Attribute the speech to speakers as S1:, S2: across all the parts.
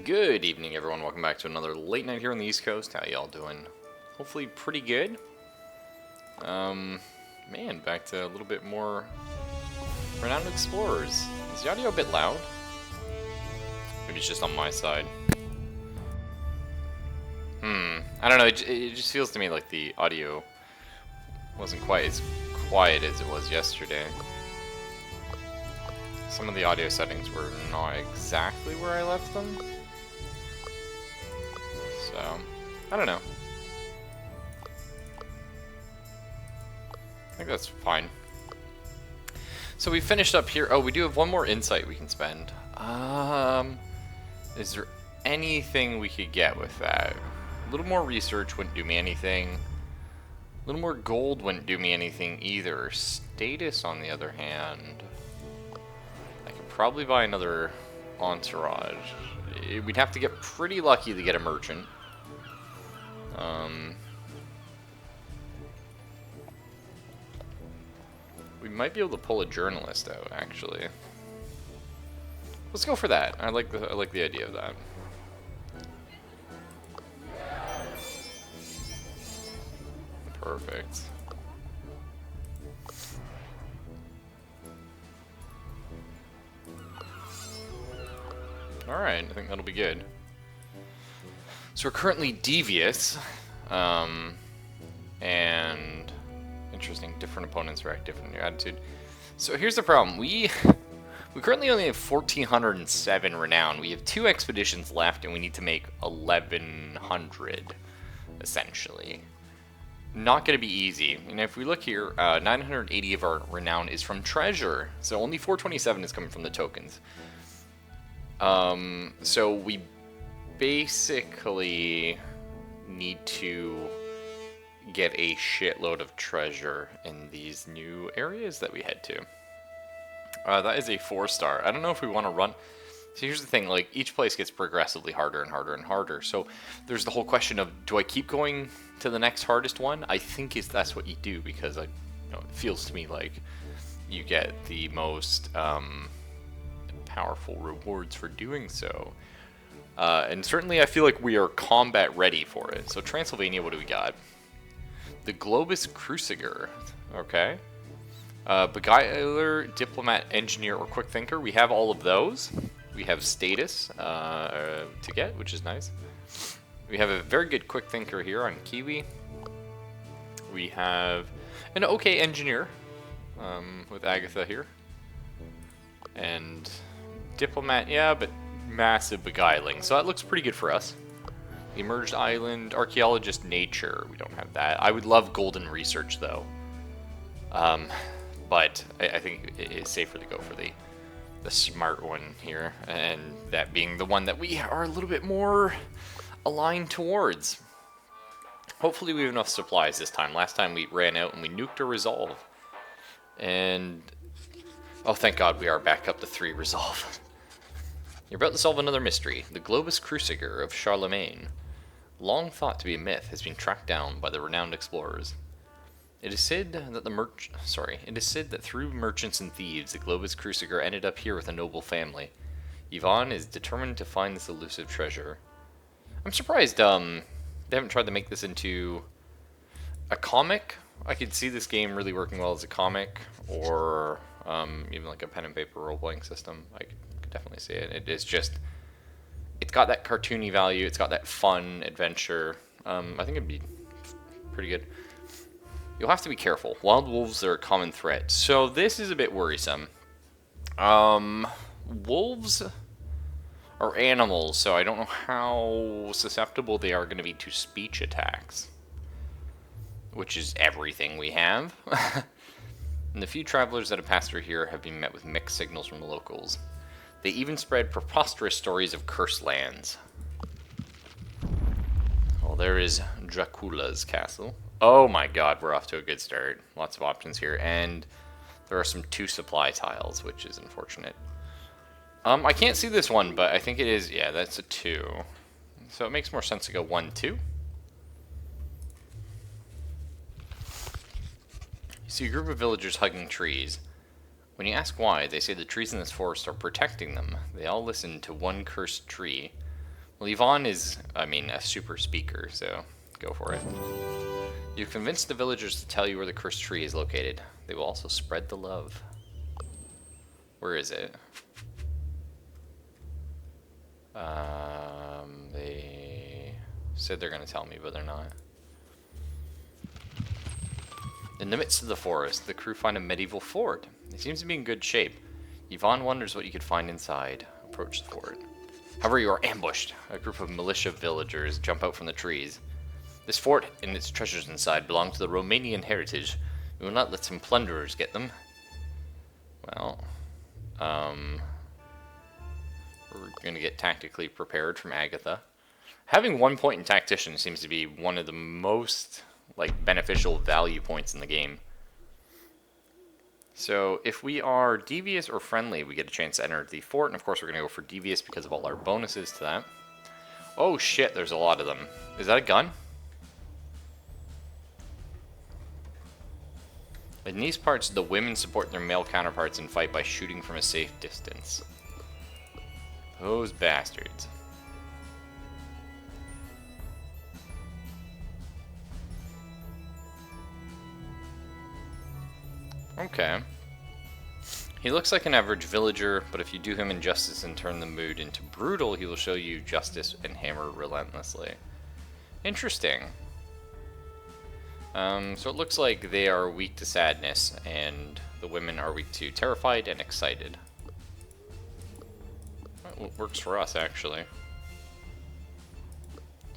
S1: Good evening, everyone. Welcome back to another late night here on the East Coast. How y'all doing? Hopefully pretty good. Man, back to a little bit more Renowned Explorers. Is the audio a bit loud? Maybe it's just on my side. I don't know, it just feels to me like the audio wasn't quite as quiet as it was yesterday. Some of the audio settings were not exactly where I left them. So, I don't know. I think that's fine. So we finished up here. Oh, we do have one more insight we can spend. Is there anything we could get with that? A little more research wouldn't do me anything. A little more gold wouldn't do me anything either. Status, on the other hand, I could probably buy another entourage. We'd have to get pretty lucky to get a merchant. We might be able to pull a journalist out, actually. Let's go for that. I like the idea of that. Perfect. Alright, I think that'll be good. So we're currently devious, and interesting, different opponents react different in your attitude. So here's the problem, we currently only have 1,407 renown. We have 2 expeditions left, and we need to make 1,100, essentially. Not going to be easy. And if we look here, 980 of our renown is from treasure, so only 427 is coming from the tokens. So we basically need to get a shitload of treasure in these new areas that we head to. That is a 4-star. I don't know if we want to run. So here's the thing, like, each place gets progressively harder and harder and harder. So there's the whole question of, do I keep going to the next hardest one? I think that's what you do, because it feels to me like you get the most powerful rewards for doing so. And certainly I feel like we are combat ready for it. So Transylvania, what do we got? The Globus Cruciger, okay. Beguiler, Diplomat, Engineer, or Quick Thinker. We have all of those. We have Status to get, which is nice. We have a very good Quick Thinker here on Kiwi. We have an okay Engineer with Agatha here. And Diplomat, yeah, but massive Beguiling. So that looks pretty good for us. Emerged Island, Archaeologist, Nature. We don't have that. I would love Golden Research, though. But I think it's safer to go for the smart one here, and that being the one that we are a little bit more aligned towards. Hopefully we have enough supplies this time. Last time we ran out and we nuked a resolve. And oh, thank God we are back up to 3 resolve. You're about to solve another mystery. The Globus Cruciger of Charlemagne, long thought to be a myth, has been tracked down by the renowned explorers. It is said that through merchants and thieves, the Globus Cruciger ended up here with a noble family. Yvonne is determined to find this elusive treasure. I'm surprised they haven't tried to make this into a comic. I could see this game really working well as a comic, or even like a pen and paper role-playing system. I could definitely see it. It is just, it's got that cartoony value, it's got that fun adventure. I think it'd be pretty good. You'll have to be careful. Wild wolves are a common threat. So this is a bit worrisome. Wolves are animals, so I don't know how susceptible they are going to be to speech attacks, which is everything we have. And the few travelers that have passed through here have been met with mixed signals from the locals. They even spread preposterous stories of cursed lands. Well, there is Dracula's castle. Oh my God, we're off to a good start. Lots of options here, and there are some 2 supply tiles, which is unfortunate. I can't see this one, but I think it is, yeah, that's a 2. So it makes more sense to go 1, 2. You see a group of villagers hugging trees. When you ask why, they say the trees in this forest are protecting them. They all listen to one cursed tree. Well, Yvonne is, I mean, a super speaker, so go for it. You've convinced the villagers to tell you where the cursed tree is located. They will also spread the love. Where is it? They said they're going to tell me, but they're not. In the midst of the forest, the crew find a medieval fort. It seems to be in good shape. Yvonne wonders what you could find inside. Approach the fort. However, you are ambushed. A group of militia villagers jump out from the trees. This fort and its treasures inside belong to the Romanian heritage. We will not let some plunderers get them. Well, we're going to get tactically prepared from Agatha. Having 1 point in tactician seems to be one of the most beneficial value points in the game. So if we are devious or friendly, we get a chance to enter the fort, and of course we're going to go for devious because of all our bonuses to that. Oh shit, there's a lot of them. Is that a gun? In these parts, the women support their male counterparts and fight by shooting from a safe distance. Those bastards. Okay. He looks like an average villager, but if you do him injustice and turn the mood into brutal, he will show you justice and hammer relentlessly. Interesting. So it looks like they are weak to sadness, and the women are weak to terrified and excited. Well, works for us, actually.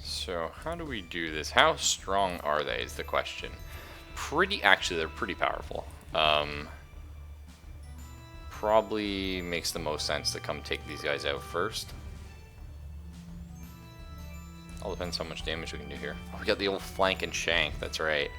S1: So, how do we do this? How strong are they is the question. Actually, they're pretty powerful. Probably makes the most sense to come take these guys out first. All depends how much damage we can do here. Oh, we got the old flank and shank, that's right.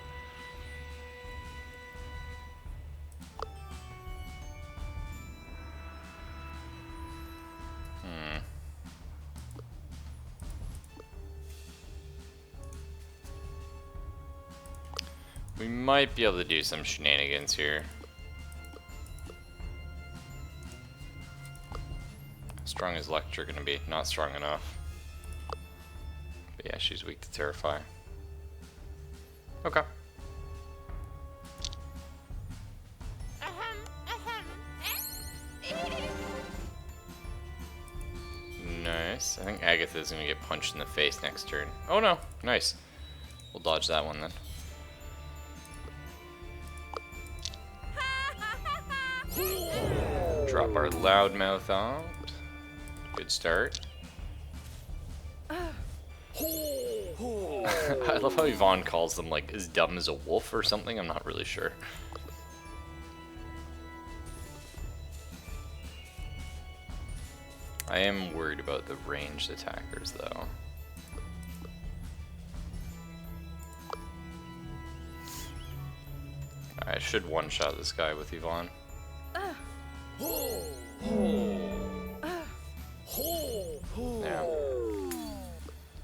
S1: We might be able to do some shenanigans here. How strong is Lecture going to be? Not strong enough. But yeah, she's weak to Terrify. Okay. Nice. I think Agatha is going to get punched in the face next turn. Oh no, nice. We'll dodge that one then. Drop our loudmouth out. Good start. I love how Yvonne calls them like as dumb as a wolf or something. I'm not really sure. I am worried about the ranged attackers though. I should one-shot this guy with Yvonne. Yeah.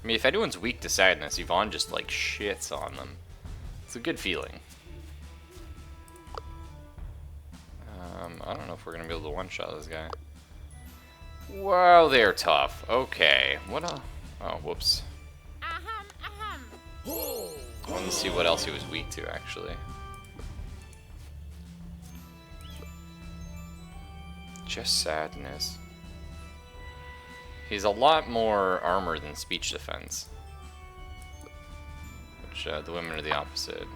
S1: I mean, if anyone's weak to sadness, Yvonne just like shits on them. It's a good feeling. I don't know if we're gonna be able to one-shot this guy. Wow, they're tough. Okay, what a... Oh, whoops. I wanted to see what else he was weak to, actually. Just sadness. He's a lot more armor than speech defense. Which, the women are the opposite.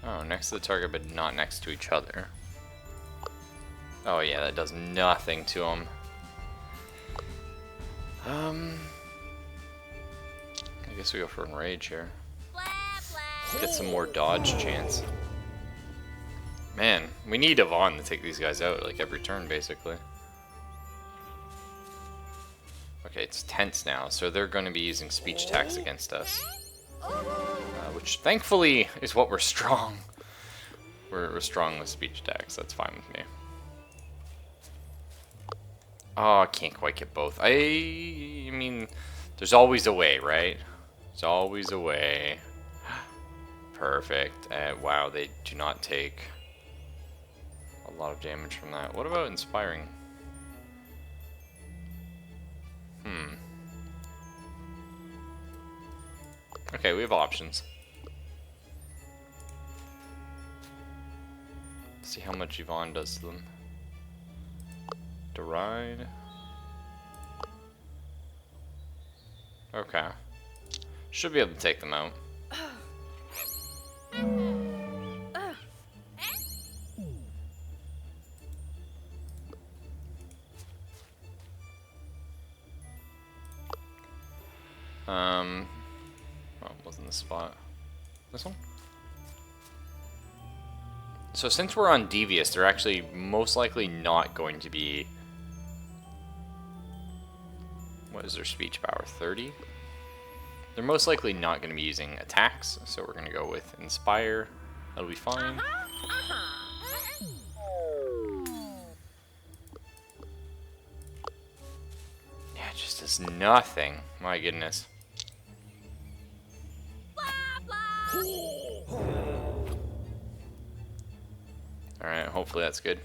S1: Oh, next to the target, but not next to each other. Oh yeah, that does nothing to him. I guess we go for Enrage here. Get some more dodge chance. Man, we need Yvonne to take these guys out like every turn, basically. Okay, it's tense now, so they're going to be using speech attacks against us. Which, thankfully, is what we're strong. We're strong with speech attacks, that's fine with me. Oh, I can't quite get both. I mean, there's always a way, right? There's always a way. Perfect. Wow, they do not take a A lot of damage from that. What about inspiring? Okay, we have options. See how much Yvonne does to them. Deride. Okay. Should be able to take them out. Oh, wasn't the spot. This one? So since we're on Devious, they're actually most likely not going to be... What is their speech power? 30? They're most likely not going to be using attacks, so we're going to go with Inspire. That'll be fine. Yeah, it just does nothing. My goodness. Alright, hopefully that's good.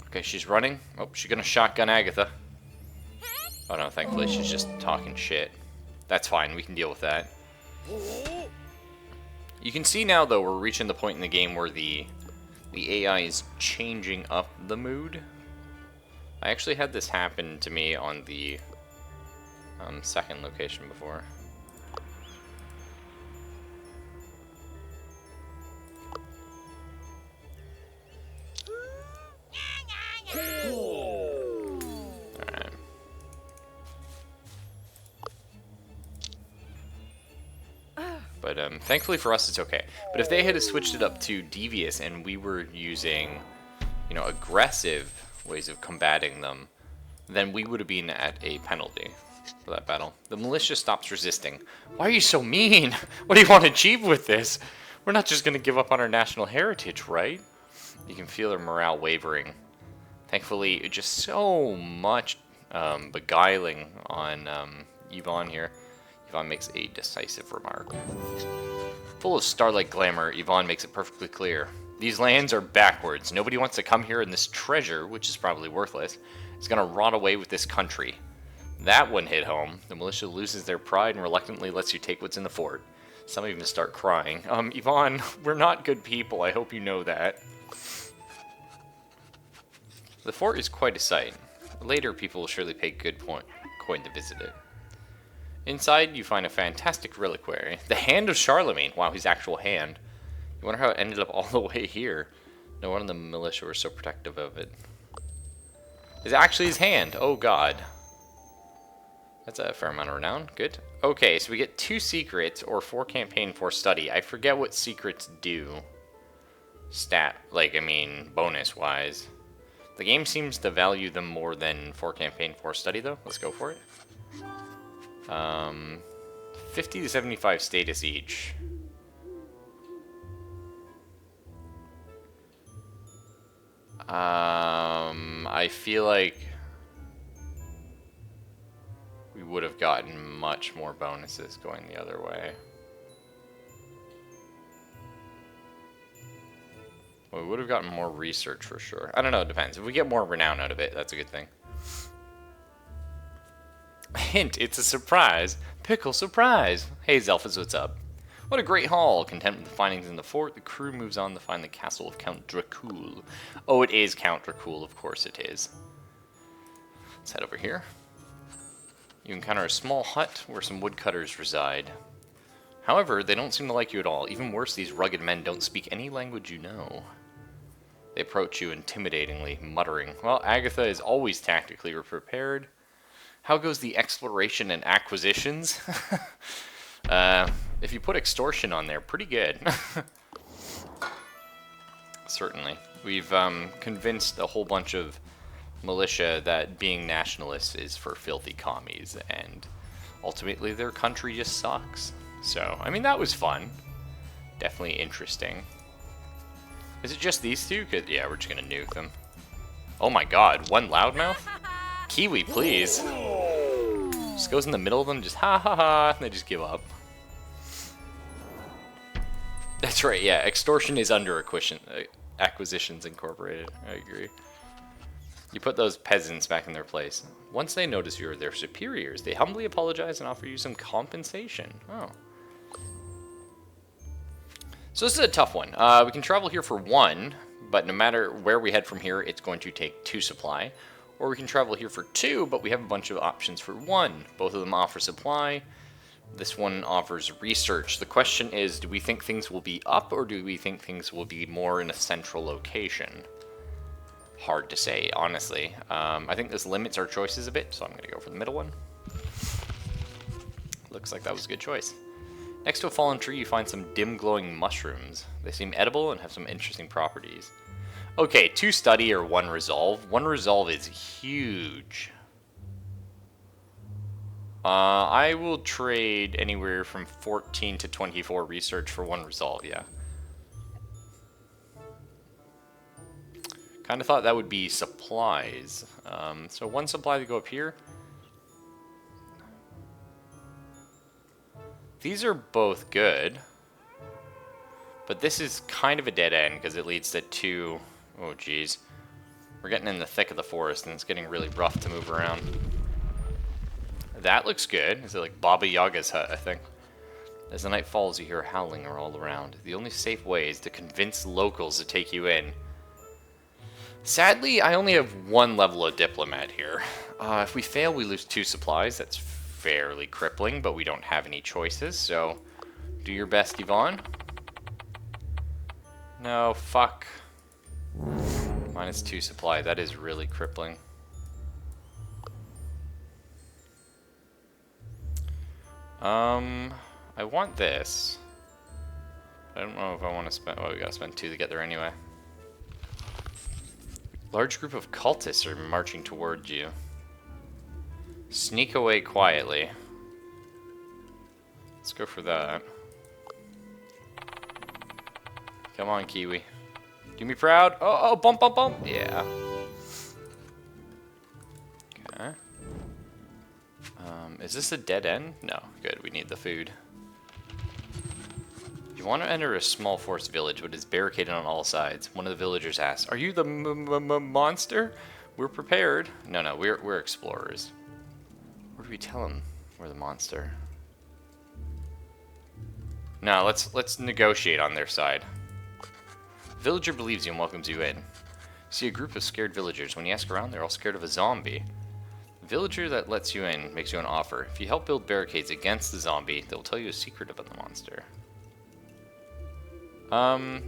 S1: Okay, she's running. Oh, she's gonna shotgun Agatha. Oh no, thankfully she's just talking shit. That's fine, we can deal with that. You can see now, though, we're reaching the point in the game where the AI is changing up the mood. I actually had this happen to me on the second location before. Alright. But thankfully for us it's okay. But if they had switched it up to Devious and we were using, you know, aggressive ways of combating them, then we would have been at a penalty for that battle. The militia stops resisting. Why are you so mean? What do you want to achieve with this? We're not just going to give up on our national heritage, right? You can feel their morale wavering. Thankfully, just so much beguiling on Yvonne here. Yvonne makes a decisive remark. Full of starlight glamour, Yvonne makes it perfectly clear. These lands are backwards. Nobody wants to come here, and this treasure, which is probably worthless, is going to rot away with this country. That one hit home. The militia loses their pride and reluctantly lets you take what's in the fort. Some even start crying. Yvonne, we're not good people. I hope you know that. The fort is quite a sight. Later, people will surely pay good coin to visit it. Inside, you find a fantastic reliquary. The hand of Charlemagne. Wow, his actual hand. You wonder how it ended up all the way here. No one in the militia was so protective of it. It's actually his hand. Oh, God. That's a fair amount of renown. Good. Okay, so we get 2 secrets or 4 campaign, 4 study. I forget what secrets do. Bonus-wise. The game seems to value them more than 4 campaign, 4 study, though. Let's go for it. 50 to 75 status each. I feel like we would have gotten much more bonuses going the other way. Well, we would have gotten more research for sure. I don't know, it depends. If we get more renown out of it, that's a good thing. Hint, it's a surprise. Pickle surprise. Hey, Zelphus, what's up? What a great haul. Content with the findings in the fort, the crew moves on to find the castle of Count Dracul. Oh, it is Count Dracul, of course it is. Let's head over here. You encounter a small hut where some woodcutters reside. However, they don't seem to like you at all. Even worse, these rugged men don't speak any language you know. They approach you intimidatingly, muttering, well, Agatha is always tactically prepared. How goes the exploration and acquisitions? If you put extortion on there, pretty good. Certainly. We've convinced a whole bunch of militia that being nationalists is for filthy commies, and ultimately their country just sucks. So, I mean, that was fun. Definitely interesting. Is it just these two? 'Cause, yeah, we're just gonna nuke them. Oh my god, one loudmouth? Kiwi, please. Just goes in the middle of them, just ha ha ha, and they just give up. That's right, yeah, extortion is under Acquisitions Incorporated. I agree. You put those peasants back in their place. Once they notice you're their superiors, they humbly apologize and offer you some compensation. Oh. So this is a tough one. We can travel here for 1, but no matter where we head from here, it's going to take 2 supply. Or we can travel here for 2, but we have a bunch of options for 1. Both of them offer supply. This one offers research. The question is, do we think things will be up, or do we think things will be more in a central location? Hard to say, honestly. I think this limits our choices a bit, so I'm going to go for the middle one. Looks like that was a good choice. Next to a fallen tree, you find some dim glowing mushrooms. They seem edible and have some interesting properties. Okay, 2 study or 1 resolve. 1 resolve is huge. I will trade anywhere from 14 to 24 research for 1 resolve, yeah. Kind of thought that would be supplies. So 1 supply to go up here. These are both good. But this is kind of a dead end because it leads to 2... Oh, geez. We're getting in the thick of the forest and it's getting really rough to move around. That looks good. Is it like Baba Yaga's hut, I think? As the night falls, you hear howling all around. The only safe way is to convince locals to take you in. Sadly, I only have 1 level of diplomat here. If we fail, we lose 2 supplies. That's fairly crippling, but we don't have any choices, so do your best, Yvonne. No, fuck. -2 supply. That is really crippling. I want this. I don't know if I want to spend... Well, we gotta spend 2 to get there anyway. Large group of cultists are marching towards you. Sneak away quietly. Let's go for that. Come on, Kiwi. Do me proud. Oh, bump, bump, bump. Yeah. Okay. Is this a dead end? No. Good. We need the food. You want to enter a small forest village, but it's barricaded on all sides. One of the villagers asks, "Are you the monster?" We're prepared. No, we're explorers. Where do we tell them we're the monster? No, let's negotiate on their side. Villager believes you and welcomes you in. See a group of scared villagers. When you ask around, they're all scared of a zombie. The villager that lets you in makes you an offer. If you help build barricades against the zombie, they'll tell you a secret about the monster.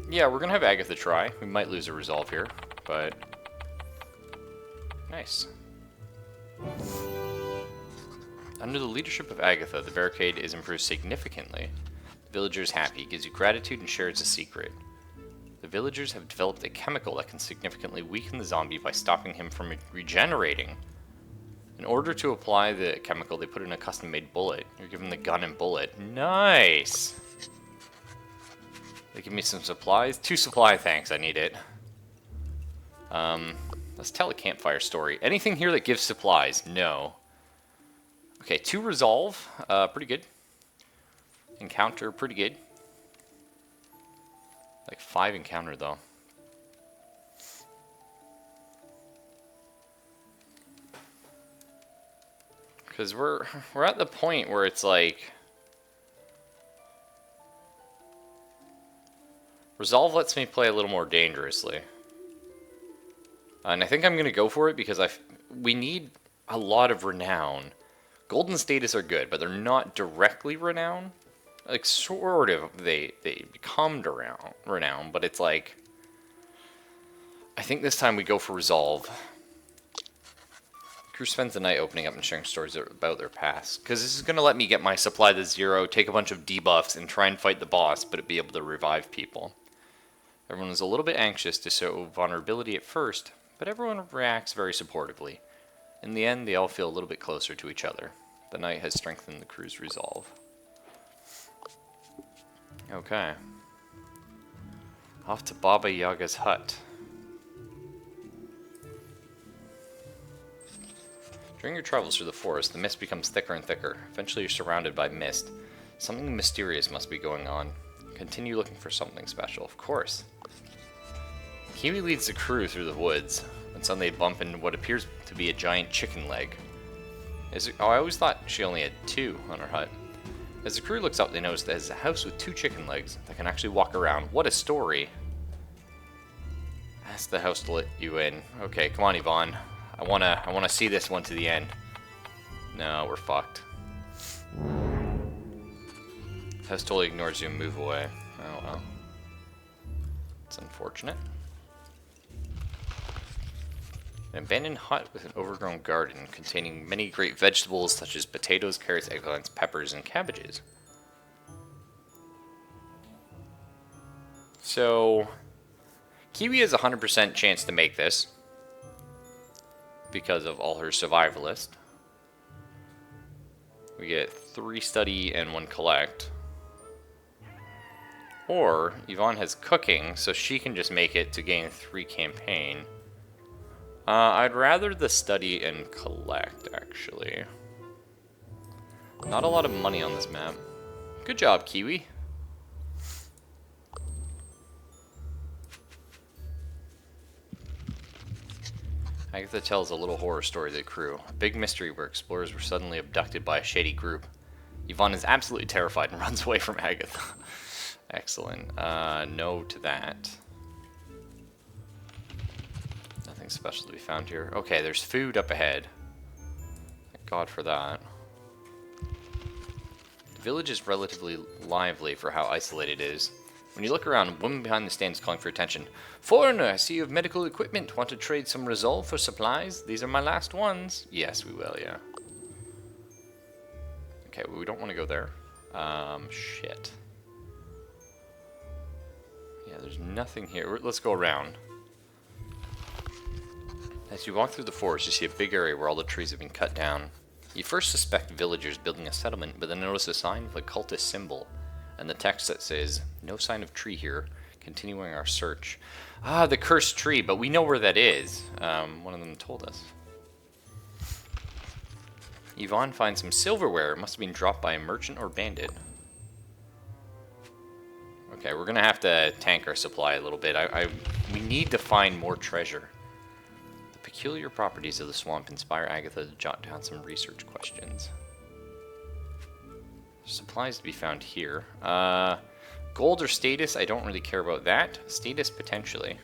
S1: Yeah, we're gonna have Agatha try. We might lose a resolve here, but... Nice. Under the leadership of Agatha, the barricade is improved significantly. The villager is happy, gives you gratitude, and shares a secret. The villagers have developed a chemical that can significantly weaken the zombie by stopping him from regenerating. In order to apply the chemical, they put in a custom-made bullet. You're given the gun and bullet. Nice! They give me some supplies. 2 supply, thanks. I need it. Let's tell a campfire story. Anything here that gives supplies? No. Okay, 2 resolve. Pretty good. Encounter, pretty good. Like 5 encounter, though. Because we're at the point where it's like... Resolve lets me play a little more dangerously. And I think I'm going to go for it because we need a lot of renown. Golden status are good, but they're not directly renown. Like, sort of, they become renown, but it's like... I think this time we go for resolve. Crew spends the night opening up and sharing stories about their past. Because this is going to let me get my supply to 0, take a bunch of debuffs, and try and fight the boss, but be able to revive people. Everyone is a little bit anxious to show vulnerability at first, but everyone reacts very supportively. In the end, they all feel a little bit closer to each other. The night has strengthened the crew's resolve. Okay. Off to Baba Yaga's hut. During your travels through the forest, the mist becomes thicker and thicker. Eventually you're surrounded by mist. Something mysterious must be going on. Continue looking for something special, of course. Kiwi leads the crew through the woods, and suddenly they bump into what appears to be a giant chicken leg. Oh, I always thought she only had 2 on her hut. As the crew looks up, they notice there's a house with 2 chicken legs that can actually walk around. What a story! Ask the house to let you in. Okay, come on, Yvonne. I wanna see this one to the end. No, we're fucked. The house totally ignores you and move away. Oh well. It's unfortunate. An abandoned hut with an overgrown garden containing many great vegetables such as potatoes, carrots, eggplants, peppers, and cabbages. So, Kiwi has a 100% chance to make this because of all her survivalist. We get 3 study and 1 collect. Or, Yvonne has cooking, so she can just make it to gain 3 campaign. I'd rather the study and collect, actually. Not a lot of money on this map. Good job, Kiwi. Agatha tells a little horror story to the crew. A big mystery where explorers were suddenly abducted by a shady group. Yvonne is absolutely terrified and runs away from Agatha. Excellent. No to that. Nothing special to be found here. Okay, there's food up ahead. Thank God for that. The village is relatively lively for how isolated it is. When you look around, a woman behind the stand is calling for attention. Foreigner, I see you have medical equipment. Want to trade some resolve for supplies? These are my last ones. Yes, we will, yeah. Okay, well, we don't want to go there. Shit. Yeah, there's nothing here. Let's go around. As you walk through the forest, you see a big area where all the trees have been cut down. You first suspect villagers building a settlement, but then notice a sign with a cultist symbol, and the text that says, "No sign of tree here. Continuing our search." Ah, the cursed tree, but we know where that is. One of them told us. Yvonne finds some silverware. It must have been dropped by a merchant or bandit. Okay, we're gonna have to tank our supply a little bit. We need to find more treasure. The peculiar properties of the swamp inspire Agatha to jot down some research questions. Supplies to be found here. Gold or status, I don't really care about that. Status, potentially.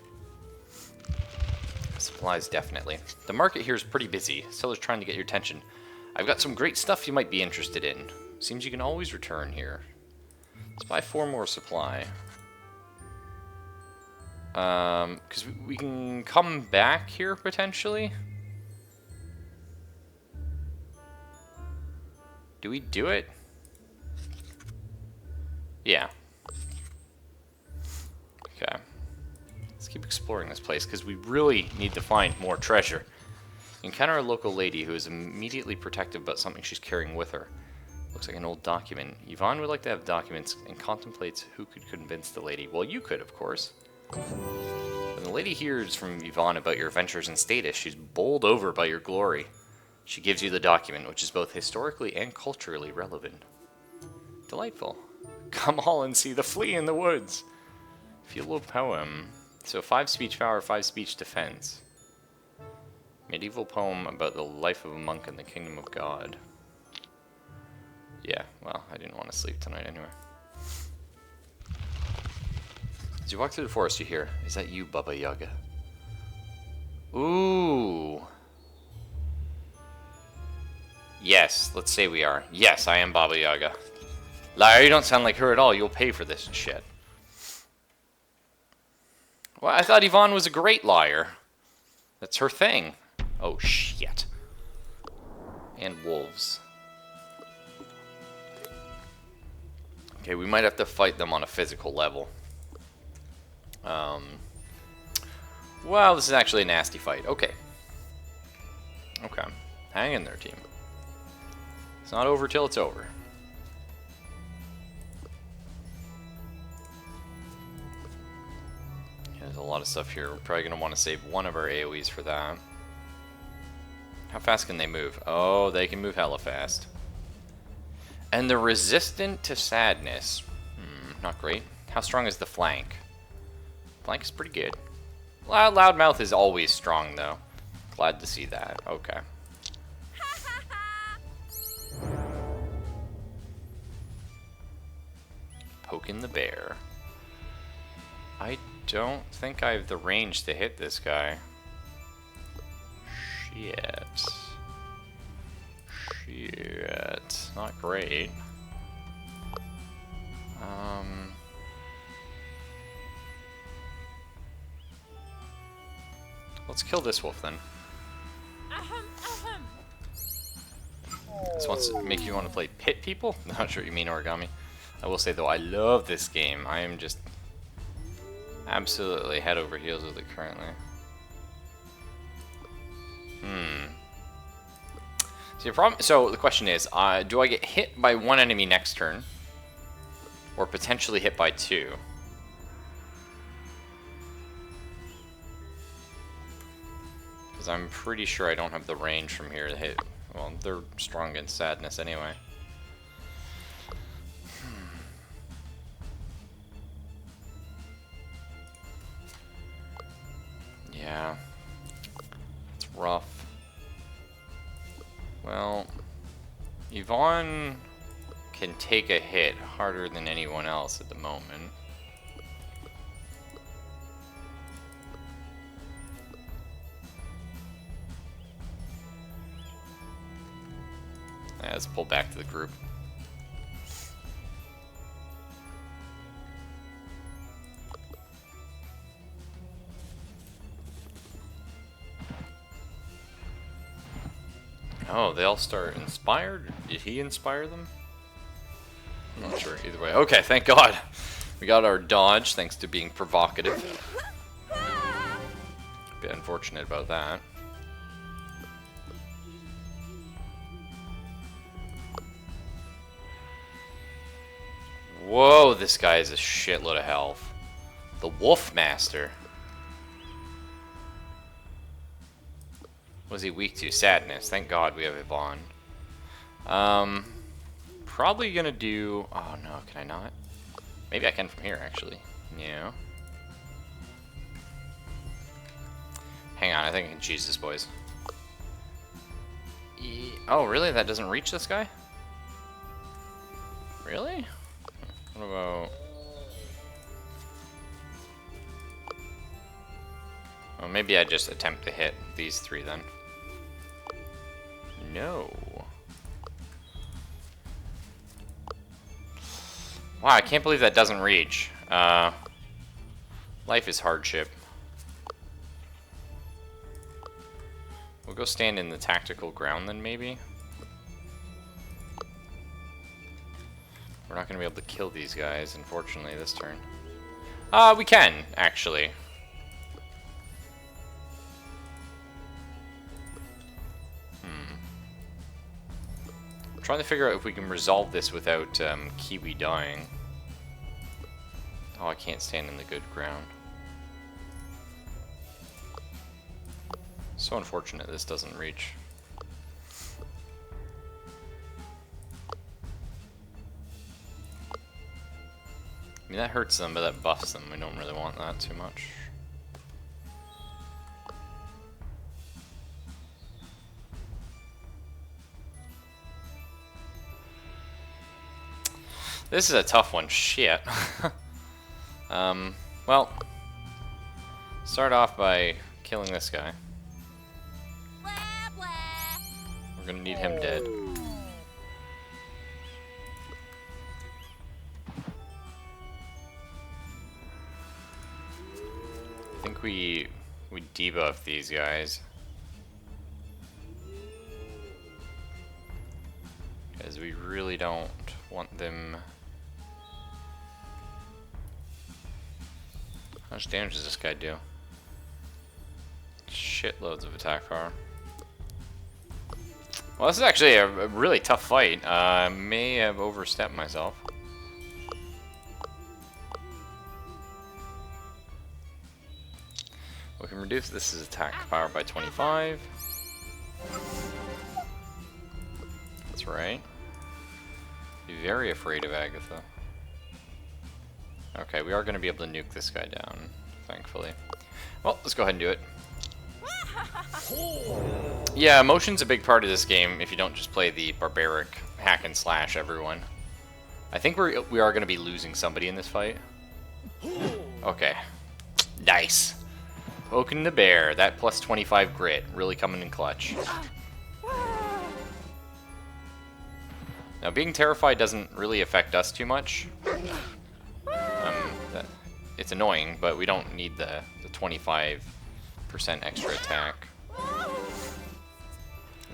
S1: Supplies, definitely. The market here is pretty busy. Sellers trying to get your attention. I've got some great stuff you might be interested in. Seems you can always return here. Let's buy 4 more supply. Because we can come back here, potentially. Do we do it? Yeah. Okay. Let's keep exploring this place, because we really need to find more treasure. You encounter a local lady who is immediately protective about something she's carrying with her. Looks like an old document. Yvonne would like to have documents and contemplates who could convince the lady. Well, you could, of course. When the lady hears from Yvonne about your adventures and status, she's bowled over by your glory. She gives you the document, which is both historically and culturally relevant. Delightful. Come all and see the flea in the woods. Feel a poem. So 5 speech power, 5 speech defense. Medieval poem about the life of a monk in the kingdom of God. Yeah, well, I didn't want to sleep tonight anyway. As you walk through the forest, you hear, "Is that you, Baba Yaga?" Ooh. Yes, let's say we are. Yes, I am Baba Yaga. Liar, you don't sound like her at all. You'll pay for this shit. Well, I thought Yvonne was a great liar. That's her thing. Oh, shit. And wolves. Okay, we might have to fight them on a physical level. Well, this is actually a nasty fight. Okay. Okay. Hang in there, team. It's not over till it's over. There's a lot of stuff here. We're probably going to want to save one of our AoEs for that. How fast can they move? Oh, they can move hella fast. And they're resistant to sadness. Not great. How strong is the flank? Flank is pretty good. Loudmouth is always strong, though. Glad to see that. Okay. Poking the bear. I don't think I have the range to hit this guy. Shit. Shit. Not great. Let's kill this wolf then. This wants to make you want to play pit people? Not sure what you mean, Origami. I will say though, I love this game. I am just absolutely head over heels with it currently. So the question is, do I get hit by one enemy next turn? Or potentially hit by two? Because I'm pretty sure I don't have the range from here to hit. Well, they're strong against sadness anyway. Yeah. It's rough. Well, Yvonne can take a hit harder than anyone else at the moment. Yeah, let's pull back to the group. Oh, they all start inspired? Did he inspire them? I'm not sure. Either way. Okay, thank God. We got our dodge thanks to being provocative. Bit unfortunate about that. Whoa, this guy has a shitload of health. The Wolf Master. What is he weak to? Sadness. Thank God we have Yvonne. Probably gonna do... Oh no, can I not? Maybe I can from here, actually. Yeah. Hang on, I think I can choose this, boys. Oh, really? That doesn't reach this guy? Really? What about... Well, maybe I just attempt to hit these three then. No. Wow, I can't believe that doesn't reach. Life is hardship. We'll go stand in the tactical ground then, maybe. We're not going to be able to kill these guys, unfortunately, this turn. We can, actually. I'm trying to figure out if we can resolve this without Kiwi dying. Oh, I can't stand in the good ground. So unfortunate this doesn't reach. I mean, that hurts them, but that buffs them. We don't really want that too much. This is a tough one. Shit. Well, start off by killing this guy. We're gonna need him dead. I think we debuff these guys. Because we really don't want them... How much damage does this guy do? Shitloads of attack power. Well, this is actually a really tough fight. I may have overstepped myself. We can reduce this attack power by 25. That's right. Be very afraid of Agatha. Okay, we are going to be able to nuke this guy down, thankfully. Well, let's go ahead and do it. Yeah, emotion's a big part of this game if you don't just play the barbaric hack and slash everyone. I think we are going to be losing somebody in this fight. Okay. Nice. Poking the bear. That plus 25 grit. Really coming in clutch. Now, being terrified doesn't really affect us too much. It's annoying, but we don't need the 25% extra attack.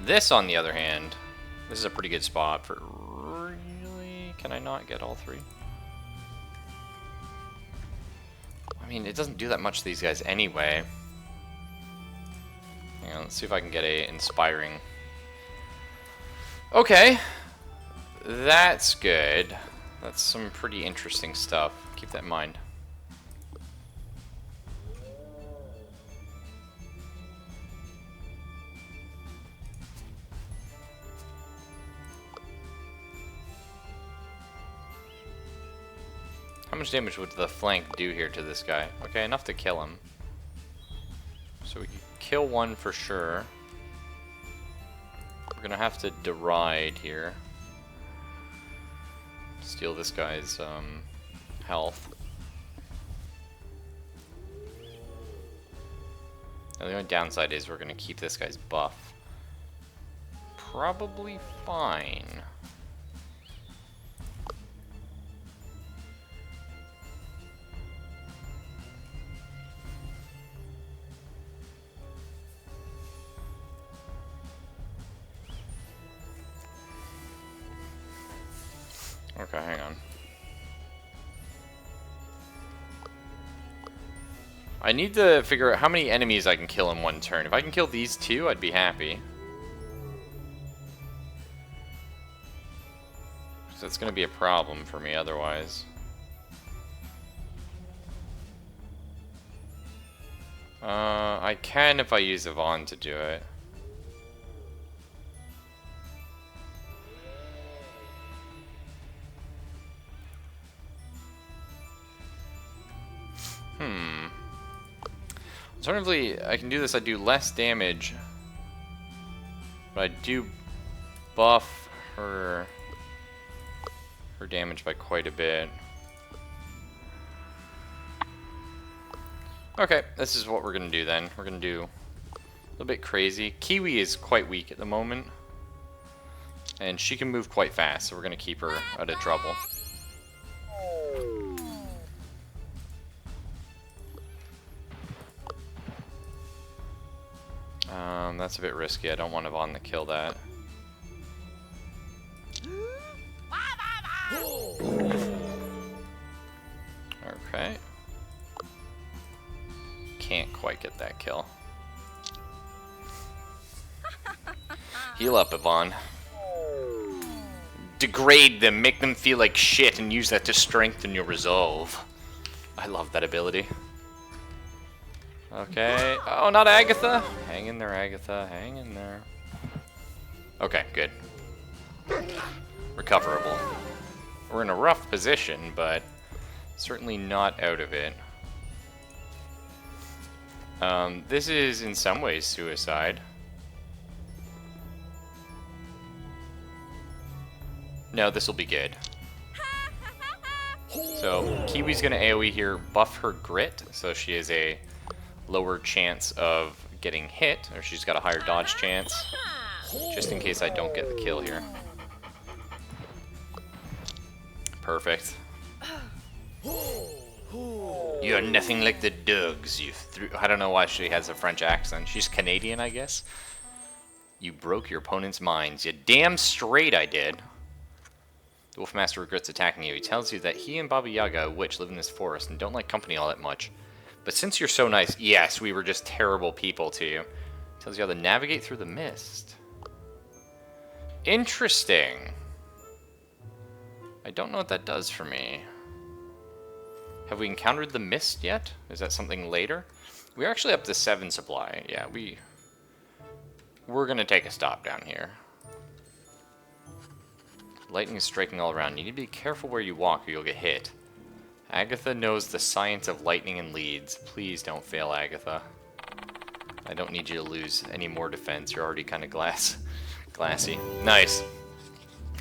S1: This, on the other hand, this is a pretty good spot for... Really? Can I not get all three? I mean, it doesn't do that much to these guys anyway. Hang on, let's see if I can get a inspiring... Okay. That's good. That's some pretty interesting stuff. Keep that in mind. How much damage would the flank do here to this guy? Okay, enough to kill him. So we can kill one for sure. We're gonna have to deride here. Steal this guy's health. Now, the only downside is we're gonna keep this guy's buff. Probably fine. Okay, hang on. I need to figure out how many enemies I can kill in one turn. If I can kill these two, I'd be happy. So it's going to be a problem for me otherwise. I can if I use Yvonne to do it. Alternatively, I can do this, I do less damage, but I do buff her damage by quite a bit. Okay, this is what we're going to do then. We're going to do a little bit crazy. Kiwi is quite weak at the moment, and she can move quite fast, so we're going to keep her out of trouble. That's a bit risky. I don't want Yvonne to kill that. Okay. Can't quite get that kill. Heal up, Yvonne. Degrade them, make them feel like shit, and use that to strengthen your resolve. I love that ability. Okay. Oh, not Agatha. Hang in there, Agatha. Hang in there. Okay, good. Recoverable. We're in a rough position, but certainly not out of it. This is in some ways suicide. No, this will be good. So, Kiwi's gonna AoE here, buff her grit, so she has a lower chance of getting hit, or she's got a higher dodge chance, just in case I don't get the kill here. Perfect. You're nothing like the dogs you threw. I don't know why she has a French accent. She's Canadian, I guess. You broke your opponent's minds. You damn straight I did. The Wolfmaster regrets attacking you. He tells you that he and Baba Yaga, a witch, live in this forest and don't like company all that much. But since you're so nice, yes, we were just terrible people to you. Tells you how to navigate through the mist. Interesting. I don't know what that does for me. Have we encountered the mist yet? Is that something later? We're actually up to 7 supply. Yeah, we're gonna take a stop down here. Lightning is striking all around. You need to be careful where you walk or you'll get hit. Agatha knows the science of lightning and leads. Please don't fail, Agatha. I don't need you to lose any more defense. You're already kind of glassy. Nice.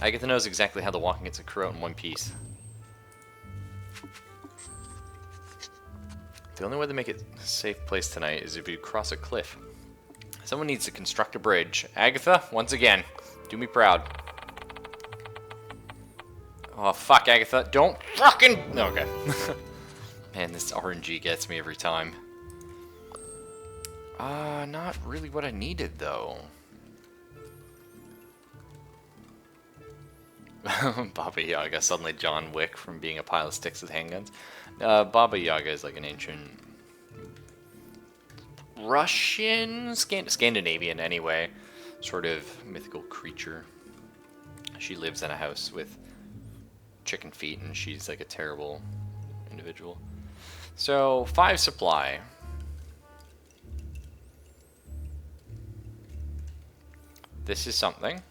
S1: Agatha knows exactly how the walking gets a crew out in one piece. The only way to make it a safe place tonight is if you cross a cliff. Someone needs to construct a bridge. Agatha, once again, do me proud. Oh, fuck, Agatha. Don't fucking... Okay. Man, this RNG gets me every time. Not really what I needed, though. Baba Yaga, suddenly John Wick from being a pile of sticks with handguns. Baba Yaga is like an ancient Russian, Scandinavian anyway, sort of mythical creature. She lives in a house with chicken feet, and she's like a terrible individual. So 5 supply. This is something.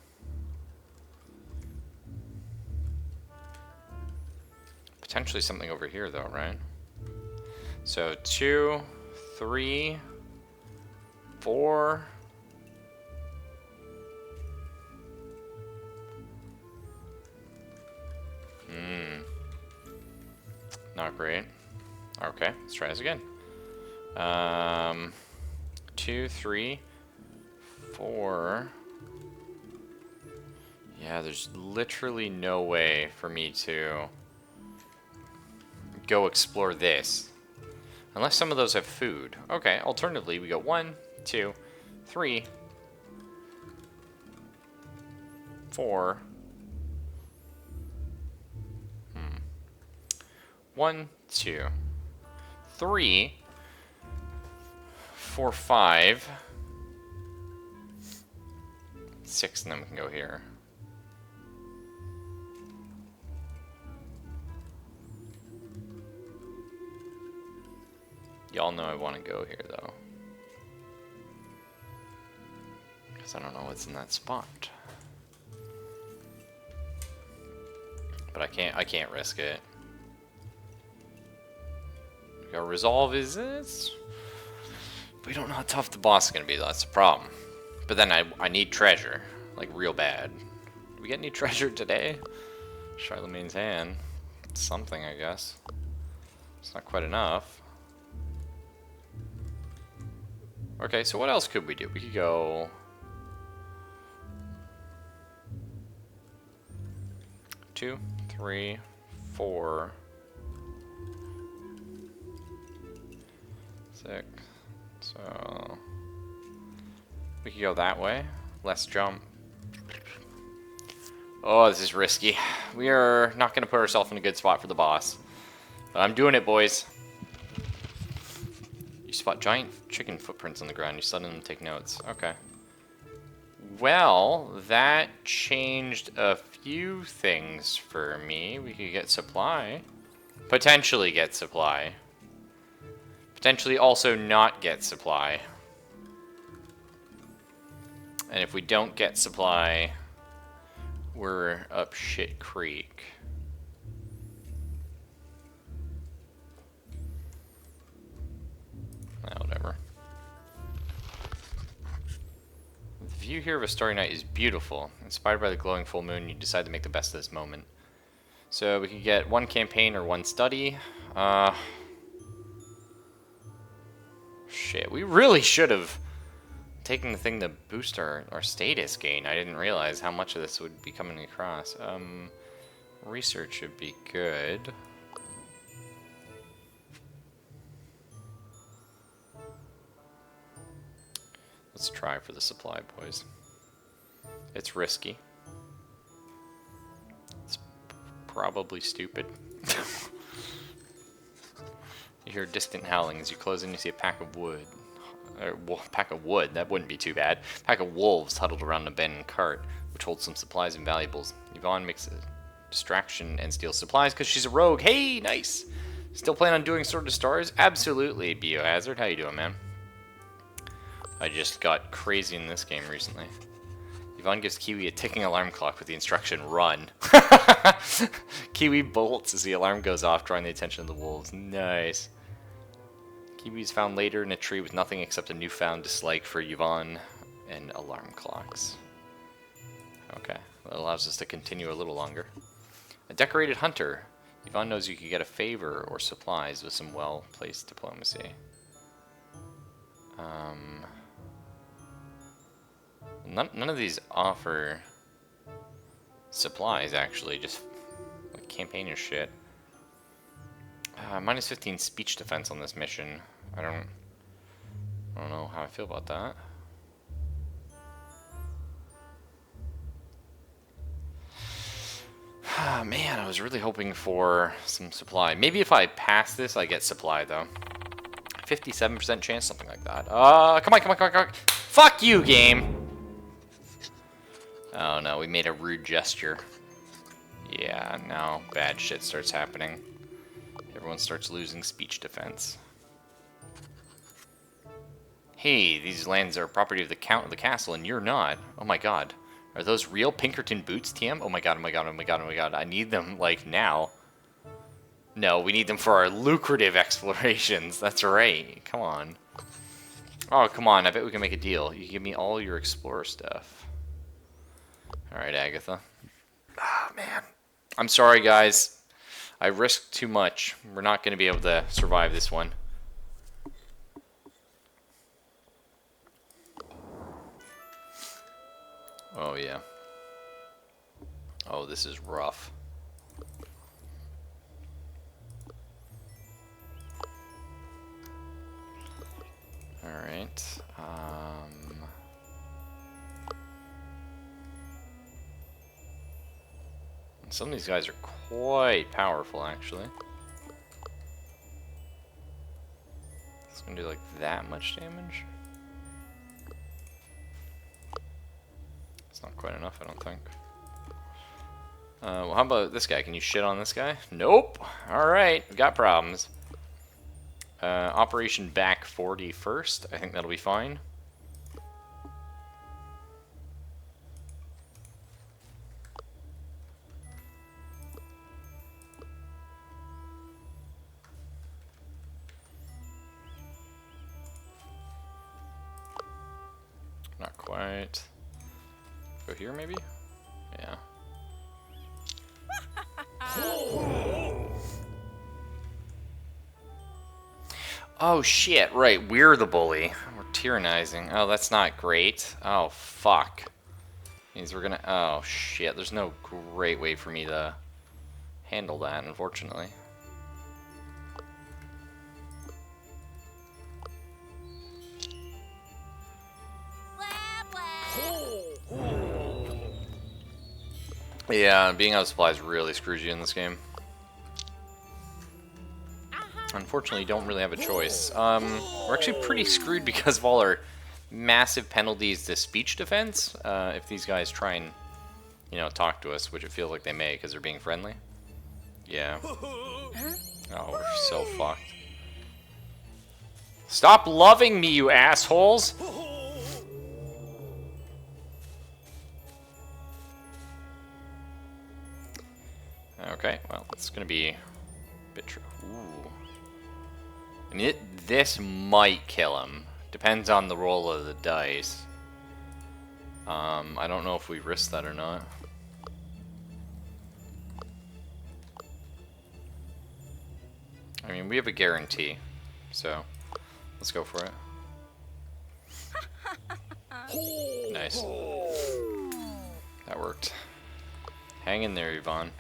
S1: Potentially something over here though, right? So 2, 3, 4. Not great. Okay, let's try this again. 2, 3, 4. Yeah, there's literally no way for me to go explore this. Unless some of those have food. Okay, alternatively, we go 1, 2, 3, 4. 1, 2, 3, 4, 5, 6, and then we can go here. Y'all know I want to go here though, because I don't know what's in that spot. But I can't risk it. Our resolve is this. We don't know how tough the boss is gonna be though, that's the problem. But then I need treasure, like real bad. Do we get any treasure today? Charlemagne's hand. It's something, I guess. It's not quite enough. Okay, so what else could we do? We could go 2, 3, 4, 6. So we could go that way. Less jump. Oh, this is risky. We are not going to put ourselves in a good spot for the boss. But I'm doing it, boys. You spot giant chicken footprints on the ground. You suddenly take notes. Okay. Well, that changed a few things for me. We could get supply. Potentially get supply. Potentially also not get supply. And if we don't get supply, we're up shit creek. Whatever. The view here of a starry night is beautiful. Inspired by the glowing full moon, you decide to make the best of this moment. So we can get 1 campaign or 1 study. Shit, we really should have taken the thing to boost our status gain. I didn't realize how much of this would be coming across. Research should be good. Let's try for the supply, boys. It's risky. It's probably stupid. You hear distant howling as you close in. You see a pack of wood. Pack of wood. That wouldn't be too bad. Pack of wolves huddled around an abandoned cart, which holds some supplies and valuables. Yvonne makes a distraction and steals supplies because she's a rogue. Hey, nice. Still plan on doing Sword of Stars? Absolutely, Biohazard. How you doing, man? I just got crazy in this game recently. Yvonne gives Kiwi a ticking alarm clock with the instruction, run. Kiwi bolts as the alarm goes off, drawing the attention of the wolves. Nice. Kiwi is found later in a tree with nothing except a newfound dislike for Yvonne and alarm clocks. Okay, that allows us to continue a little longer. A decorated hunter. Yvonne knows you can get a favor or supplies with some well-placed diplomacy. None of these offer supplies, actually, just like campaign and shit. Minus 15 speech defense on this mission. I don't know how I feel about that. Man, I was really hoping for some supply. Maybe if I pass this, I get supply, though. 57% chance, something like that. Come on. Fuck you, game! Oh no, we made a rude gesture. Yeah, now bad shit starts happening. Everyone starts losing speech defense. Hey, these lands are property of the Count of the Castle, and you're not. Oh my god. Are those real Pinkerton boots, TM? Oh my god, oh my god, oh my god, oh my god. I need them, like, now. No, we need them for our lucrative explorations. That's right. Come on. Oh, come on. I bet we can make a deal. You can give me all your explorer stuff. Alright, Agatha. Ah, man. I'm sorry, guys. I risked too much. We're not going to be able to survive this one. Oh, yeah. Oh, this is rough. Alright. Some of these guys are quite powerful, actually. It's gonna do like that much damage. It's not quite enough, I don't think. Well, how about this guy? Can you shit on this guy? Nope. Alright, we got problems. Operation back 40 first. I think that'll be fine. Not quite. Go here, maybe? Yeah. Oh shit, right, we're the bully. We're tyrannizing. Oh, that's not great. Oh, fuck. Means we're gonna... Oh shit, there's no great way for me to handle that, unfortunately. Yeah, being out of supplies really screws you in this game. Unfortunately, you don't really have a choice. We're actually pretty screwed because of all our massive penalties to speech defense. If these guys try and, you know, talk to us, which it feels like they may because they're being friendly. Yeah. Oh, we're so fucked. Stop loving me, you assholes! Okay, well, it's gonna be a bit true. Ooh. I mean, this might kill him. Depends on the roll of the dice. I don't know if we risk that or not. I mean, we have a guarantee, so let's go for it. Nice. That worked. Hang in there, Yvonne.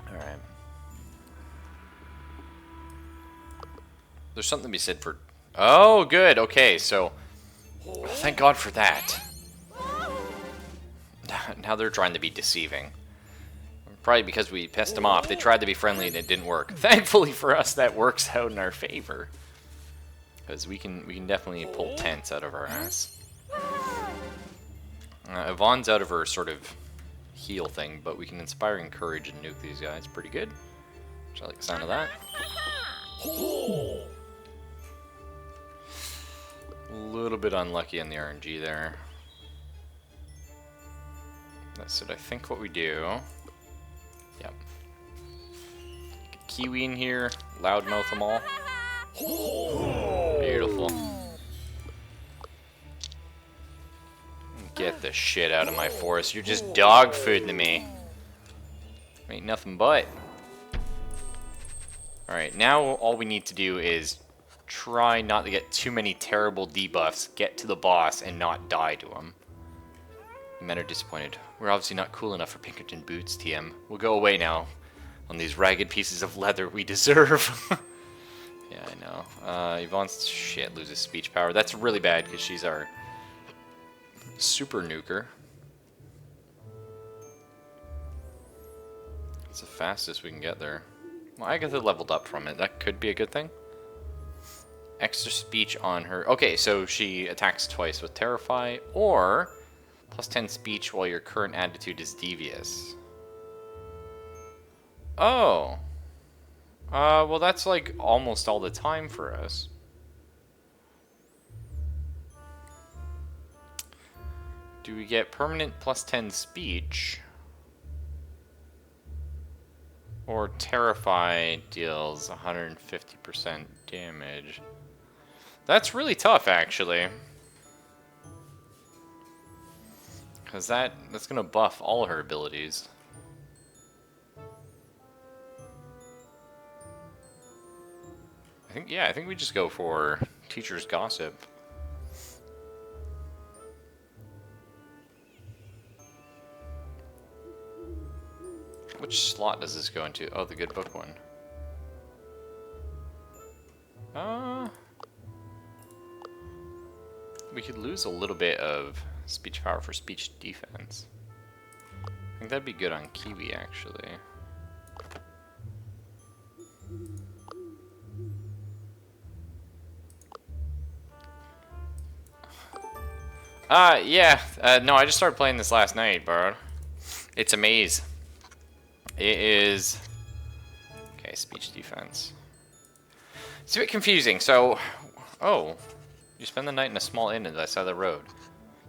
S1: Alright. There's something to be said for... Oh, good. Okay, so... Thank God for that. Now they're trying to be deceiving. Probably because we pissed them off. They tried to be friendly and it didn't work. Thankfully for us, that works out in our favor. Because we can definitely pull tents out of our ass. Yvonne's out of her sort of heal thing, but we can inspire encourage and nuke these guys. Pretty good. Which I like the sound of that. A little bit unlucky on the RNG there. That's what I think what we do. Yep. Get Kiwi in here, loudmouth them all. Beautiful. Get the shit out of my forest. You're just dog food to me. Ain't nothing but. Alright, now all we need to do is try not to get too many terrible debuffs, get to the boss, and not die to him. The men are disappointed. We're obviously not cool enough for Pinkerton boots, TM. We'll go away now on these ragged pieces of leather we deserve. Yeah, I know. Yvonne's shit loses speech power. That's really bad because she's our super nuker. It's the fastest we can get there. Well, Agatha leveled up from it. That could be a good thing. Extra speech on her. Okay, so she attacks twice with Terrify, or plus 10 speech while your current attitude is devious. Oh. Well, that's like almost all the time for us. Do we get permanent plus 10 speech? Or Terrify deals 150% damage. That's really tough, actually. Because that's going to buff all her abilities. I think we just go for Teacher's Gossip. Which slot does this go into? Oh, the good book one. We could lose a little bit of speech power for speech defense. I think that'd be good on Kiwi, actually. Yeah. No, I just started playing this last night, bro. It's a maze. It is... Okay, speech defense. It's a bit confusing, so... Oh. You spend the night in a small inn on the side of the road.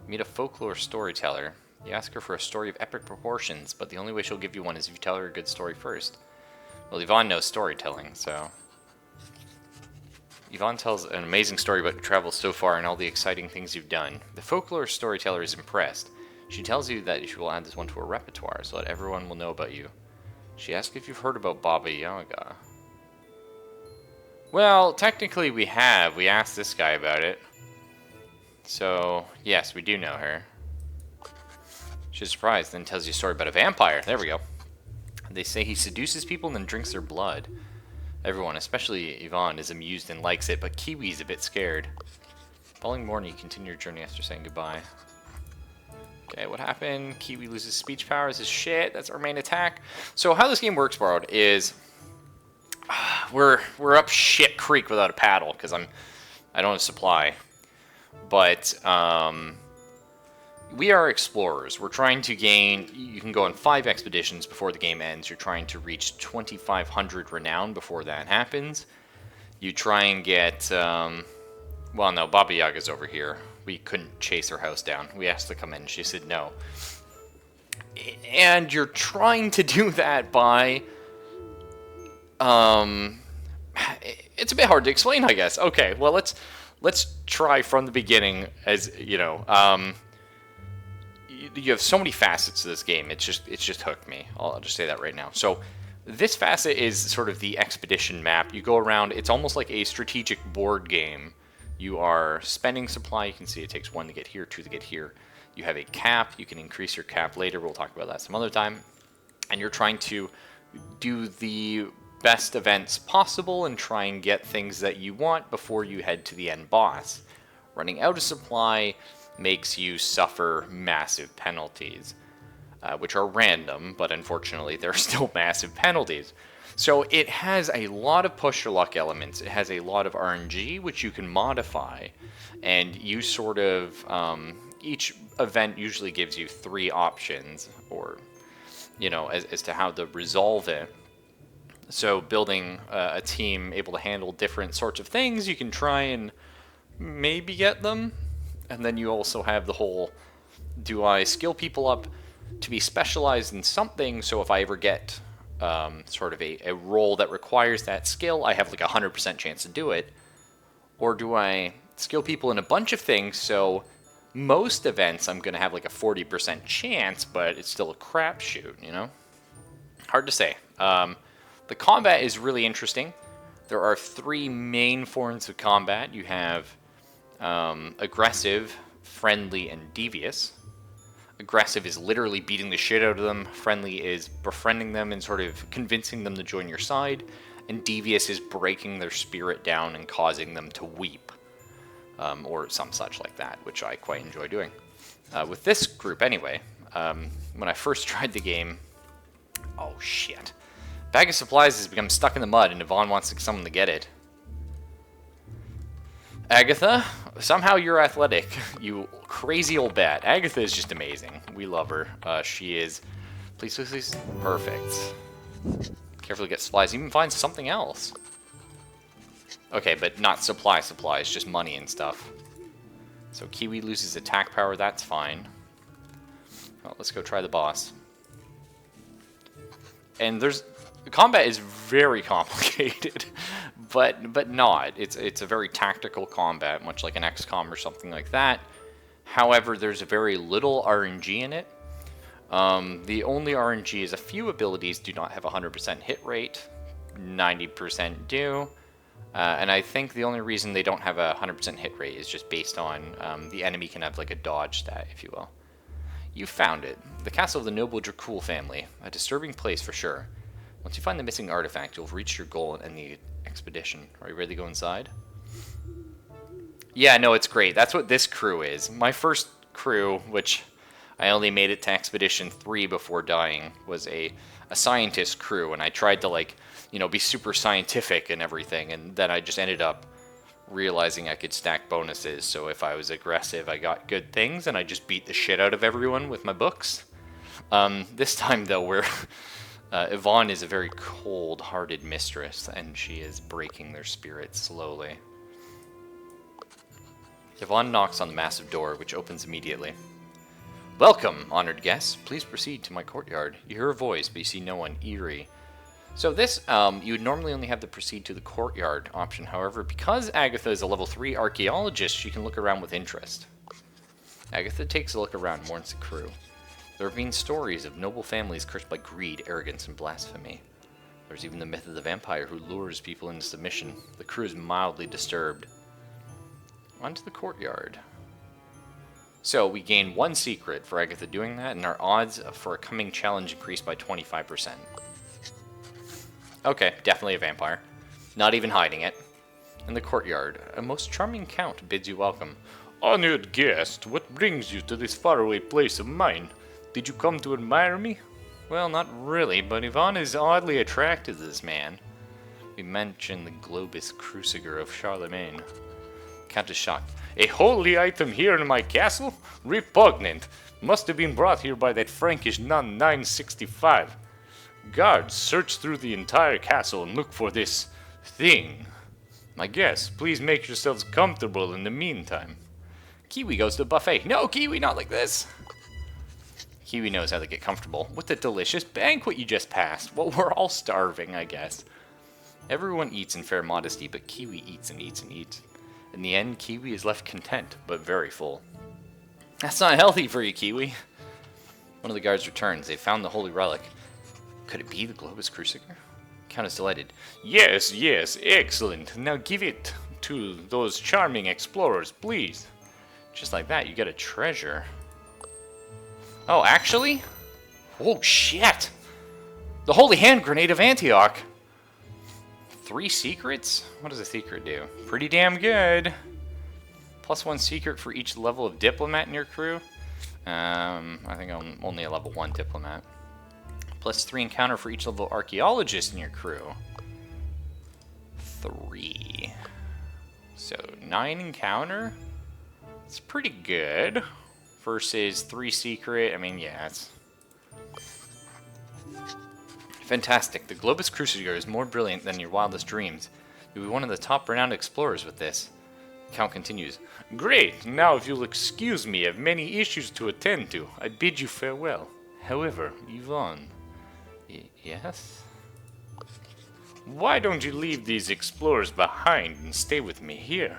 S1: You meet a folklore storyteller. You ask her for a story of epic proportions, but the only way she'll give you one is if you tell her a good story first. Well, Yvonne knows storytelling, so... Yvonne tells an amazing story about your travels so far and all the exciting things you've done. The folklore storyteller is impressed. She tells you that she will add this one to her repertoire so that everyone will know about you. She asks if you've heard about Baba Yaga. Well, technically we have. We asked this guy about it. So, yes, we do know her. She's surprised, then tells you a story about a vampire. There we go. They say he seduces people and then drinks their blood. Everyone, especially Yvonne, is amused and likes it, but Kiwi's a bit scared. Following morning, you continue your journey after saying goodbye. Okay, what happened? Kiwi loses speech powers. Is shit. That's our main attack. So how this game works, Borrowed, is we're up shit creek without a paddle because I don't have supply. But we are explorers. We're trying to gain. You can go on 5 expeditions before the game ends. You're trying to reach 2,500 renown before that happens. You try and get. Well, no, Baba Yaga's over here. We couldn't chase her house down. We asked her to come in. She said no. And you're trying to do that by... It's a bit hard to explain, I guess. Okay, well, let's try from the beginning. As you know, you have so many facets to this game. It's just hooked me. I'll just say that right now. So this facet is sort of the expedition map. You go around. It's almost like a strategic board game. You are spending supply. You can see it takes 1 to get here, 2 to get here. You have a cap. You can increase your cap later. We'll talk about that some other time. And you're trying to do the best events possible and try and get things that you want before you head to the end boss. Running out of supply makes you suffer massive penalties, which are random, but unfortunately they're still massive penalties. So it has a lot of push your luck elements. It has a lot of RNG, which you can modify, and you sort of each event usually gives you 3 options, or, you know, as to how to resolve it. So building a team able to handle different sorts of things, you can try and maybe get them. And then you also have the whole, do I skill people up to be specialized in something, so if I ever get sort of a role that requires that skill, I have like a 100% chance to do it? Or do I skill people in a bunch of things, so most events I'm going to have like a 40% chance, but it's still a crapshoot, you know? Hard to say. The combat is really interesting. There are 3 main forms of combat. You have aggressive, friendly, and devious. Aggressive is literally beating the shit out of them. Friendly is befriending them and sort of convincing them to join your side. And devious is breaking their spirit down and causing them to weep. Or some such like that, which I quite enjoy doing. With this group, anyway, when I first tried the game... Oh, shit. Bag of supplies has become stuck in the mud, and Yvonne wants someone to get it. Agatha, somehow you're athletic. You crazy old bat. Agatha is just amazing. We love her. She is... Please, please, please. Perfect. Carefully get supplies. Even find something else. Okay, but not supplies, just money and stuff. So Kiwi loses attack power, that's fine. Well, let's go try the boss. And there's... Combat is very complicated, but not. It's a very tactical combat, much like an XCOM or something like that. However, there's very little RNG in it. The only RNG is a few abilities do not have a 100% hit rate. 90% do. And I think the only reason they don't have a 100% hit rate is just based on the enemy can have like a dodge stat, if you will. You found it. The castle of the noble Dracul family. A disturbing place for sure. Once you find the missing artifact, you'll reach your goal and the expedition. Are you ready to go inside? Yeah, no, it's great. That's what this crew is. My first crew, which I only made it to Expedition 3 before dying, was a scientist crew, and I tried to, like, you know, be super scientific and everything, and then I just ended up realizing I could stack bonuses, so if I was aggressive, I got good things, and I just beat the shit out of everyone with my books. This time, though, we're... Yvonne is a very cold-hearted mistress, and she is breaking their spirits slowly. Yvonne knocks on the massive door, which opens immediately. Welcome, honored guests. Please proceed to my courtyard. You hear a voice, but you see no one. Eerie. So this, you would normally only have the proceed to the courtyard option. However, because Agatha is a level 3 archaeologist, she can look around with interest. Agatha takes a look around and warns the crew. There have been stories of noble families cursed by greed, arrogance, and blasphemy. There's even the myth of the vampire who lures people into submission. The crew is mildly disturbed. Onto the courtyard. So, we gain 1 secret for Agatha doing that, and our odds for a coming challenge increase by 25%. Okay, definitely a vampire. Not even hiding it. In the courtyard, a most charming count bids you welcome. Honored guest, what brings you to this faraway place of mine? Did you come to admire me? Well, not really, but Yvonne is oddly attracted to this man. We mentioned the Globus Cruciger of Charlemagne. Count is shocked. A holy item here in my castle? Repugnant. Must have been brought here by that Frankish nun 965. Guards, search through the entire castle and look for this thing. My guests, please make yourselves comfortable in the meantime. Kiwi goes to the buffet. No, Kiwi, not like this. Kiwi knows how to get comfortable with the delicious banquet you just passed. Well, we're all starving, I guess. Everyone eats in fair modesty, but Kiwi eats and eats and eats. In the end, Kiwi is left content, but very full. That's not healthy for you, Kiwi. One of the guards returns. They found the holy relic. Could it be the Globus Cruciger? Count is delighted. Yes, yes, excellent. Now give it to those charming explorers, please. Just like that, you get a treasure. Oh, actually? Oh, shit! The Holy Hand Grenade of Antioch! 3 secrets? What does a secret do? Pretty damn good. +1 secret for each level of diplomat in your crew. I think I'm only a level 1 diplomat. +3 encounter for each level of archaeologist in your crew. 3. So, 9 encounter? It's pretty good. versus 3 secret. I mean, yeah, it's fantastic. The Globus Crusader is more brilliant than your wildest dreams. You'll be one of the top renowned explorers with this. Count continues. Great! Now if you'll excuse me, I have many issues to attend to. I bid you farewell. However, Yvonne... yes? Why don't you leave these explorers behind and stay with me here?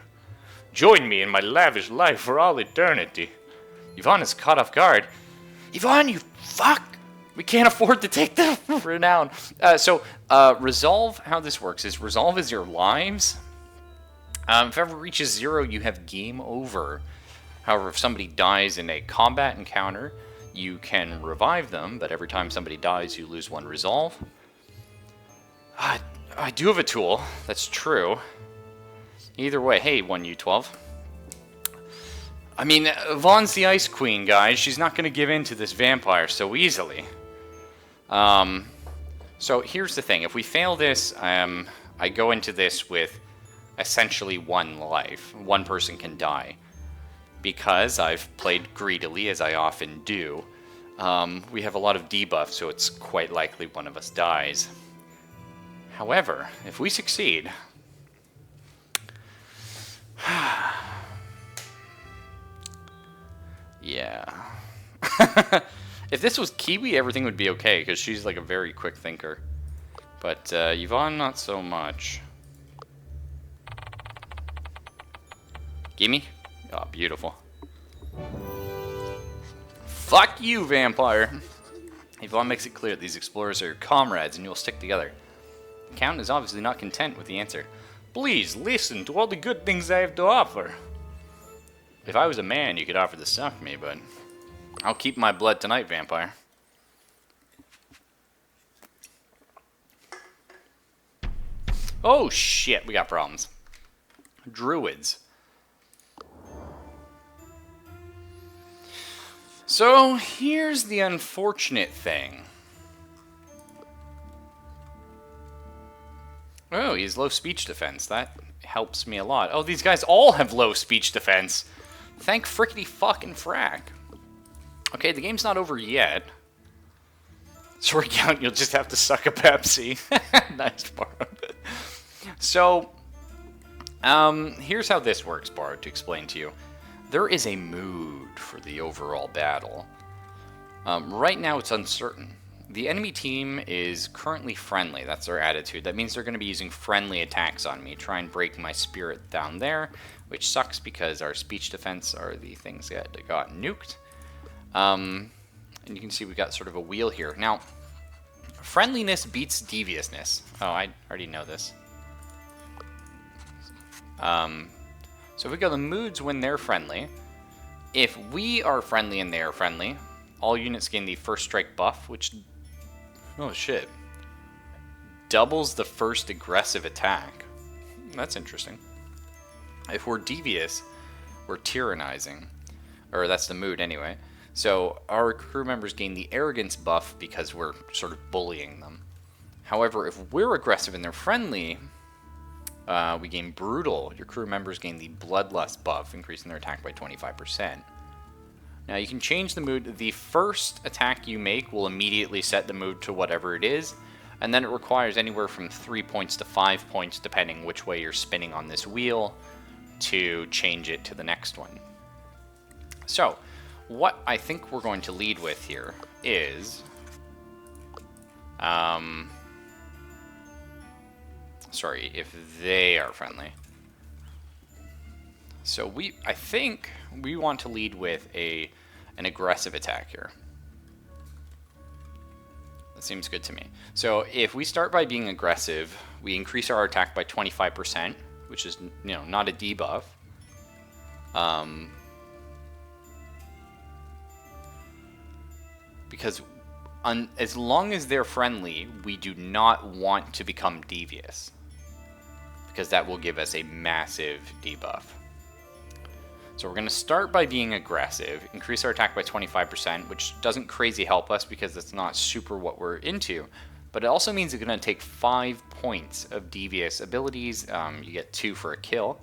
S1: Join me in my lavish life for all eternity. Yvonne is caught off guard. Yvonne, you fuck! We can't afford to take the renown. Resolve, how this works is, resolve is your lives. If ever reaches 0, you have game over. However, if somebody dies in a combat encounter, you can revive them, but every time somebody dies, you lose 1 resolve. I do have a tool, that's true. Either way, hey, 1U12. I mean, Yvonne's the Ice Queen, guys. She's not going to give in to this vampire so easily. So here's the thing. If we fail this, I go into this with essentially 1 life. 1 person can die. Because I've played greedily, as I often do, we have a lot of debuffs, so it's quite likely one of us dies. However, if we succeed... yeah. If this was Kiwi, everything would be okay, because she's like a very quick thinker. But Yvonne, not so much. Gimme? Oh, beautiful. Fuck you, vampire! Yvonne makes it clear that these explorers are your comrades and you'll stick together. The Count is obviously not content with the answer. Please listen to all the good things I have to offer. If I was a man, you could offer to suck me, but I'll keep my blood tonight, vampire. Oh shit, we got problems. Druids. So here's the unfortunate thing. Oh, he has low speech defense. That helps me a lot. Oh, these guys all have low speech defense. Thank frickety fucking frack. Okay, the game's not over yet. Sorry, Count, you'll just have to suck a Pepsi. Nice, Bard. So, here's how this works, Bard, to explain to you. There is a mood for the overall battle. Right now, it's uncertain. The enemy team is currently friendly. That's their attitude. That means they're going to be using friendly attacks on me. Try and break my spirit down there, which sucks because our speech defense are the things that got nuked. And you can see we got sort of a wheel here. Now, friendliness beats deviousness. Oh, I already know this. So if we go the moods when they're friendly, if we are friendly and they are friendly, all units gain the first strike buff, which, oh shit, doubles the first aggressive attack. That's interesting. If we're devious, we're tyrannizing, or that's the mood anyway. So our crew members gain the arrogance buff because we're sort of bullying them. However, if we're aggressive and they're friendly, we gain brutal. Your crew members gain the bloodlust buff, increasing their attack by 25%. Now you can change the mood. The first attack you make will immediately set the mood to whatever it is, and then it requires anywhere from 3 points to 5 points, depending which way you're spinning on this wheel, to change it to the next one. So, what I think we're going to lead with here is... sorry, if they are friendly. So I think we want to lead with an aggressive attack here. That seems good to me. So if we start by being aggressive, we increase our attack by 25%, which is, you know, not a debuff. Because as long as they're friendly, we do not want to become devious, because that will give us a massive debuff. So we're going to start by being aggressive, increase our attack by 25%, which doesn't crazy help us because it's not super what we're into, but it also means it's going to take 5 points of devious abilities. You get 2 for a kill.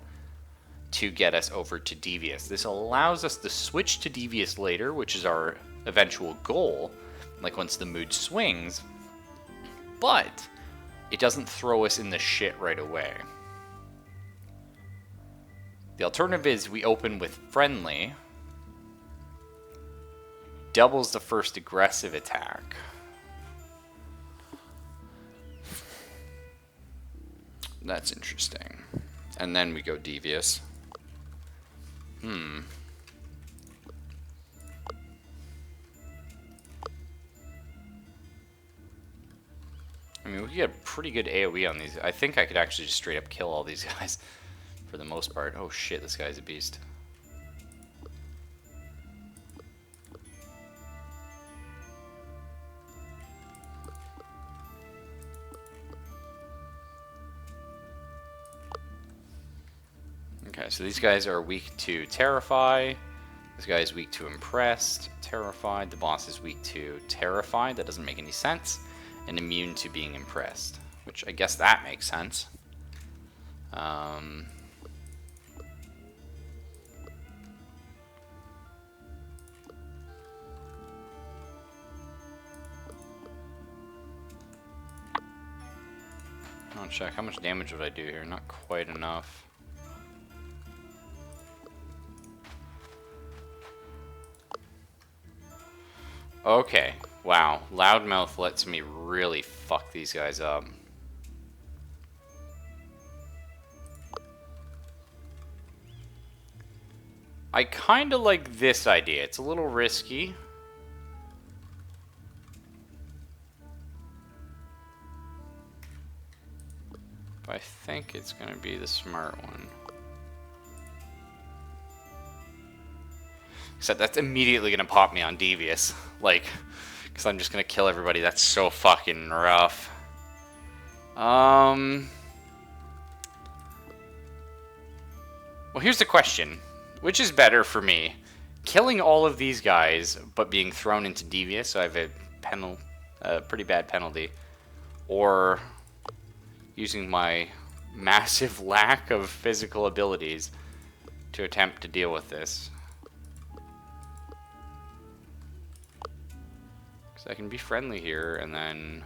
S1: to get us over to Devious. This allows us to switch to Devious later, which is our eventual goal, like once the mood swings, but it doesn't throw us in the shit right away. The alternative is we open with Friendly, doubles the first aggressive attack. That's interesting. And then we go Devious. I mean, we get a pretty good AoE on these. I think I could actually just straight up kill all these guys for the most part. Oh shit, this guy's a beast. Okay, so these guys are weak to Terrify. This guy is weak to Impressed, Terrified. The boss is weak to Terrified. That doesn't make any sense. And immune to being impressed, which I guess that makes sense. Not check. How much damage would I do here? Not quite enough. Okay. Wow. Loudmouth lets me really fuck these guys up. I kind of like this idea. It's a little risky. But I think it's going to be the smart one. Except that's immediately going to pop me on Devious. Like, because I'm just going to kill everybody. That's so fucking rough. Well, here's the question. Which is better for me? Killing all of these guys, but being thrown into Devious, so I have a pretty bad penalty. Or using my massive lack of physical abilities to attempt to deal with this. I can be friendly here, and then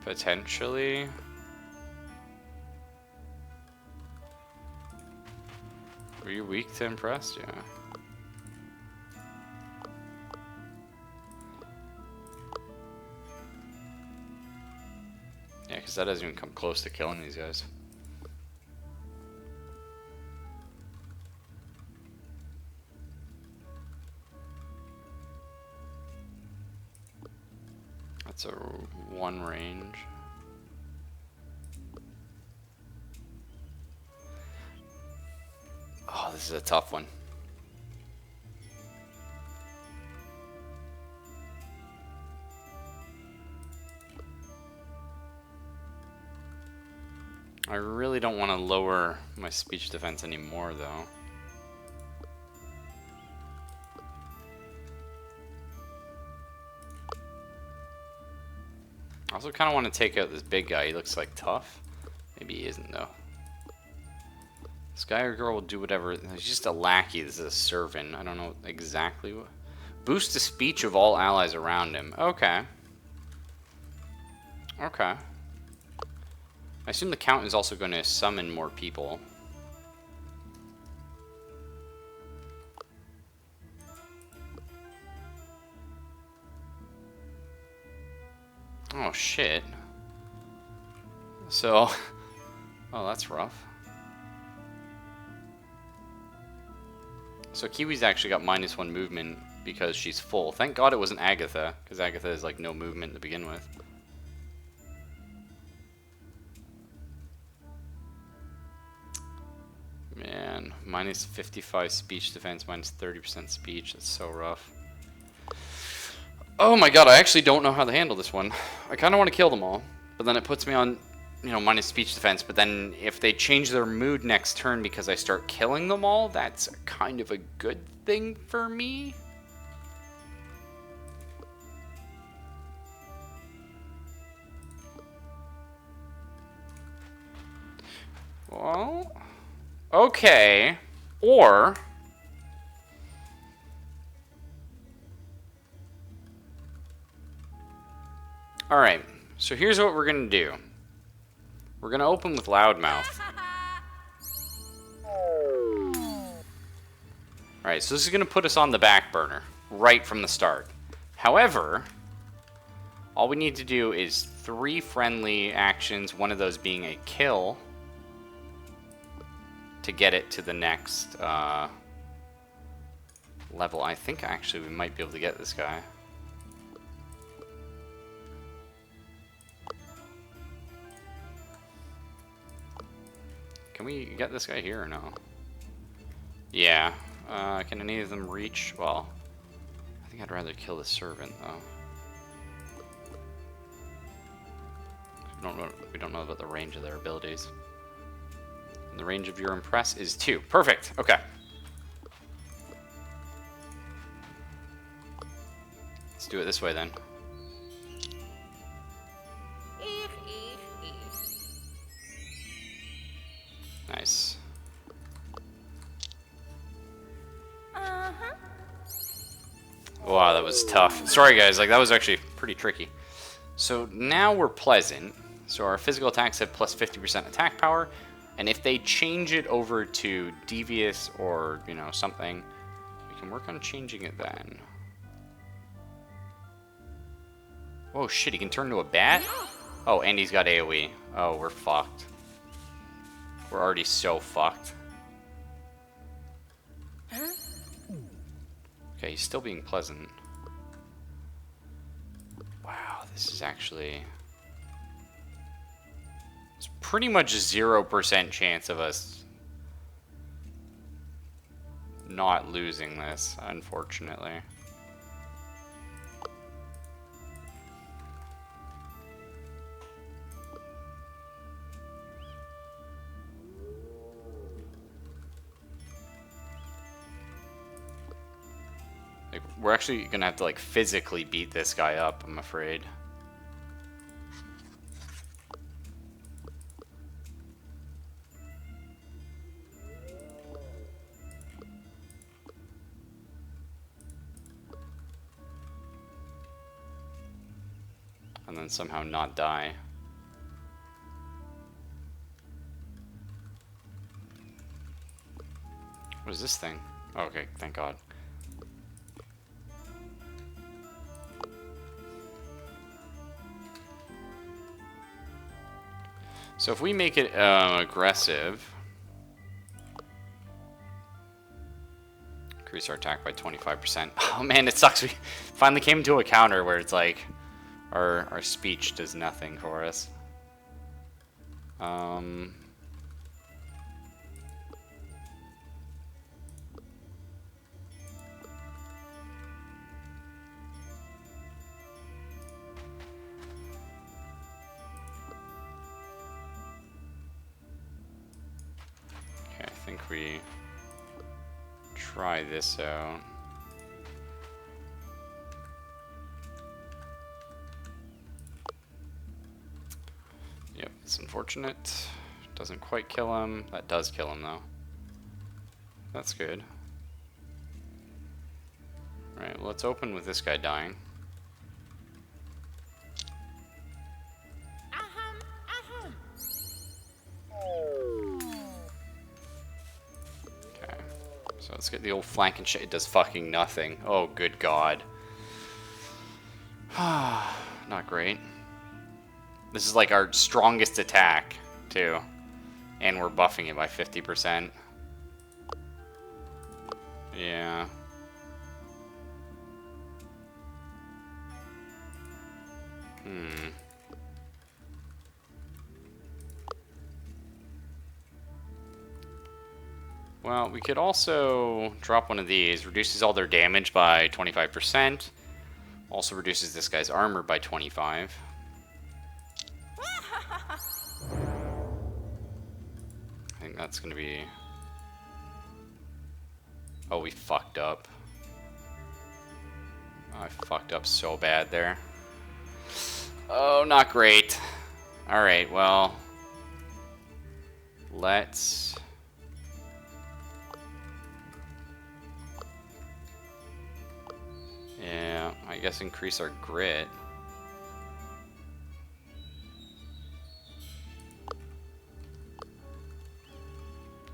S1: potentially were you weak to Impressed? Yeah. Yeah, because that doesn't even come close to killing these guys. That's a one range. Oh, this is a tough one. I really don't want to lower my speech defense anymore, though. I also kind of want to take out this big guy. He looks like tough. Maybe he isn't, though. This guy or girl will do whatever. He's just a lackey. This is a servant. I don't know exactly what. Boost the speech of all allies around him. Okay. Okay. I assume the Count is also going to summon more people. Oh, shit. So... Oh, that's rough. So Kiwi's actually got -1 movement because she's full. Thank God it wasn't Agatha, because Agatha is like no movement to begin with. Man, -55 speech defense, -30% speech. That's so rough. Oh my God, I actually don't know how to handle this one. I kind of want to kill them all, but then it puts me on, you know, minus speech defense. But then if they change their mood next turn because I start killing them all, that's kind of a good thing for me.
S2: Well, okay. Or... Alright, so here's what we're gonna do. We're gonna open with Loudmouth. Alright, so this is gonna put us on the back burner, right from the start. However, all we need to do is 3 friendly actions, one of those being a kill, to get it to the next level. I think actually we might be able to get this guy. Can we get this guy here or no? Yeah. Can any of them reach? Well, I think I'd rather kill the servant though. We don't know about the range of their abilities. And the range of your impress is 2. Perfect. Okay. Let's do it this way then. Nice. Wow, that was tough. Sorry guys, like that was actually pretty tricky. So now we're pleasant. So our physical attacks have plus 50% attack power, and if they change it over to devious or, you know, something, we can work on changing it then. Whoa, shit, he can turn into a bat? Oh, and he's got AoE. Oh, we're fucked. We're already so fucked. Okay, he's still being pleasant. Wow, this is actually... It's pretty much 0% chance of us not losing this, unfortunately. Like, we're actually gonna have to like physically beat this guy up, I'm afraid. And then somehow not die. What is this thing? Oh, okay, thank God. So if we make it aggressive, increase our attack by 25%. Oh man, it sucks. We finally came to a counter where it's like our speech does nothing for us. Okay, I think we try this out. Yep, it's unfortunate. Doesn't quite kill him. That does kill him though. That's good. Alright, well, let's open with this guy dying. Okay, so let's get the old flank and shit. It does fucking nothing. Oh, good God. Not great. This is like our strongest attack, too. And we're buffing it by 50%. Yeah. Well, we could also drop one of these. Reduces all their damage by 25%. Also reduces this guy's armor by 25. I think that's gonna be... Oh, we fucked up. Oh, I fucked up so bad there. Oh, not great. Alright, well... Let's... Yeah, I guess increase our grit.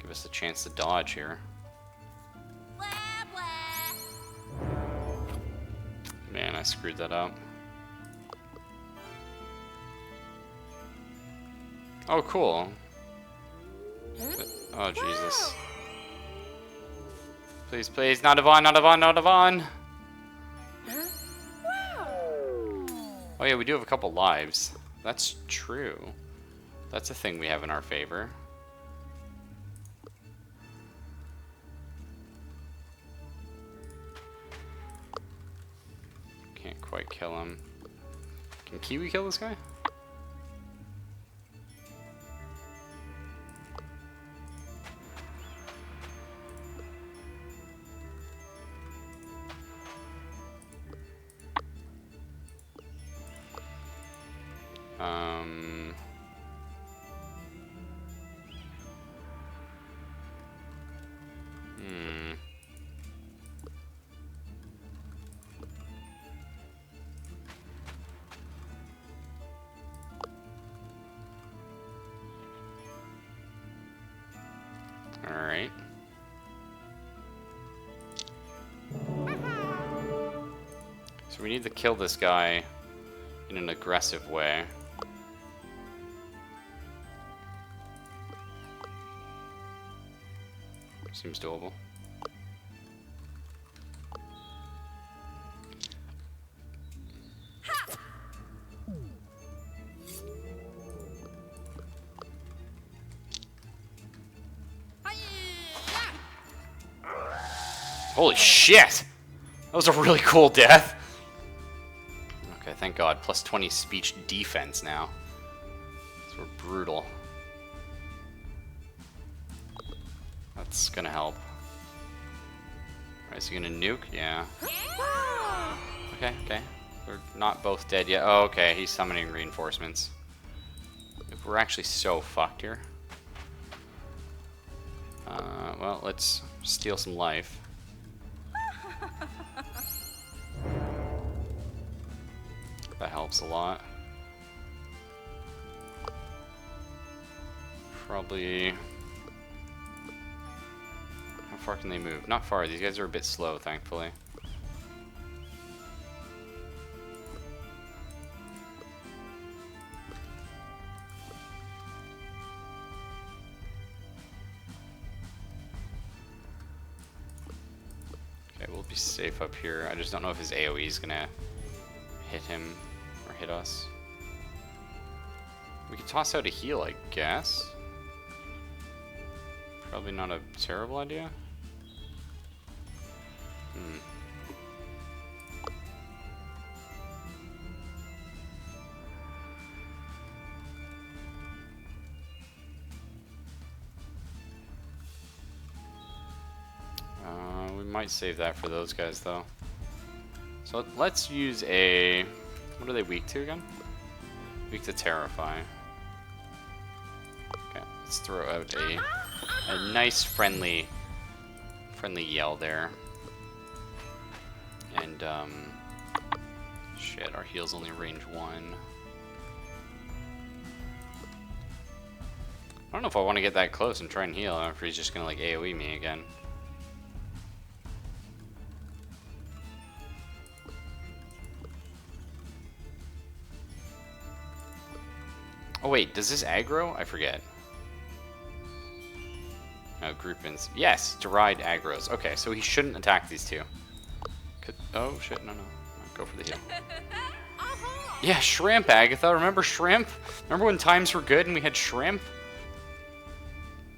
S2: Give us a chance to dodge here. Man, I screwed that up. Oh, cool. Oh, Jesus. Please, please, not Yvonne, not Yvonne, not Yvonne! Oh yeah, we do have a couple lives. That's true. That's a thing we have in our favor. Can't quite kill him. Can Kiwi kill this guy? Alright. So we need to kill this guy in an aggressive way. Seems doable. Holy shit! That was a really cool death. Okay, thank God. Plus 20 speech defense now. So we're brutal. That's gonna help. Alright, is he gonna nuke? Yeah. Okay, okay. We're not both dead yet. Oh, okay, he's summoning reinforcements. We're actually so fucked here. Well, let's steal some life. That helps a lot. Probably... How far can they move? Not far. These guys are a bit slow, thankfully. Okay, we'll be safe up here. I just don't know if his AoE is gonna hit him or hit us. We could toss out a heal, I guess. Probably not a terrible idea. We might save that for those guys, though. So let's use a... What are they weak to again? Weak to Terrify. Okay, let's throw out a nice friendly yell there. And, shit, our heal's only range 1. I don't know if I want to get that close and try and heal, or if he's just gonna, like, AoE me again. Oh wait, does this aggro? I forget. No, groupings. Yes, deride aggros. Okay, so he shouldn't attack these two. Oh shit, no. Go for the heal. Yeah, shrimp, Agatha. Remember shrimp? Remember when times were good and we had shrimp?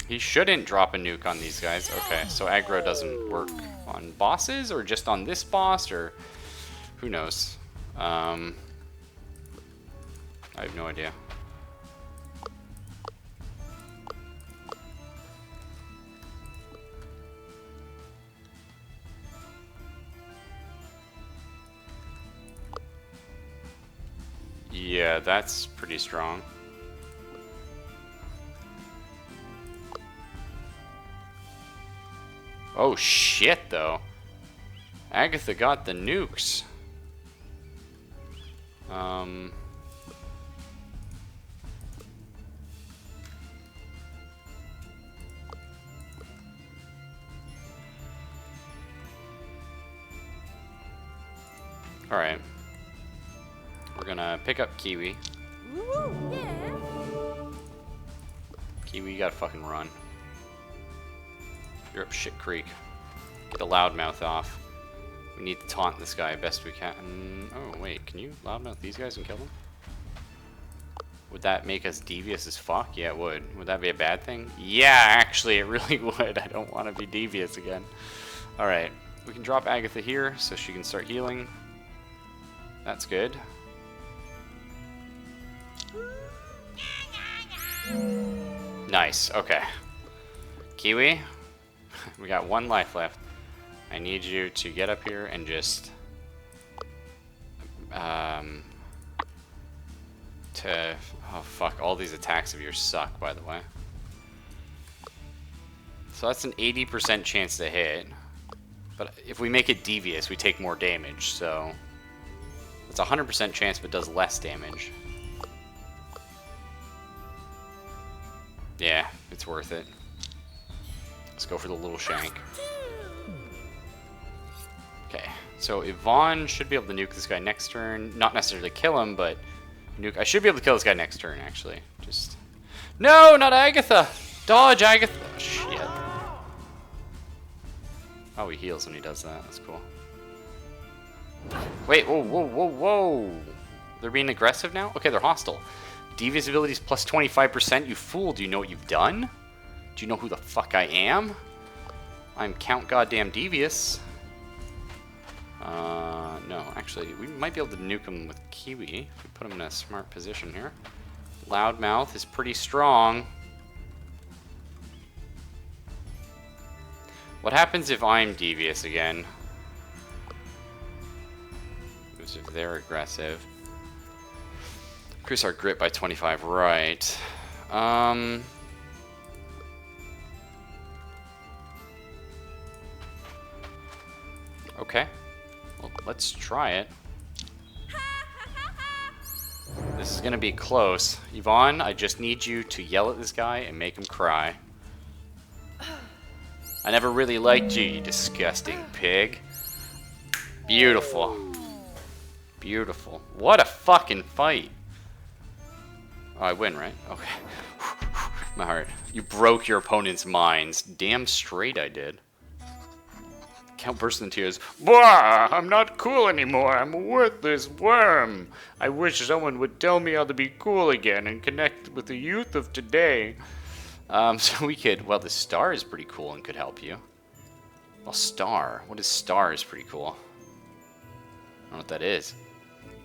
S2: He shouldn't drop a nuke on these guys. Okay, so aggro doesn't work on bosses, or just on this boss, or who knows? I have no idea. Yeah, that's pretty strong. Oh shit, though. Agatha got the nukes. Alright. We're gonna pick up Kiwi.
S3: Ooh, yeah.
S2: Kiwi, you gotta fucking run. You're up shit creek. Get a loudmouth off. We need to taunt this guy best we can. Oh, wait, can you loudmouth these guys and kill them? Would that make us devious as fuck? Yeah, it would. Would that be a bad thing? Yeah, actually, it really would. I don't want to be devious again. Alright, we can drop Agatha here so she can start healing. That's good. Nice, okay. Kiwi, we got 1 life left. I need you to get up here and just... Oh fuck, all these attacks of yours suck, by the way. So that's an 80% chance to hit. But if we make it devious, we take more damage, so... It's a 100% chance, but does less damage. Yeah, it's worth it. Let's go for the little shank. Okay, so Yvonne should be able to nuke this guy next turn. Not necessarily kill him, but nuke. I should be able to kill this guy next turn, actually. Just... No, not Agatha! Dodge, Agatha! Oh, shit. Oh, he heals when he does that. That's cool. Wait, whoa, whoa, whoa, whoa! They're being aggressive now? Okay, they're hostile. Devious abilities plus 25%. You fool, do you know what you've done? Do you know who the fuck I am? I'm Count Goddamn Devious. No, actually, we might be able to nuke him with Kiwi if we put him in a smart position here. Loudmouth is pretty strong. What happens if I'm Devious again? If they're aggressive. Increase our grit by 25, right. Okay. Well, let's try it. This is gonna be close. Yvonne, I just need you to yell at this guy and make him cry. I never really liked you, you disgusting pig. Beautiful. Beautiful. What a fucking fight. Oh, I win, right? Okay. My heart. You broke your opponent's minds. Damn straight I did. Count burst in tears. Blah! I'm not cool anymore. I'm a worthless worm. I wish someone would tell me how to be cool again and connect with the youth of today. So we could... Well, the star is pretty cool and could help you. Well, star. What is star is pretty cool. I don't know what that is.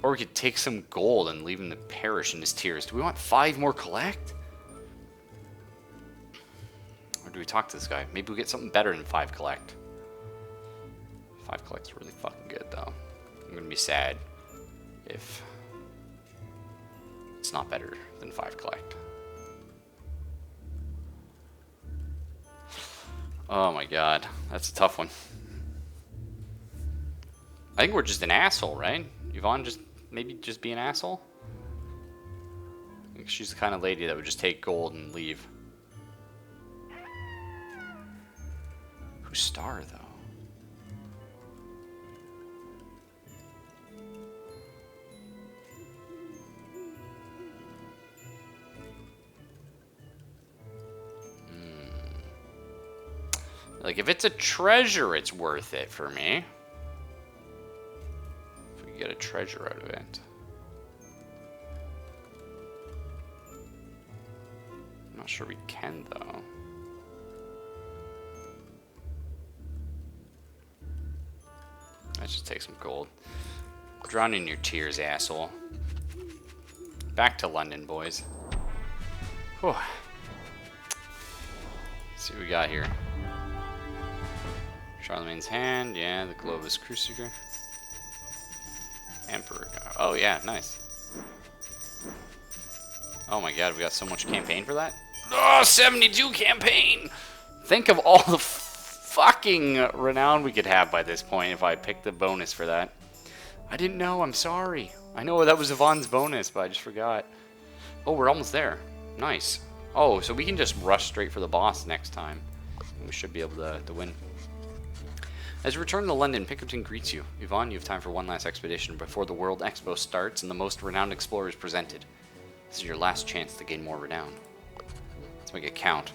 S2: Or we could take some gold and leave him to perish in his tears. Do we want 5 more collect? Or do we talk to this guy? Maybe we get something better than 5 collect. 5 collect's really fucking good, though. I'm gonna be sad if it's not better than 5 collect. Oh my god, that's a tough one. I think we're just an asshole, right? Yvonne maybe just be an asshole? I think she's the kind of lady that would just take gold and leave. Who's Star, though? Like, if it's a treasure, it's worth it for me. If we get a treasure out of it. I'm not sure we can, though. Let's just take some gold. Drown in your tears, asshole. Back to London, boys. Whew. Let's see what we got here. Charlemagne's hand, yeah, the Globus Cruciger. Emperor. Oh, yeah, nice. Oh my god, we got so much campaign for that. Oh, 72 campaign! Think of all the fucking renown we could have by this point if I picked the bonus for that. I didn't know, I'm sorry. I know that was Yvonne's bonus, but I just forgot. Oh, we're almost there. Nice. Oh, so we can just rush straight for the boss next time. We should be able to win. As you return to London, Pinkerton greets you. Yvonne, you have time for one last expedition before the World Expo starts and the most renowned explorer is presented. This is your last chance to gain more renown. Let's make it count.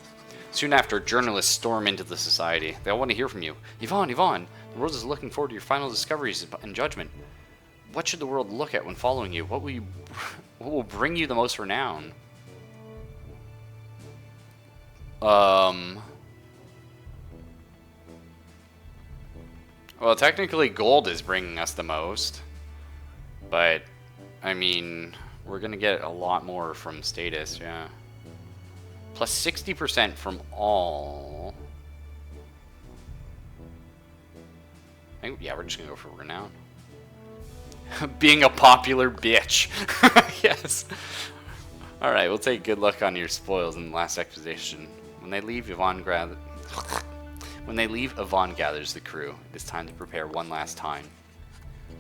S2: Soon after, journalists storm into the society. They all want to hear from you. Yvonne, Yvonne, the world is looking forward to your final discoveries and judgment. What should the world look at when following you? What will bring you the most renown? Well, technically gold is bringing us the most. But, I mean, we're going to get a lot more from status, yeah. Plus 60% from all. Yeah, we're just going to go for renown. Being a popular bitch. Yes. Alright, we'll take good luck on your spoils in the last expedition. When they leave, Yvonne gathers the crew. It is time to prepare one last time.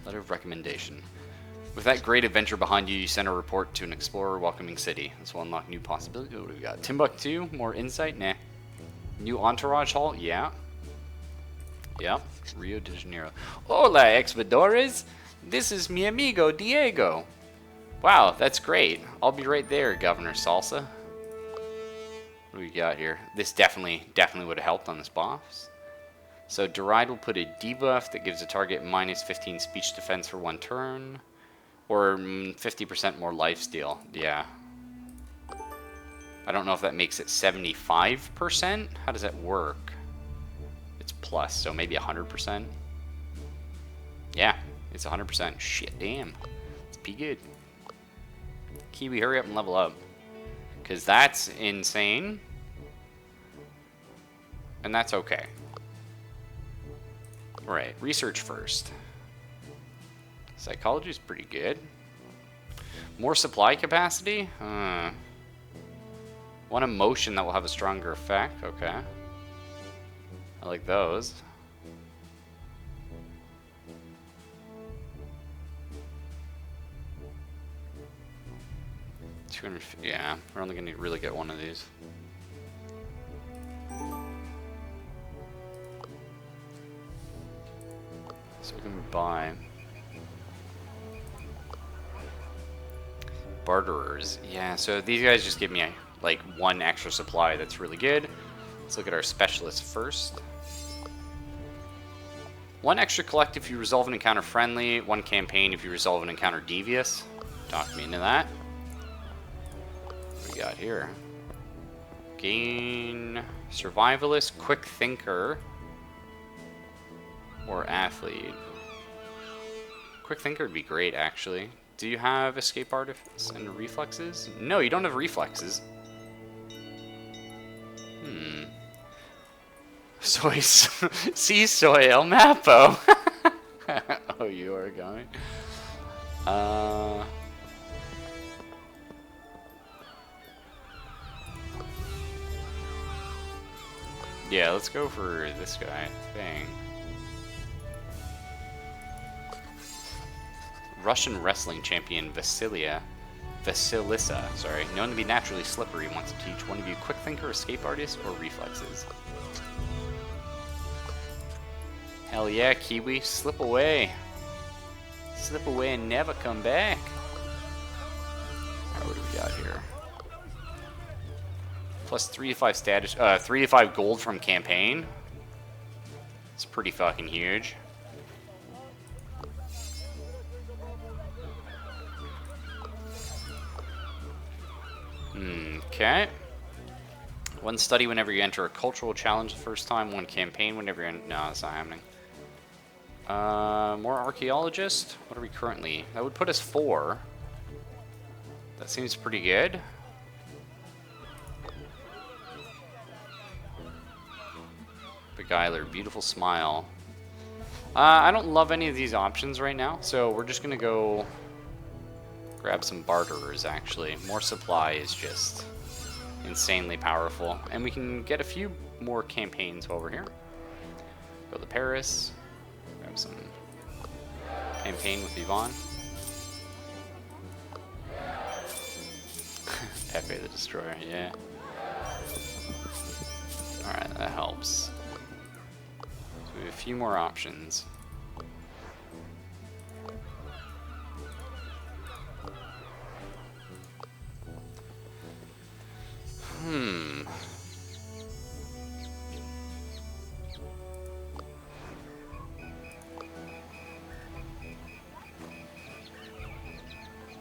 S2: Letter of recommendation. With that great adventure behind you, you send a report to an explorer welcoming city. This will unlock new possibilities. What do we got? Timbuktu? More insight? Nah. New entourage hall? Yeah. Yep. Rio de Janeiro. Hola, expedores. This is mi amigo Diego. Wow, that's great. I'll be right there, Governor Salsa. What do we got here? This definitely would have helped on this boss. So Deride will put a debuff that gives a target minus 15 speech defense for one turn. Or 50% more lifesteal. Yeah. I don't know if that makes it 75%. How does that work? It's plus, so maybe 100%. Yeah, it's 100%. Shit, damn. It's pretty good. Kiwi, hurry up and level up. Because that's insane. And that's okay. Alright, research first. Psychology is pretty good. More supply capacity? One emotion that will have a stronger effect. Okay. I like those. Yeah, we're only going to really get one of these. So we can buy barterers. Yeah, so these guys just give me like one extra supply that's really good. Let's look at our specialists first. One extra collect if you resolve an encounter friendly. One campaign if you resolve an encounter devious. Talk me into that. What we got here? Gain survivalist, quick thinker, or athlete. Quick thinker would be great, actually. Do you have escape artifice and reflexes? No, you don't have reflexes. Soy, si soy el mapo. Oh, you are going. Yeah, let's go for this guy thing. Russian wrestling champion Vasilissa, sorry, known to be naturally slippery, wants to teach one of you quick thinker, escape artist, or reflexes. Hell yeah, Kiwi, slip away. Slip away and never come back. Alright, what do we got here? Plus 3 to 5 status, 3 to 5 gold from campaign. It's pretty fucking huge. Okay. One study whenever you enter a cultural challenge the first time. One campaign whenever you're in... No, that's not happening. More archaeologist. What are we currently? That would put us 4. That seems pretty good. Beguiler, beautiful smile. I don't love any of these options right now, so we're just gonna go grab some barterers, actually. More supply is just insanely powerful. And we can get a few more campaigns while we're here. Go to Paris. Grab some campaign with Yvonne. Pepe the Destroyer, yeah. Alright, that helps. So we have a few more options.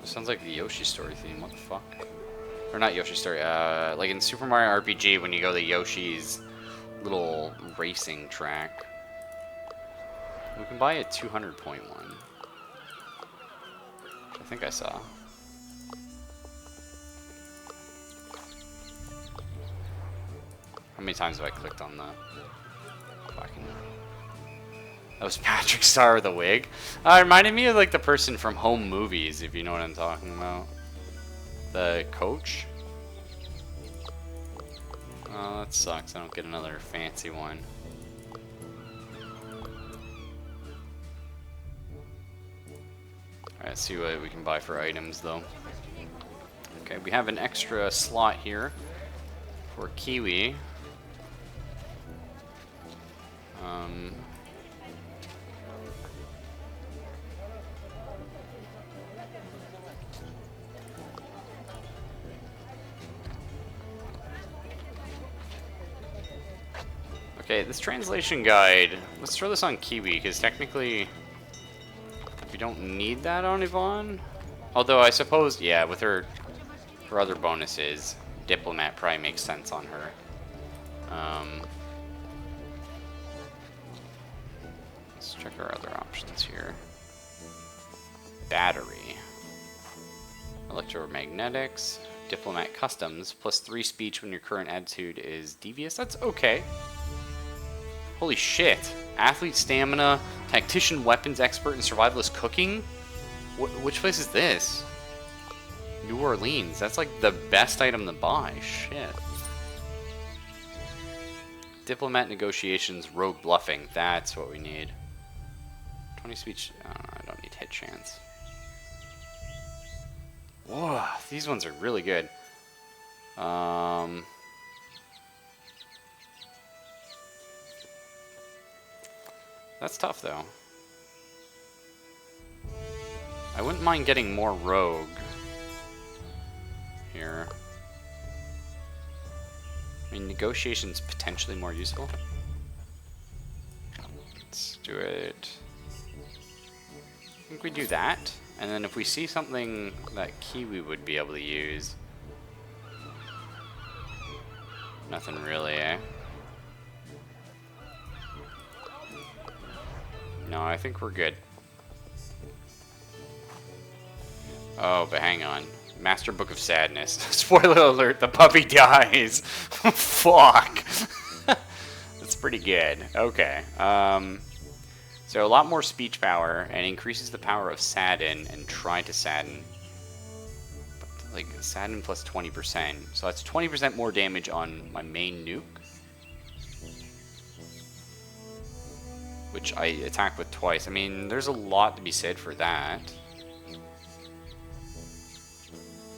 S2: Sounds like the Yoshi Story theme, what the fuck? Or not Yoshi Story, like in Super Mario RPG when you go to Yoshi's little racing track. We can buy a 200-point one. Which I think I saw. How many times have I clicked on the fucking... That was Patrick Star with a wig. It reminded me of like the person from Home Movies, if you know what I'm talking about. The coach. Oh, that sucks. I don't get another fancy one. Alright, let's see what we can buy for items though. Okay, we have an extra slot here for Kiwi. Okay, this translation guide, let's throw this on Kiwi, because technically we don't need that on Yvonne. Although I suppose, yeah, with her other bonuses, Diplomat probably makes sense on her. Let's check our other options here. Battery. Electromagnetics. Diplomat Customs. +3 speech when your current attitude is devious. That's okay. Holy shit. Athlete stamina, tactician weapons expert, and survivalist cooking? Which place is this? New Orleans. That's like the best item to buy. Shit. Diplomat negotiations, rogue bluffing. That's what we need. 20 speech. I don't need hit chance. Whoa, these ones are really good. That's tough, though. I wouldn't mind getting more rogue here. I mean, negotiation's potentially more useful. Let's do it. I think we do that, and then if we see something that Kiwi would be able to use... Nothing really, eh? No, I think we're good. Oh, but hang on. Master Book of Sadness. Spoiler alert, the puppy dies. Fuck. That's pretty good. Okay. So a lot more speech power and increases the power of sadden and try to sadden. But like sadden plus 20%. So that's 20% more damage on my main nuke. Which I attack with twice. I mean, there's a lot to be said for that.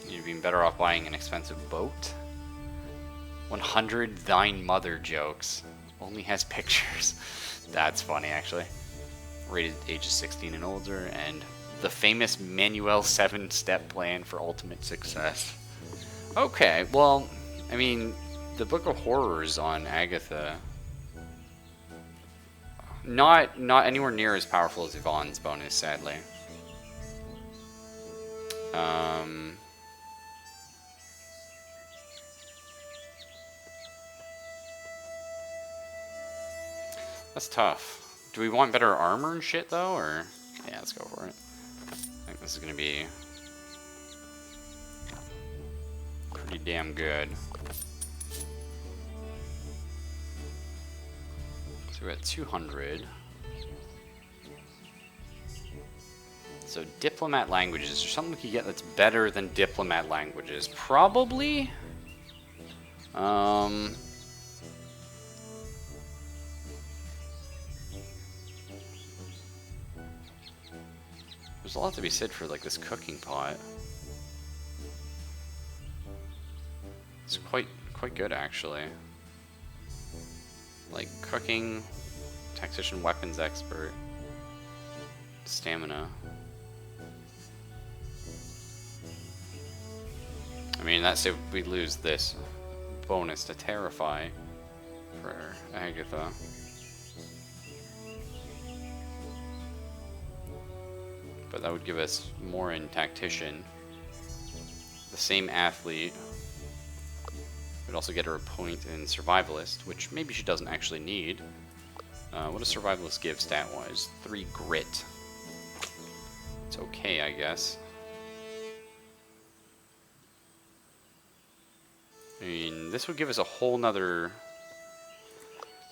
S2: You'd be better off buying an expensive boat. 100 Thine Mother jokes. Only has pictures. That's funny, actually. Rated ages 16 and older, and the famous Manuel 7-step plan for ultimate success. Okay, well, I mean, the Book of Horrors on Agatha... Not anywhere near as powerful as Yvonne's bonus, sadly. That's tough. Do we want better armor and shit, though, or... Yeah, let's go for it. I think this is gonna be... pretty damn good. So we're at 200. So diplomat languages. Is there something we can get that's better than diplomat languages? Probably. There's a lot to be said for like this cooking pot. It's quite good actually. Like cooking, tactician, weapons expert, stamina. I mean, that's if we lose this bonus to terrify for Agatha. But that would give us more in tactician. The same athlete. We'd also get her a point in survivalist, which maybe she doesn't actually need. What does survivalist give stat-wise? 3 grit. It's okay, I guess. I mean, this would give us a whole nother...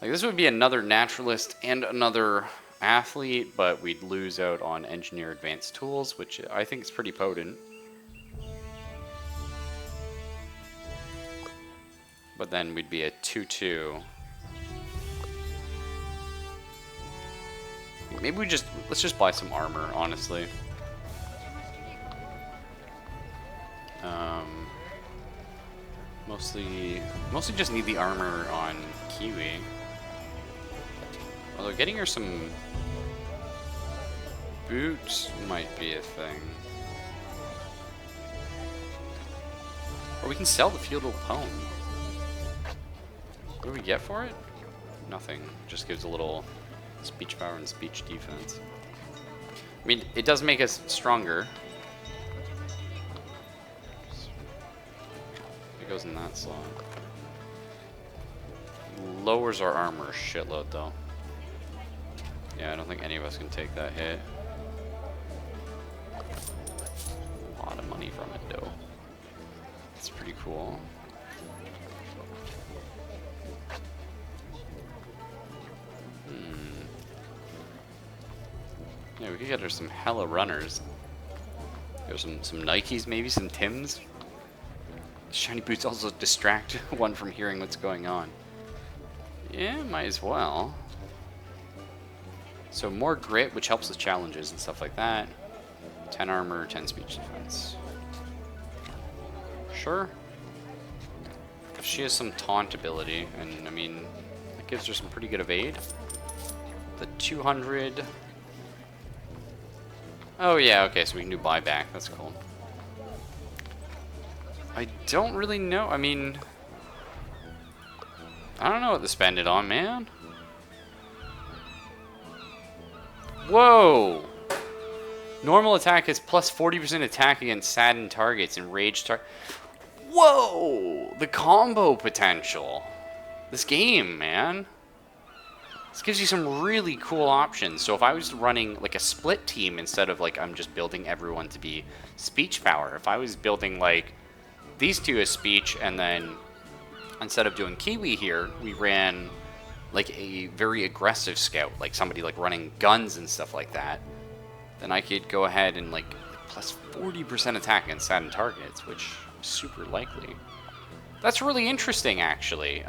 S2: Like, this would be another naturalist and another athlete, but we'd lose out on engineer advanced tools, which I think is pretty potent. But then we'd be a 2-2. Maybe let's just buy some armor, honestly. Mostly just need the armor on Kiwi. Although getting her some boots might be a thing. Or we can sell the feudal poem. What do we get for it? Nothing. Just gives a little speech power and speech defense. I mean, it does make us stronger. It goes in that slot. Lowers our armor a shitload, though. Yeah, I don't think any of us can take that hit. A lot of money from it, though. It's pretty cool. Yeah, we could get her some hella runners. Get her some Nikes, maybe some Tims. Shiny boots also distract one from hearing what's going on. Yeah, might as well. So more grit, which helps with challenges and stuff like that. 10 armor, 10 speech defense. Sure. If she has some taunt ability, and I mean, that gives her some pretty good evade. The 200. Oh yeah, okay, so we can do buyback. That's cool. I don't really know. I mean, I don't know what to spend it on, man. Whoa! Normal attack is plus 40% attack against saddened targets and rage targets. Whoa! The combo potential. This game, man. This gives you some really cool options. So if I was running like a split team instead of like I'm just building everyone to be speech power. If I was building like these two as speech and then instead of doing Kiwi here, we ran like a very aggressive scout, like somebody like running guns and stuff like that, then I could go ahead and like plus 40% attack against saddened targets, which is super likely. That's really interesting, actually.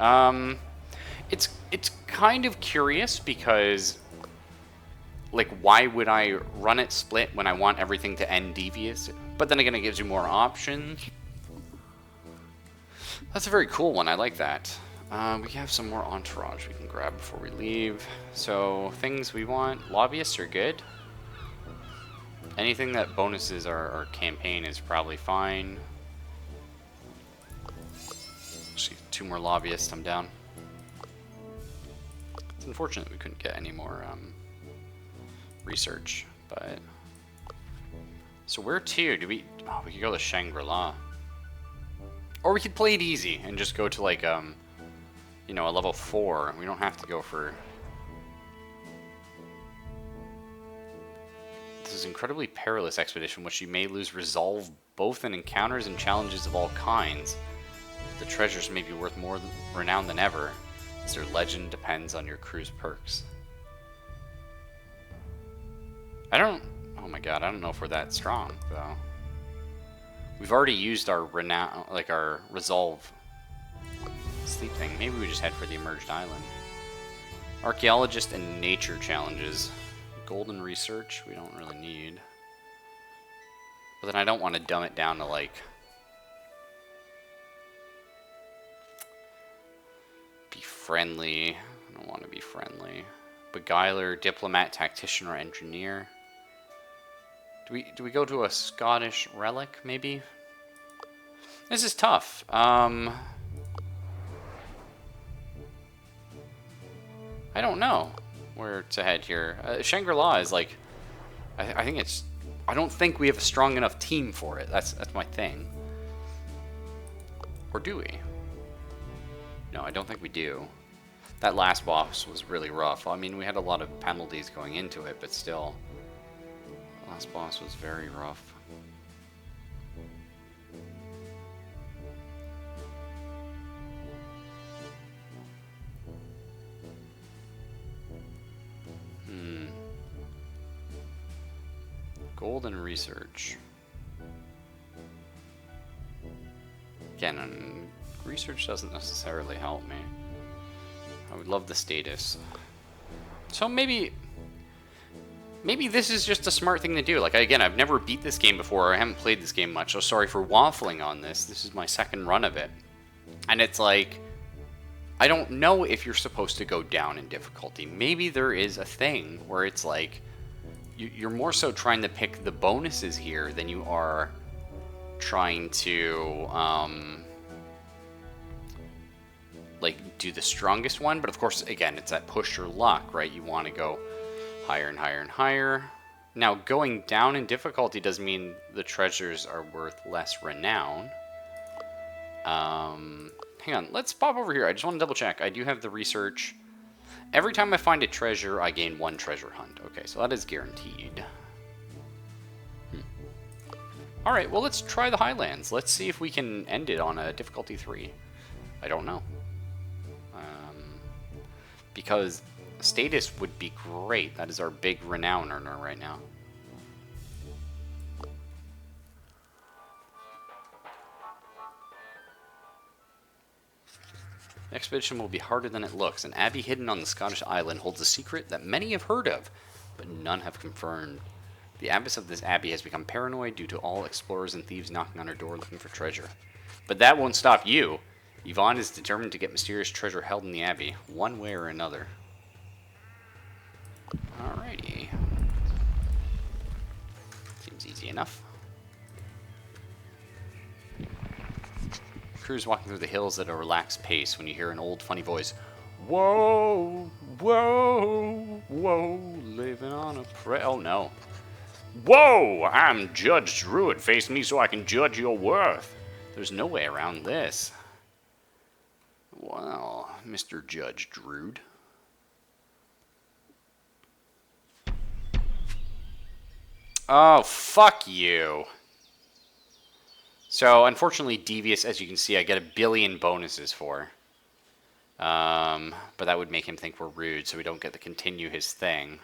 S2: It's kind of curious because, like, why would I run it split when I want everything to end devious? But then again, it gives you more options. That's a very cool one. I like that. We have some more entourage we can grab before we leave. So, things we want. Lobbyists are good. Anything that bonuses our campaign is probably fine. Actually, 2 more lobbyists, I'm down. It's unfortunate we couldn't get any more research, but... So where to? Do we... Oh, we could go to Shangri-La. Or we could play it easy and just go to like, you know, a level 4. We don't have to go for... This is incredibly perilous expedition, which you may lose resolve both in encounters and challenges of all kinds. The treasures may be worth more renown than ever, as their legend depends on your crew's perks. Oh my god, I don't know if we're that strong, though. We've already used our renown, like our resolve sleep thing. Maybe we just head for the emerged island. Archaeologist and nature challenges. Golden research, we don't really need. But then I don't want to dumb it down to, like... be friendly. I don't want to be friendly. Beguiler, diplomat, tactician, or engineer. Do we go to a Scottish relic, maybe? This is tough. I don't know where to head here. Shangri-La is like... I think it's... I don't think we have a strong enough team for it. That's my thing. Or do we? No, I don't think we do. That last boss was really rough. I mean, we had a lot of penalties going into it, but still... the last boss was very rough. Golden research. Again, research doesn't necessarily help me. I would love the status. So maybe this is just a smart thing to do. Like, again, I've never beat this game before. I haven't played this game much, so sorry for waffling on this. This is my second run of it. And it's like, I don't know if you're supposed to go down in difficulty. Maybe there is a thing where it's like, you're more so trying to pick the bonuses here than you are trying to, like, do the strongest one. But of course, again, it's that push your luck, right? You want to go higher and higher and higher. Now, going down in difficulty does mean the treasures are worth less renown. Hang on, let's pop over here. I just want to double check. I do have the research. Every time I find a treasure, I gain 1 treasure hunt. Okay, so that is guaranteed. Alright, well, let's try the Highlands. Let's see if we can end it on a difficulty 3. I don't know. Because status would be great. That is our big renown earner right now. The expedition will be harder than it looks. An abbey hidden on the Scottish island holds a secret that many have heard of, but none have confirmed. The abbess of this abbey has become paranoid due to all explorers and thieves knocking on her door looking for treasure. But that won't stop you. Yvonne is determined to get mysterious treasure held in the abbey, one way or another. Alrighty. Seems easy enough. Cruise walking through the hills at a relaxed pace when you hear an old funny voice. Whoa, whoa, whoa, living on a prayer. Oh no. Whoa, I'm Judge Druid. Face me so I can judge your worth. There's no way around this. Well, Mr. Judge Druid. Oh, fuck you. So, unfortunately, Devious, as you can see, I get 1 billion bonuses for. But that would make him think we're rude, so we don't get to continue his thing.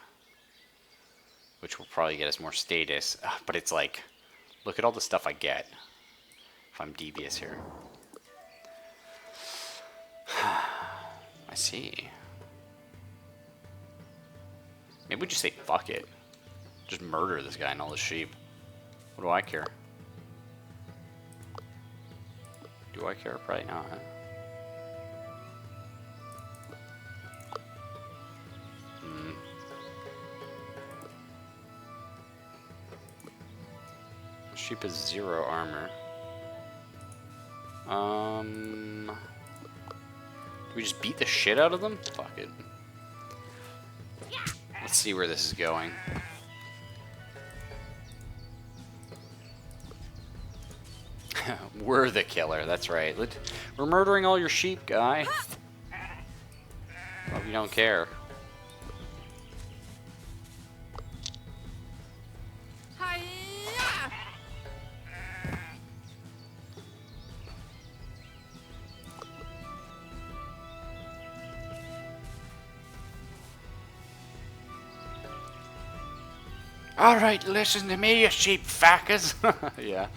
S2: Which will probably get us more status. But it's like, look at all the stuff I get if I'm Devious here. I see. Maybe we just say, fuck it. Just murder this guy and all his sheep. What do I care? Do I care? Probably not. Sheep has 0 armor. Do we just beat the shit out of them? Fuck it. Let's see where this is going. We're the killer, that's right. We're murdering all your sheep, guy. Hope you don't care. Alright, listen to me, you sheep fuckers. Yeah.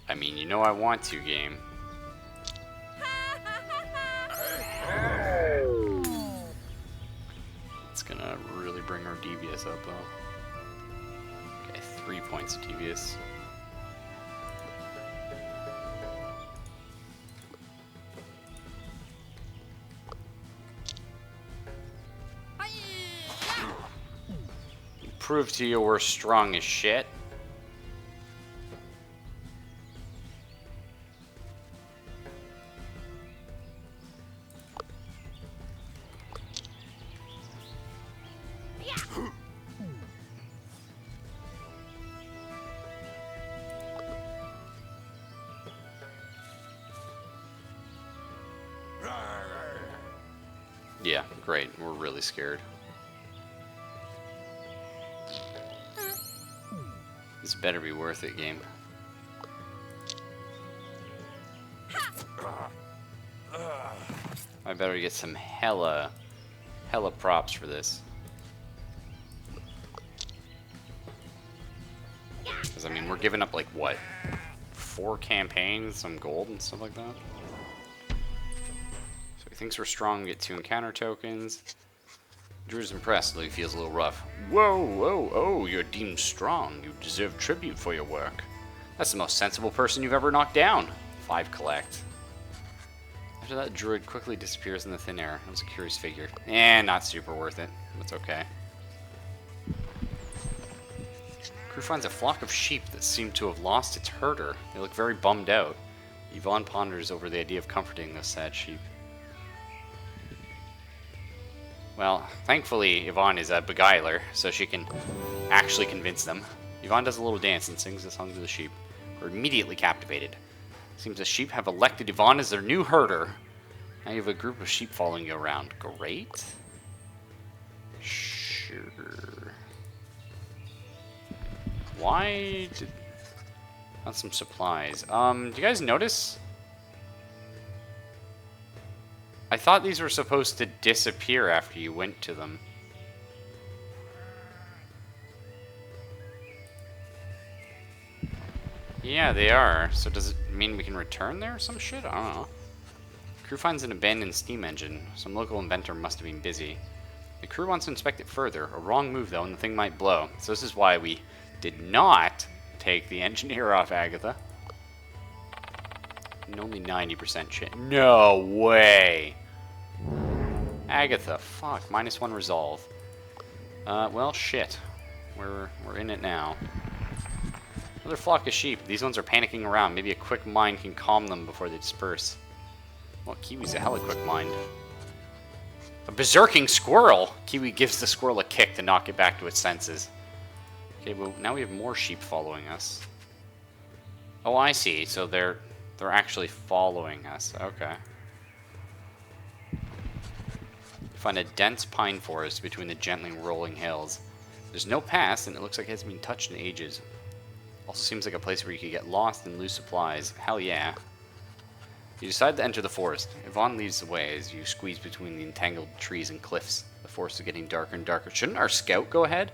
S2: I mean, you know I want to, game. bring our devious up, though. Okay, 3 points of devious. Prove to you we're strong as shit. Yeah, great. We're really scared. This better be worth it, game. I better get some hella props for this. Because, I mean, we're giving up, like, what? 4 campaigns, some gold and stuff like that? So he thinks we're strong, we get 2 encounter tokens. Drew's impressed, though he feels a little rough. Whoa, whoa, oh, you're deemed strong. You deserve tribute for your work. That's the most sensible person you've ever knocked down. 5 collect. After that, Druid quickly disappears in the thin air. It was a curious figure. Not super worth it. It's okay. Crew finds a flock of sheep that seem to have lost its herder. They look very bummed out. Yvonne ponders over the idea of comforting those sad sheep. Well, thankfully, Yvonne is a beguiler, so she can actually convince them. Yvonne does a little dance and sings a song to the sheep, who are immediately captivated. Seems the sheep have elected Yvonne as their new herder. Now you have a group of sheep following you around. Great. Sure. Why did... Got some supplies. Do you guys notice? I thought these were supposed to disappear after you went to them. Yeah, they are. So does it mean we can return there or some shit? I don't know. Crew finds an abandoned steam engine. Some local inventor must have been busy. The crew wants to inspect it further. A wrong move, though, and the thing might blow. So this is why we did not take the engineer off Agatha. And only 90% shit. No way! Agatha, fuck. -1 resolve. Well, shit. We're in it now. Another flock of sheep. These ones are panicking around. Maybe a quick mind can calm them before they disperse. Well, Kiwi's a hella quick mind. A berserking squirrel! Kiwi gives the squirrel a kick to knock it back to its senses. Okay, well, now we have more sheep following us. Oh, I see. So they're actually following us. Okay. Find a dense pine forest between the gently rolling hills. There's no pass, and it looks like it hasn't been touched in ages. Also seems like a place where you could get lost and lose supplies. Hell yeah. You decide to enter the forest. Yvonne leads the way as you squeeze between the entangled trees and cliffs. The forest is getting darker and darker. Shouldn't our scout go ahead?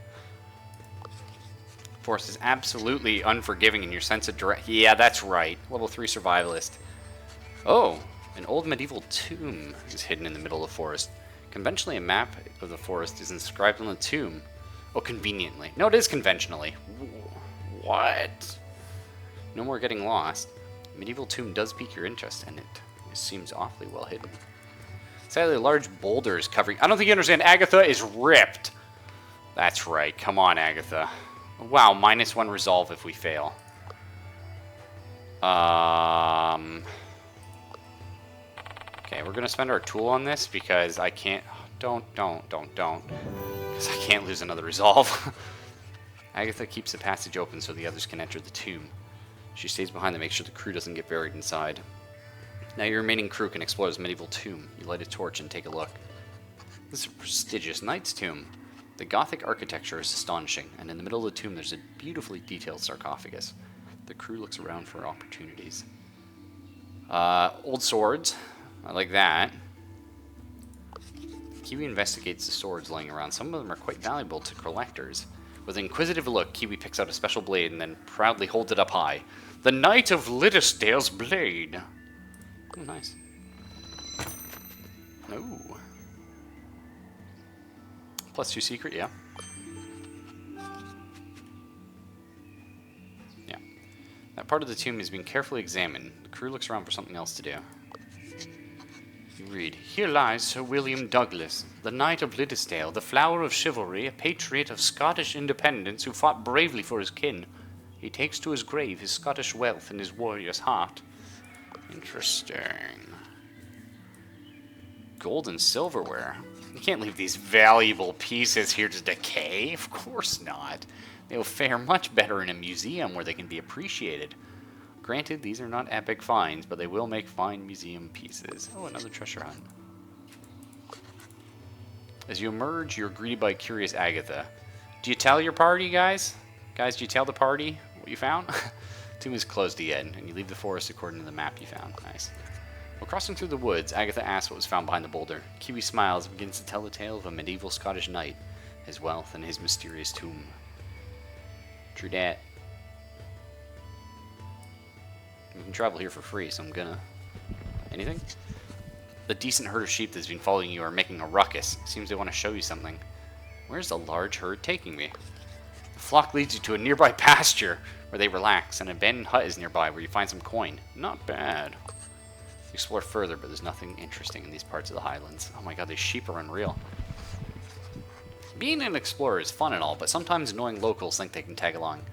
S2: The forest is absolutely unforgiving in your sense of direct... Yeah, that's right. Level 3 survivalist. Oh, an old medieval tomb is hidden in the middle of the forest. Conventionally, a map of the forest is inscribed on the tomb. Oh, conveniently. No, it is conventionally. What? No more getting lost. Medieval tomb does pique your interest, and it seems awfully well hidden. Sadly, large boulders covering... I don't think you understand. Agatha is ripped. That's right. Come on, Agatha. Wow, -1 resolve if we fail. Okay, we're gonna spend our tool on this because I can't... Don't. Because I can't lose another resolve. Agatha keeps the passage open so the others can enter the tomb. She stays behind to make sure the crew doesn't get buried inside. Now your remaining crew can explore this medieval tomb. You light a torch and take a look. This is a prestigious knight's tomb. The Gothic architecture is astonishing, and in the middle of the tomb there's a beautifully detailed sarcophagus. The crew looks around for opportunities. Old swords. I like that. Kiwi investigates the swords laying around. Some of them are quite valuable to collectors. With an inquisitive look, Kiwi picks out a special blade and then proudly holds it up high. The Knight of Liddesdale's blade. Oh, nice. Ooh. +2 secret, yeah. That part of the tomb is being carefully examined. The crew looks around for something else to do. You read, "Here lies Sir William Douglas, the Knight of Liddesdale, the flower of chivalry, a patriot of Scottish independence who fought bravely for his kin. He takes to his grave his Scottish wealth and his warrior's heart." Interesting. Gold and silverware. You can't leave these valuable pieces here to decay. Of course not. They'll fare much better in a museum where they can be appreciated. Granted, these are not epic finds, but they will make fine museum pieces. Oh, another treasure hunt. As you emerge, you're greeted by curious Agatha. Do you tell your party, guys? Guys, do you tell the party what you found? Tomb is closed again, and you leave the forest according to the map you found. Nice. While crossing through the woods, Agatha asks what was found behind the boulder. Kiwi smiles and begins to tell the tale of a medieval Scottish knight, his wealth, and his mysterious tomb. True dat. We can travel here for free, so I'm gonna... Anything? The decent herd of sheep that's been following you are making a ruckus. Seems they want to show you something. Where's the large herd taking me? The flock leads you to a nearby pasture where they relax. An abandoned hut is nearby where you find some coin. Not bad. You explore further, but there's nothing interesting in these parts of the Highlands. Oh my god, these sheep are unreal. Being an explorer is fun and all, but sometimes annoying locals think they can tag along.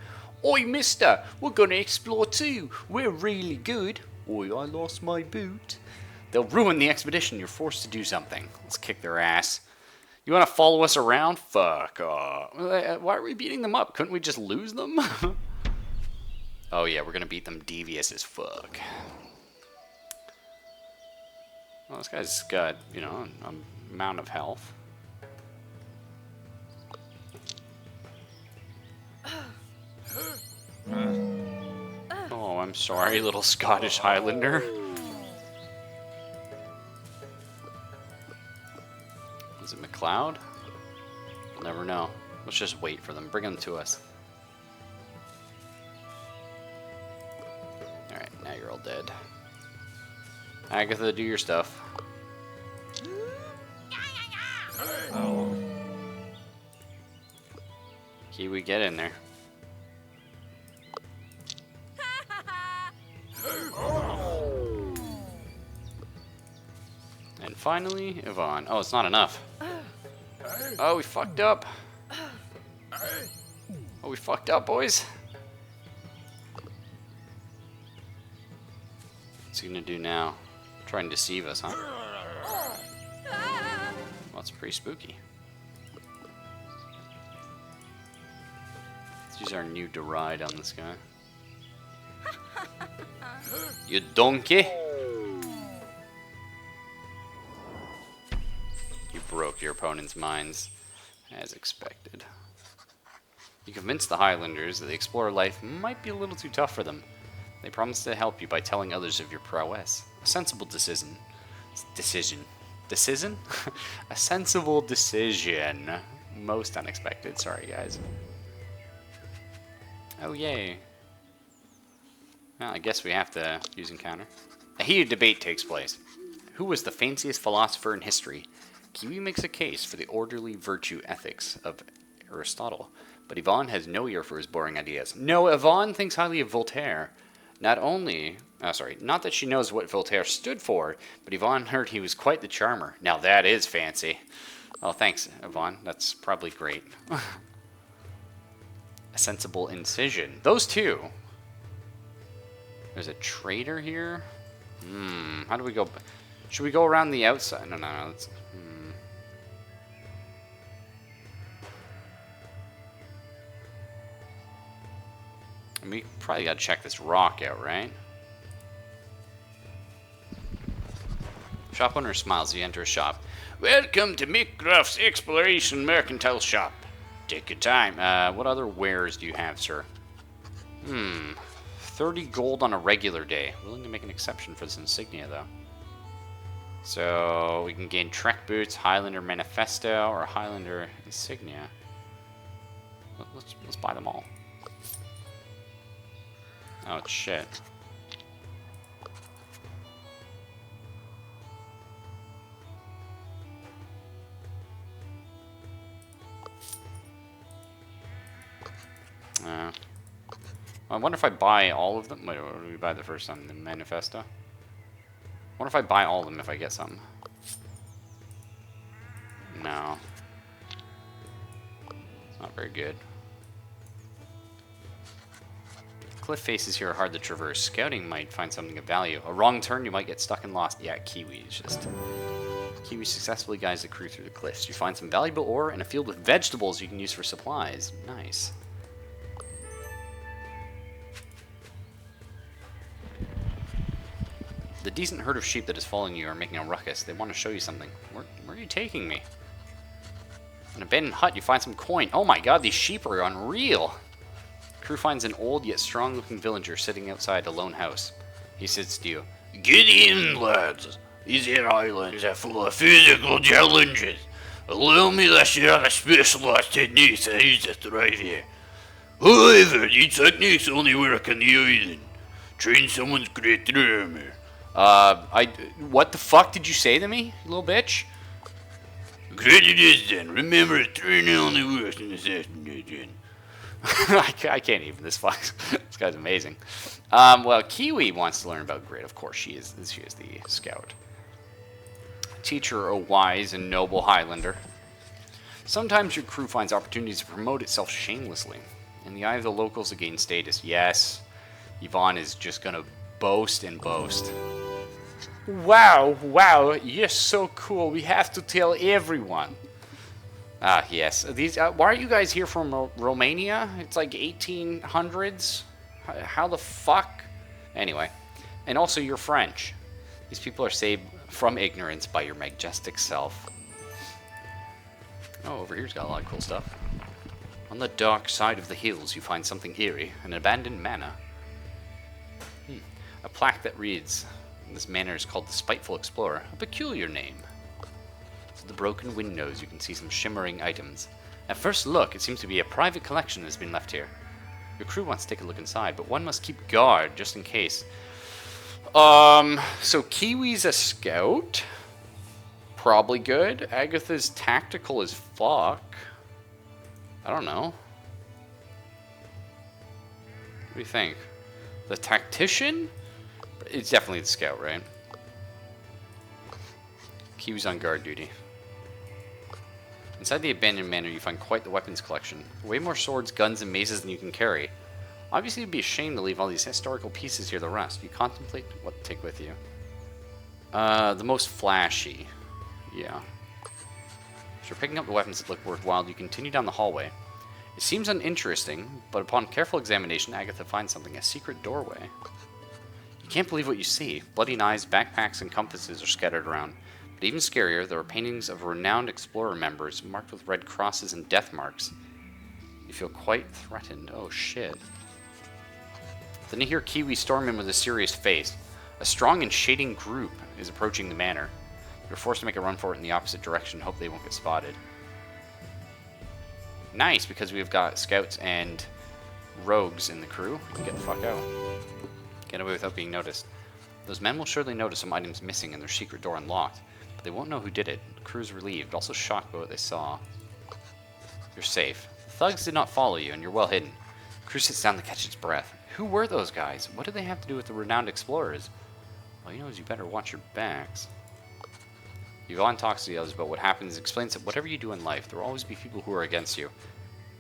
S2: "Oi, mister, we're gonna explore too. We're really good." "Oi, I lost my boot." They'll ruin the expedition. You're forced to do something. Let's kick their ass. You want to follow us around? Fuck off. Why are we beating them up? Couldn't we just lose them? Oh yeah, we're gonna beat them devious as fuck. Well, this guy's got, you know, an amount of health. Oh, I'm sorry, little Scottish Highlander. Is it McLeod? We'll never know. Let's just wait for them. Bring them to us. Alright, now you're all dead. Agatha, do your stuff. Kiwi, get in there. And finally, Yvonne. Oh, it's not enough. Oh, we fucked up. Oh, we fucked up, boys. What's he gonna do now? Try and deceive us, huh? Well, it's pretty spooky. Let's use our new deride on this guy. You donkey! You broke your opponent's minds, as expected. You convinced the Highlanders that the explorer life might be a little too tough for them. They promise to help you by telling others of your prowess. A sensible decision. Decision? A sensible decision. Most unexpected. Sorry, guys. Oh, yay. Well, I guess we have to use encounter. A heated debate takes place. Who was the fanciest philosopher in history? Kiwi makes a case for the orderly virtue ethics of Aristotle, but Yvonne has no ear for his boring ideas. No, Yvonne thinks highly of Voltaire. Not that she knows what Voltaire stood for, but Yvonne heard he was quite the charmer. Now that is fancy. Oh, thanks, Yvonne. That's probably great. A sensible incision. Those two. There's a traitor here. How do we go? Should we go around the outside? No. Let's, We probably gotta check this rock out, right? Shop owner smiles as you enter a shop. Welcome to Mickruff's Exploration Mercantile Shop. Take your time. What other wares do you have, sir? 30 gold on a regular day. Willing to make an exception for this insignia, though. So, we can gain Trek Boots, Highlander Manifesto, or Highlander Insignia. Let's buy them all. Oh, shit. wonder if I buy all of them. Wait, what did we buy the first one? The Manifesto? I wonder if I buy all of them if I get some. No. It's not very good. Cliff faces here are hard to traverse. Scouting might find something of value. A wrong turn, you might get stuck and lost. Yeah, Kiwi is just... Kiwi successfully guides the crew through the cliffs. You find some valuable ore and a field with vegetables you can use for supplies. Nice. The decent herd of sheep that is following you are making a ruckus. They want to show you something. Where are you taking me? An abandoned hut, you find some coin. Oh my god, these sheep are unreal. The crew finds an old yet strong-looking villager sitting outside a lone house. He says to you,
S3: Get in, lads. These here islands are full of physical challenges. Allow me to share a specialized techniques I use to thrive here. However, these techniques only work on the island. Train someone's great armor.
S2: what the fuck did you say to me, you little bitch?
S3: Credit is then. Remember, training only works in assassination.
S2: I can't even. This guy's amazing. Well, Kiwi wants to learn about grit. Of course, she is the scout. Teacher, a wise and noble Highlander. Sometimes your crew finds opportunities to promote itself shamelessly. In the eye of the locals to gain status. Yes, Yvonne is just gonna boast and boast. Wow, you're so cool. We have to tell everyone. Ah, yes. These. Why are you guys here from Romania? It's like 1800s. How the fuck? Anyway, and also you're French. These people are saved from ignorance by your majestic self. Oh, over here's got a lot of cool stuff. On the dark side of the hills, you find something eerie, an abandoned manor. A plaque that reads, this manor is called the Spiteful Explorer, a peculiar name. Through the broken windows, you can see some shimmering items. At first look, it seems to be a private collection that has been left here. Your crew wants to take a look inside, but one must keep guard just in case. So Kiwi's a scout. Probably good. Agatha's tactical as fuck. I don't know. What do you think? The tactician? It's definitely the scout, right? Kiwi's on guard duty. Inside the abandoned manor, you find quite the weapons collection. Way more swords, guns, and maces than you can carry. Obviously, it'd be a shame to leave all these historical pieces here to rust. You contemplate what to take with you. The most flashy. Yeah. After picking up the weapons that look worthwhile, you continue down the hallway. It seems uninteresting, but upon careful examination, Agatha finds something, a secret doorway. You can't believe what you see. Bloody knives, backpacks, and compasses are scattered around. But even scarier, there are paintings of renowned explorer members marked with red crosses and death marks. You feel quite threatened. Oh shit. Then you hear Kiwi storm in with a serious face. A strong and shading group is approaching the manor. You're forced to make a run for it in the opposite direction, hope they won't get spotted. Nice, because we've got scouts and rogues in the crew. We can get the fuck out. Get away without being noticed. Those men will surely notice some items missing and their secret door unlocked, but they won't know who did it. The crew's relieved, also shocked by what they saw. You're safe. The thugs did not follow you, and you're well hidden. The crew sits down to catch its breath. Who were those guys? What did they have to do with the renowned explorers? All you know is you better watch your backs. Yvonne talks to the others about what happens, explains that whatever you do in life, there will always be people who are against you.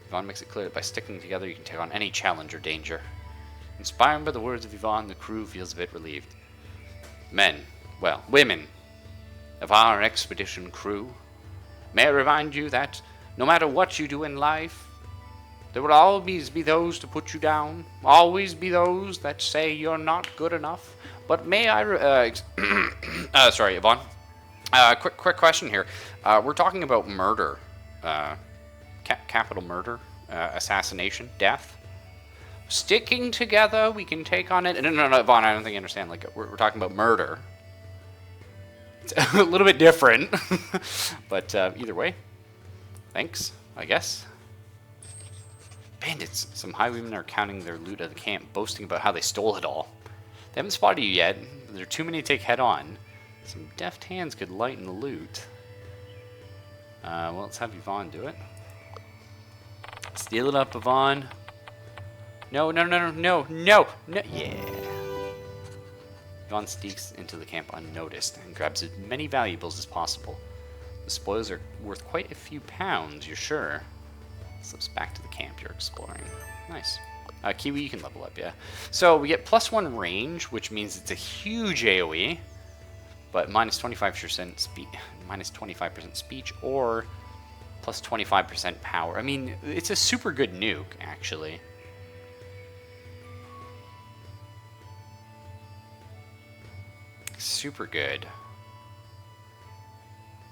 S2: Yvonne makes it clear that by sticking together, you can take on any challenge or danger. Inspired by the words of Yvonne, the crew feels a bit relieved. Women of our expedition crew, may I remind you that no matter what you do in life, there will always be those to put you down, always be those that say you're not good enough. But may I, sorry, Yvonne. Quick question here. We're talking about murder, capital murder, assassination, death. Sticking together, we can take on it. No, Yvonne, I don't think you understand. Like, we're talking about murder. It's a little bit different, but either way, thanks, I guess. Bandits. Some highwaymen are counting their loot at the camp, boasting about how they stole it all. They haven't spotted you yet. There are too many to take head on. Some deft hands could lighten the loot. Well, let's have Yvonne do it. Steal it up, Yvonne. No, no, no, no, no, no, no. Yeah. Yvonne sneaks into the camp unnoticed and grabs as many valuables as possible. The spoils are worth quite a few pounds, you're sure. Slips back to the camp you're exploring. Nice. Kiwi, you can level up, yeah. So we get +1 range, which means it's a huge AoE, but minus 25% speech, or plus 25% power. I mean, it's a super good nuke, actually. Super good.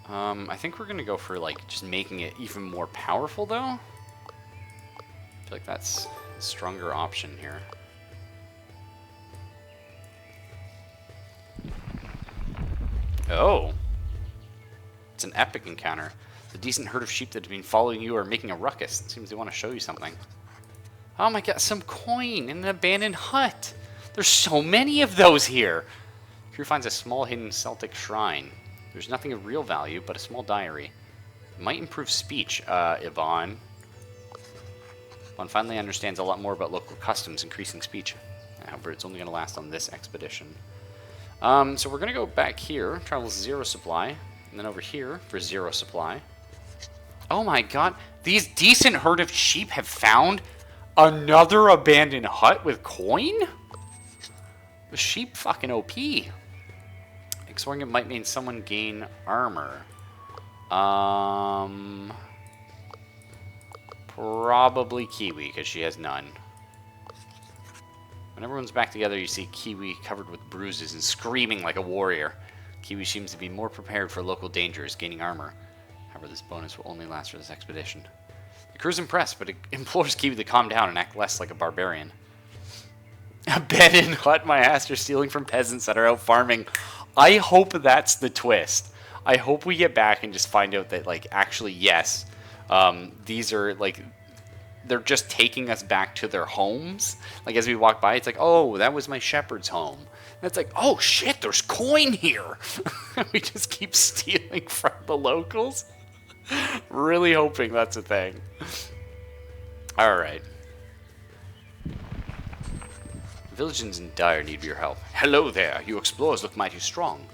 S2: I think we're gonna go for like just making it even more powerful, though. I feel like that's a stronger option here. Oh, it's an epic encounter. The decent herd of sheep that have been following you are making a ruckus. It seems they want to show you something. Oh my god, some coin in an abandoned hut. There's so many of those here. Crew finds a small hidden Celtic shrine. There's nothing of real value, but a small diary. It might improve speech, Yvonne. One finally understands a lot more about local customs, increasing speech. However, it's only going to last on this expedition. So we're going to go back here, travel 0 supply, and then over here for 0 supply. Oh my god, these decent herd of sheep have found another abandoned hut with coin? The sheep fucking OP. Exploring it might mean someone gain armor. Probably Kiwi, because she has none. When everyone's back together, you see Kiwi covered with bruises and screaming like a warrior. Kiwi seems to be more prepared for local dangers, gaining armor. However, this bonus will only last for this expedition. The crew's impressed, but it implores Kiwi to calm down and act less like a barbarian. Abandoned hut my ass are stealing from peasants that are out farming. I hope that's the twist. I hope we get back and just find out that, like, actually, yes, these are, like, they're just taking us back to their homes. Like, as we walk by, it's like, oh, that was my shepherd's home. And it's like, oh, shit, there's coin here. We just keep stealing from the locals. Really hoping that's a thing. All right. The village is in dire need of your help. Hello there, you explorers look mighty strong.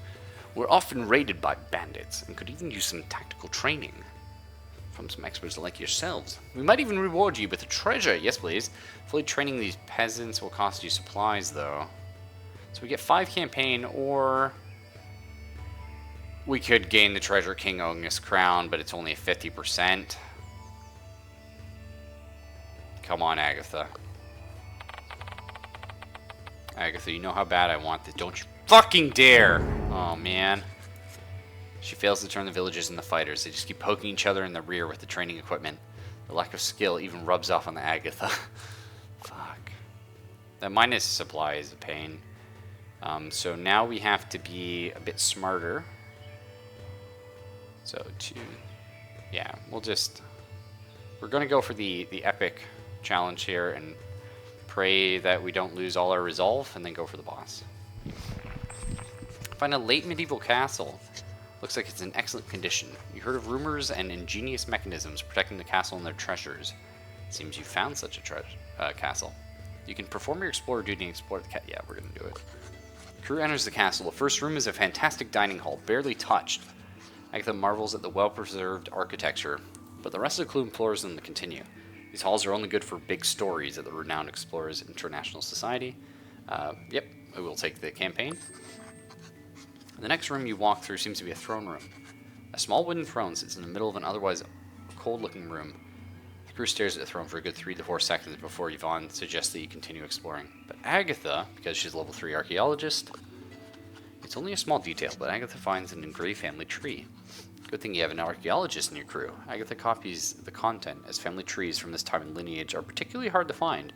S2: We're often raided by bandits, and could even use some tactical training from some experts like yourselves. We might even reward you with a treasure. Yes, please. Fully training these peasants will cost you supplies, though. So we get 5 campaign, or we could gain the Treasure King Ognus crown, but it's only 50%. Come on, Agatha. Agatha, you know how bad I want this. Don't you fucking dare! Oh, man. She fails to turn the villagers into fighters. They just keep poking each other in the rear with the training equipment. The lack of skill even rubs off on the Agatha. Fuck. The minus supply is a pain. So now we have to be a bit smarter. So yeah, we're gonna go for the epic challenge here and pray that we don't lose all our resolve, and then go for the boss. Find a late medieval castle. Looks like it's in excellent condition. You heard of rumors and ingenious mechanisms protecting the castle and their treasures. Seems you found such a castle. You can perform your explorer duty and explore the yeah, we're gonna do it. Crew enters the castle. The first room is a fantastic dining hall, barely touched. Agatha marvels at the well-preserved architecture, but the rest of the crew implores them to continue. These halls are only good for big stories at the Renowned Explorers International Society. Yep, I will take the campaign. The next room you walk through seems to be a throne room. A small wooden throne sits in the middle of an otherwise cold-looking room. The crew stares at the throne for a good 3 to 4 seconds before Yvonne suggests that you continue exploring. But Agatha, because she's a level 3 archaeologist, it's only a small detail, but Agatha finds an engraved family tree. Good thing you have an archaeologist in your crew. Agatha copies the content, as family trees from this time and lineage are particularly hard to find.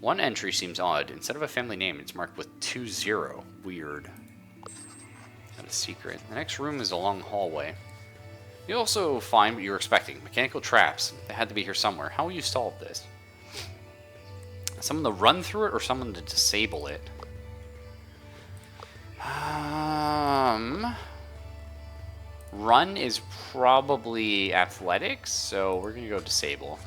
S2: One entry seems odd. Instead of a family name, it's marked with 20. Weird. Not a secret. The next room is a long hallway. You also find what you were expecting. Mechanical traps. They had to be here somewhere. How will you solve this? Someone to run through it, or someone to disable it? Run is probably athletics, so we're going to go disable.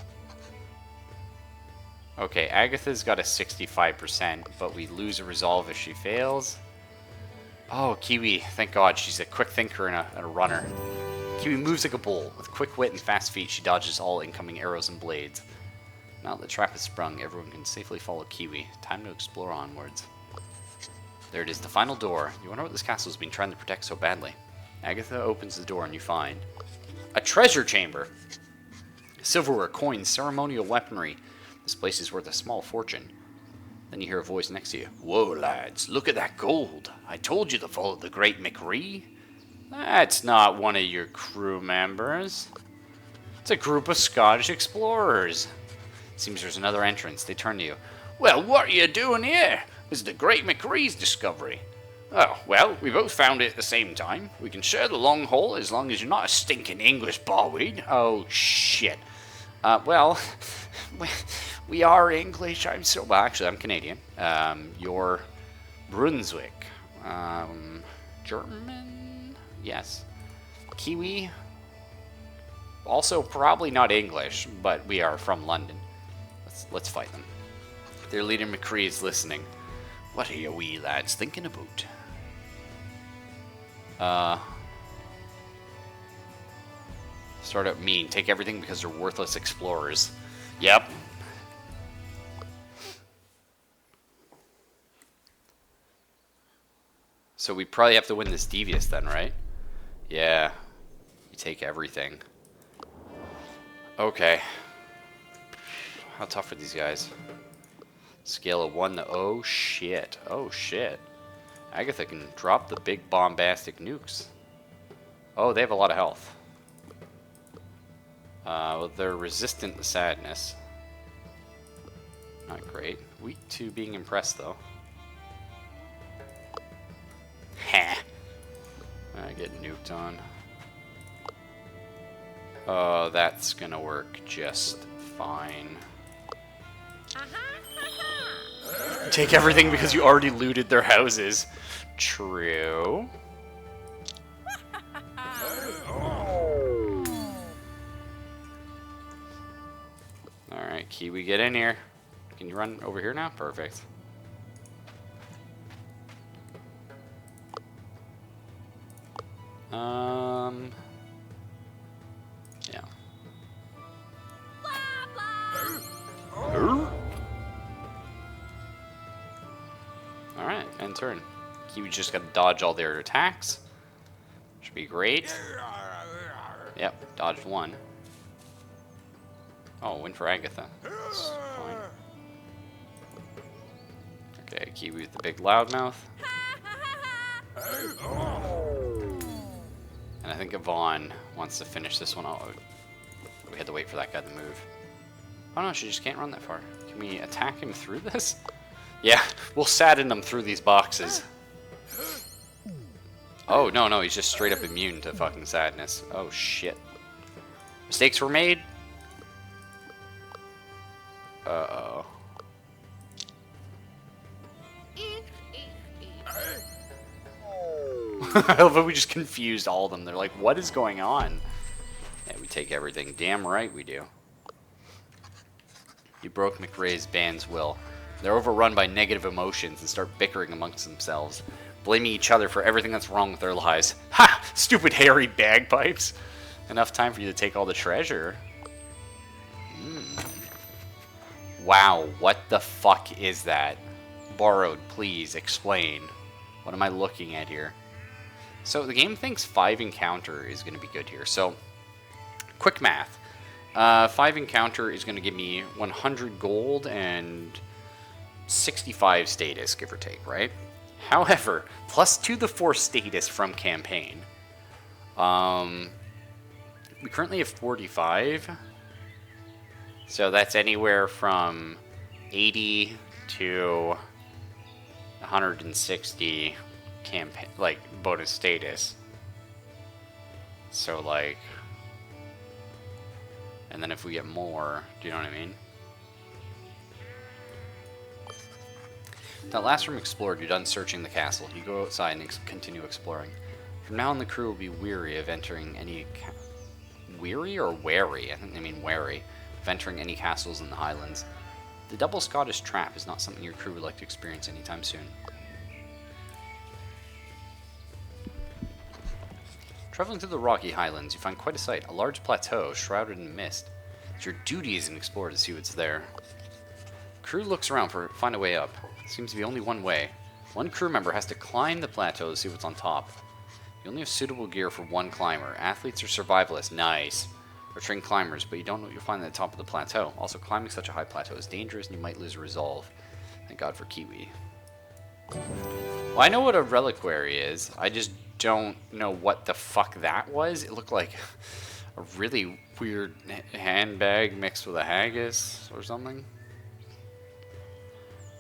S2: Okay, Agatha's got a 65%, but we lose a resolve if she fails. Oh, Kiwi, thank God, she's a quick thinker and a runner. Kiwi moves like a bull. With quick wit and fast feet, she dodges all incoming arrows and blades. Now that the trap is sprung, everyone can safely follow Kiwi. Time to explore onwards. There it is, the final door. You wonder what this castle has been trying to protect so badly. Agatha opens the door and you find a treasure chamber. Silverware, coins, ceremonial weaponry. This place is worth a small fortune. Then you hear a voice next to you.
S3: Whoa, lads, look at that gold. I told you to follow the great McRee.
S2: That's not one of your crew members. It's a group of Scottish explorers. Seems there's another entrance. They turn to you.
S3: Well, what are you doing here? This is the great McRee's discovery. Oh, well, we both found it at the same time. We can share the long haul as long as you're not a stinking English ballweed.
S2: Oh, shit. Well, we are English. Well, actually, I'm Canadian. You're Brunswick. German? Yes. Kiwi? Also, probably not English, but we are from London. Let's fight them. Their leader McCree is listening.
S3: What are you wee lads thinking about?
S2: Start out mean. Take everything because they're worthless explorers.
S3: Yep.
S2: So we probably have to win this devious then, right? Yeah. You take everything. Okay. How tough are these guys? Scale of 1 to... Oh, shit. Oh, shit. Agatha can drop the big bombastic nukes. Oh, they have a lot of health. Well, they're resistant to sadness. Not great. Weak to being impressed, though. Heh. I get nuked on. Oh, that's gonna work just fine. Take everything because you already looted their houses. True. Alright, Kiwi, get in here. Can you run over here now? Perfect. Yeah. Alright, end turn. Kiwi just got to dodge all their attacks. Should be great. Yep, dodged one. Oh, win for Agatha. That's fine. Okay, Kiwi with the big loudmouth. And I think Yvonne wants to finish this one out. We had to wait for that guy to move. Oh no, she just can't run that far. Can we attack him through this? Yeah, we'll sadden him through these boxes. Oh, no, he's just straight up immune to fucking sadness. Oh, shit. Mistakes were made. Uh-oh. I love how we just confused all of them. They're like, what is going on? Yeah, we take everything. Damn right we do. You broke McRae's band's will. They're overrun by negative emotions and start bickering amongst themselves, blaming each other for everything that's wrong with their lives. Ha! Stupid hairy bagpipes! Enough time for you to take all the treasure. Wow, what the fuck is that? Borrowed, please explain. What am I looking at here? So the game thinks 5 encounter is going to be good here. So, quick math. 5 encounter is going to give me 100 gold and 65 status, give or take, right? However, plus 2 to 4 status from campaign. We currently have 45. So that's anywhere from 80 to 160 campaign, like, bonus status. So, like, and then if we get more, do you know what I mean? That last room explored, you're done searching the castle. You go outside and continue exploring. From now on, the crew will be weary of entering any... weary or wary? I think they mean wary. Of entering any castles in the Highlands. The double Scottish trap is not something your crew would like to experience anytime soon. Traveling through the Rocky Highlands, you find quite a sight, a large plateau shrouded in mist. It's your duty as an explorer to see what's there. Crew looks around for find a way up. Seems to be only one way. One crew member has to climb the plateau to see what's on top. You only have suitable gear for one climber. Athletes or survivalists, nice. Or trained climbers, but you don't know what you'll find at the top of the plateau. Also, climbing such a high plateau is dangerous and you might lose resolve. Thank God for Kiwi. Well, I know what a reliquary is. I just don't know what the fuck that was. It looked like a really weird handbag mixed with a haggis or something.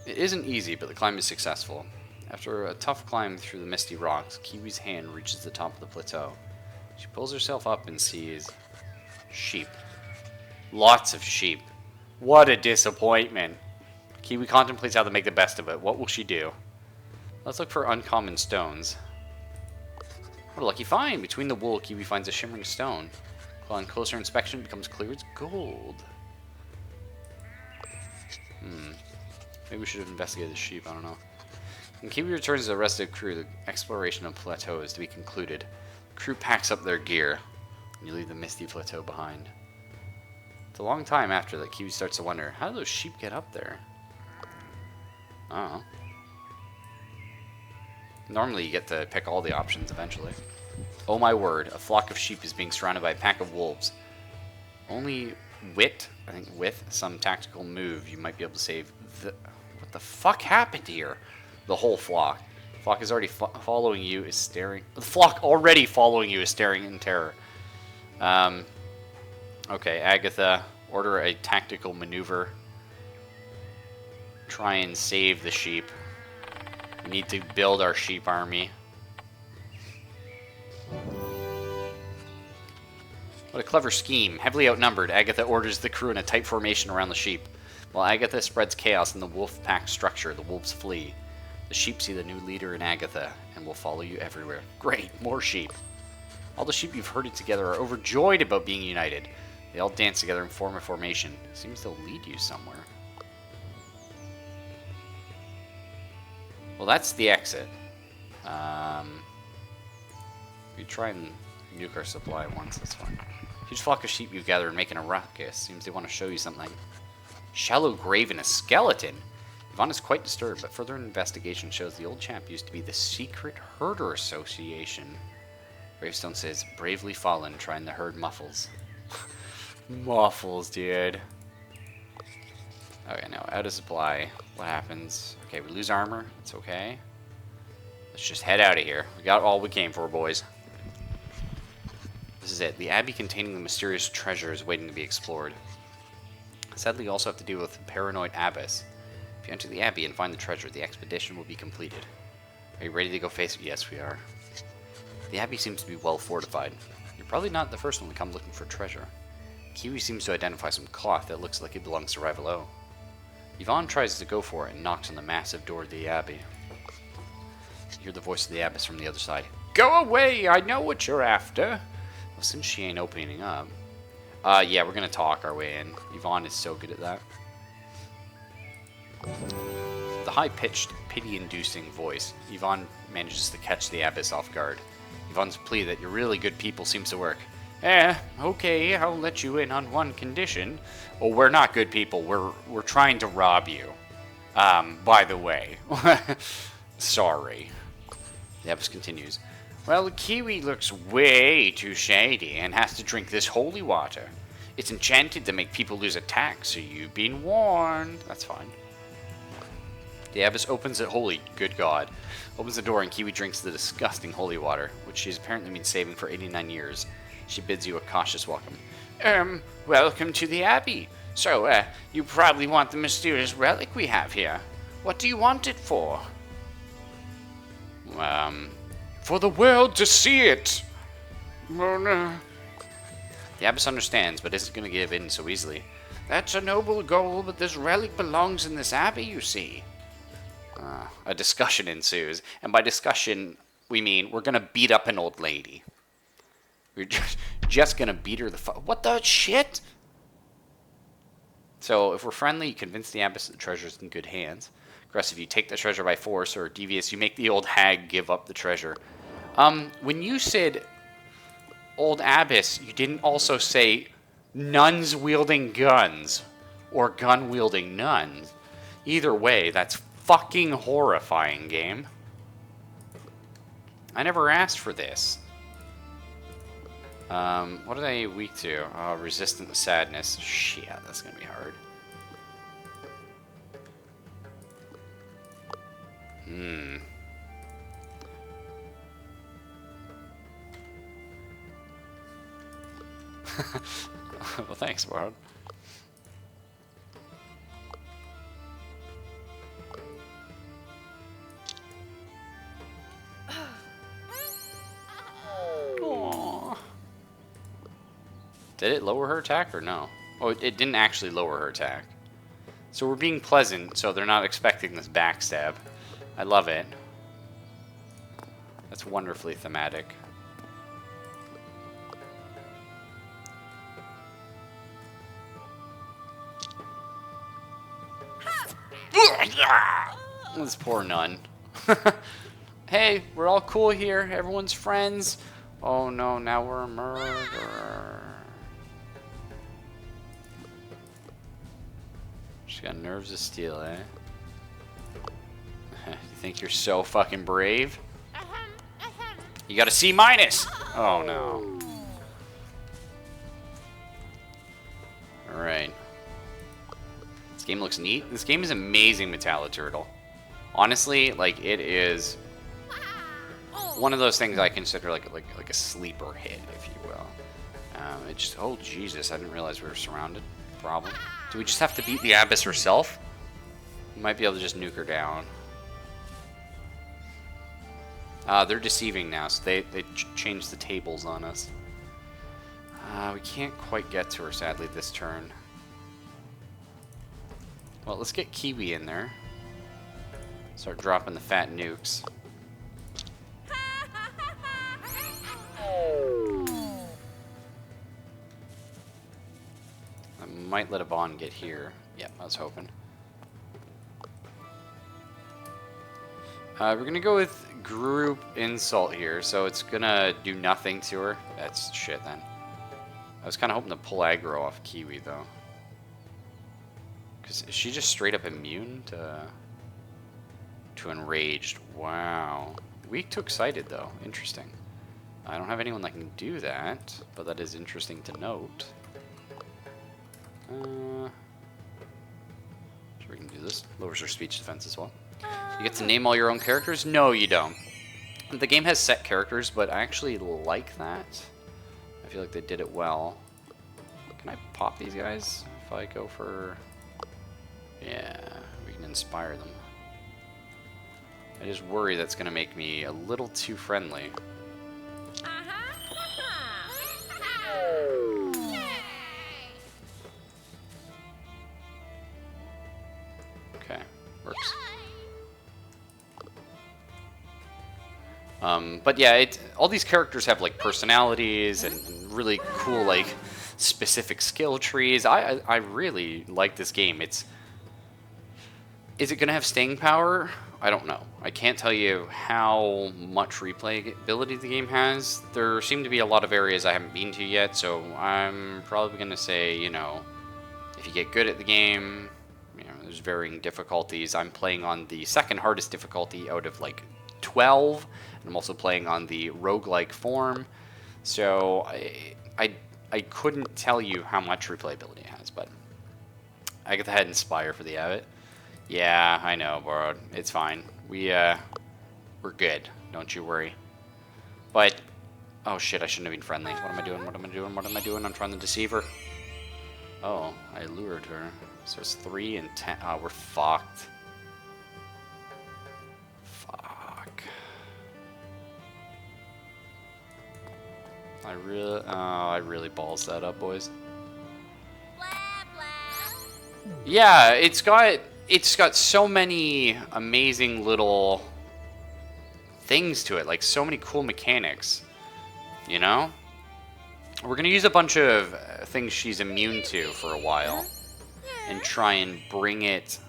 S2: It isn't easy, but the climb is successful. After a tough climb through the misty rocks, Kiwi's hand reaches the top of the plateau. She pulls herself up and sees sheep. Lots of sheep. What a disappointment. Kiwi contemplates how to make the best of it. What will she do? Let's look for uncommon stones. What a lucky find! Between the wool, Kiwi finds a shimmering stone. On closer inspection, it becomes clear it's gold. Maybe we should have investigated the sheep, I don't know. When Kiwi returns to the rest of the crew, the exploration of the plateau is to be concluded. The crew packs up their gear, and you leave the misty plateau behind. It's a long time after that Kiwi starts to wonder, how do those sheep get up there? I don't know. Normally you get to pick all the options eventually. Oh my word, a flock of sheep is being surrounded by a pack of wolves. Only with some tactical move, you might be able to save the... What the fuck happened here? The whole flock. The flock is already following you, is staring... The flock already following you is staring in terror. Okay, Agatha, order a tactical maneuver. Try and save the sheep. We need to build our sheep army. What a clever scheme. Heavily outnumbered, Agatha orders the crew in a tight formation around the sheep. While Agatha spreads chaos in the wolf pack structure, the wolves flee. The sheep see the new leader in Agatha and will follow you everywhere. Great, more sheep. All the sheep you've herded together are overjoyed about being united. They all dance together and form a formation. It seems they'll lead you somewhere. Well, that's the exit. We try and nuke our supply once, that's fine. Huge flock of sheep you've gathered making a ruckus. Seems they want to show you something. Shallow grave in a skeleton? Yvonne is quite disturbed, but further investigation shows the old chap used to be the Secret Herder Association. Gravestone says, bravely fallen, trying to herd muffles. Muffles, dude. Okay, now out of supply. What happens? Okay, we lose armor. It's okay. Let's just head out of here. We got all we came for, boys. This is it. The abbey containing the mysterious treasure is waiting to be explored. Sadly, you also have to deal with the paranoid abbess. If you enter the abbey and find the treasure, the expedition will be completed. Are you ready to go face it? Yes, we are. The abbey seems to be well fortified. You're probably not the first one to come looking for treasure. Kiwi seems to identify some cloth that looks like it belongs to Rivalo. Yvonne tries to go for it and knocks on the massive door of the abbey. You hear the voice of the abbess from the other side. Go away! I know what you're after! Well, since she ain't opening up... yeah, we're gonna talk our way in. Yvonne is so good at that. The high-pitched, pity-inducing voice. Yvonne manages to catch the abbess off guard. Yvonne's plea that you're really good people seems to work. Okay, I'll let you in on one condition. Oh, we're not good people. We're trying to rob you. By the way. Sorry. The abbess continues. Well, the Kiwi looks way too shady and has to drink this holy water. It's enchanted to make people lose attacks, so you've been warned. That's fine. The abbess opens it. Holy good God. Opens the door and Kiwi drinks the disgusting holy water, which she's apparently been saving for 89 years. She bids you a cautious welcome. Welcome to the abbey. So, you probably want the mysterious relic we have here. What do you want it for? For the world to see it. Oh, no. The abbess understands, but isn't going to give in so easily. That's a noble goal, but this relic belongs in this abbey, you see. A discussion ensues, and by discussion, we mean we're going to beat up an old lady. We're just going to beat her the what the shit? So if we're friendly, you convince the abbess that the treasure's in good hands. Aggressive, you take the treasure by force, or devious, you make the old hag give up the treasure. When you said old abbess, you didn't also say nuns wielding guns or gun wielding nuns. Either way, that's fucking horrifying, game. I never asked for this. What are they weak to? Oh, resistant to sadness. Shit, that's gonna be hard. Well, thanks, Warren. Aww. Did it lower her attack or no? Oh, it didn't actually lower her attack. So we're being pleasant, so they're not expecting this backstab. I love it. That's wonderfully thematic. This poor nun. Hey, we're all cool here. Everyone's friends. Oh no, now we're a murderer. She's got nerves of steel, eh? You think you're so fucking brave? You got a C-. Oh no. Alright. This game looks neat. This game is amazing, Metallic Turtle. Honestly, like, it is one of those things I consider like a sleeper hit, if you will. It just, oh Jesus, I didn't realize we were surrounded. Problem. Do we just have to beat the abbess herself? We might be able to just nuke her down. They're deceiving now, so they changed the tables on us. We can't quite get to her, sadly, this turn. Well, let's get Kiwi in there. Start dropping the fat nukes. I might let a bond get here. Yep, I was hoping. We're gonna go with group insult here, so it's gonna do nothing to her. That's shit then. I was kind of hoping to pull aggro off Kiwi though. Because is she just straight up immune to enraged? Wow. Weak to excited though. Interesting. I don't have anyone that can do that, but that is interesting to note. Sure, we can do this. Lowers her speech defense as well. You get to name all your own characters? No, you don't. The game has set characters, but I actually like that. I feel like they did it well. Can I pop these guys if I go for... Yeah, we can inspire them. I just worry that's going to make me a little too friendly. Okay, works. But yeah, all these characters have like personalities and really cool like specific skill trees. I really like this game. Is it going to have staying power? I don't know. I can't tell you how much replayability the game has. There seem to be a lot of areas I haven't been to yet, so I'm probably going to say, you know, if you get good at the game, you know, there's varying difficulties. I'm playing on the second hardest difficulty out of like 12, and I'm also playing on the roguelike form, so I couldn't tell you how much replayability it has, but agatha had Inspire for the Abbot. Yeah, I know, bro. It's fine. We're good. Don't you worry. But, oh shit, I shouldn't have been friendly. What am I doing? What am I doing? What am I doing? I'm trying to deceive her. Oh, I lured her. So it's 3 and 10. Oh, we're fucked. Fuck. I really balls that up, boys. Yeah, it's got so many amazing little things to it, like so many cool mechanics, you know? We're gonna use a bunch of things she's immune to for a while. and try and bring it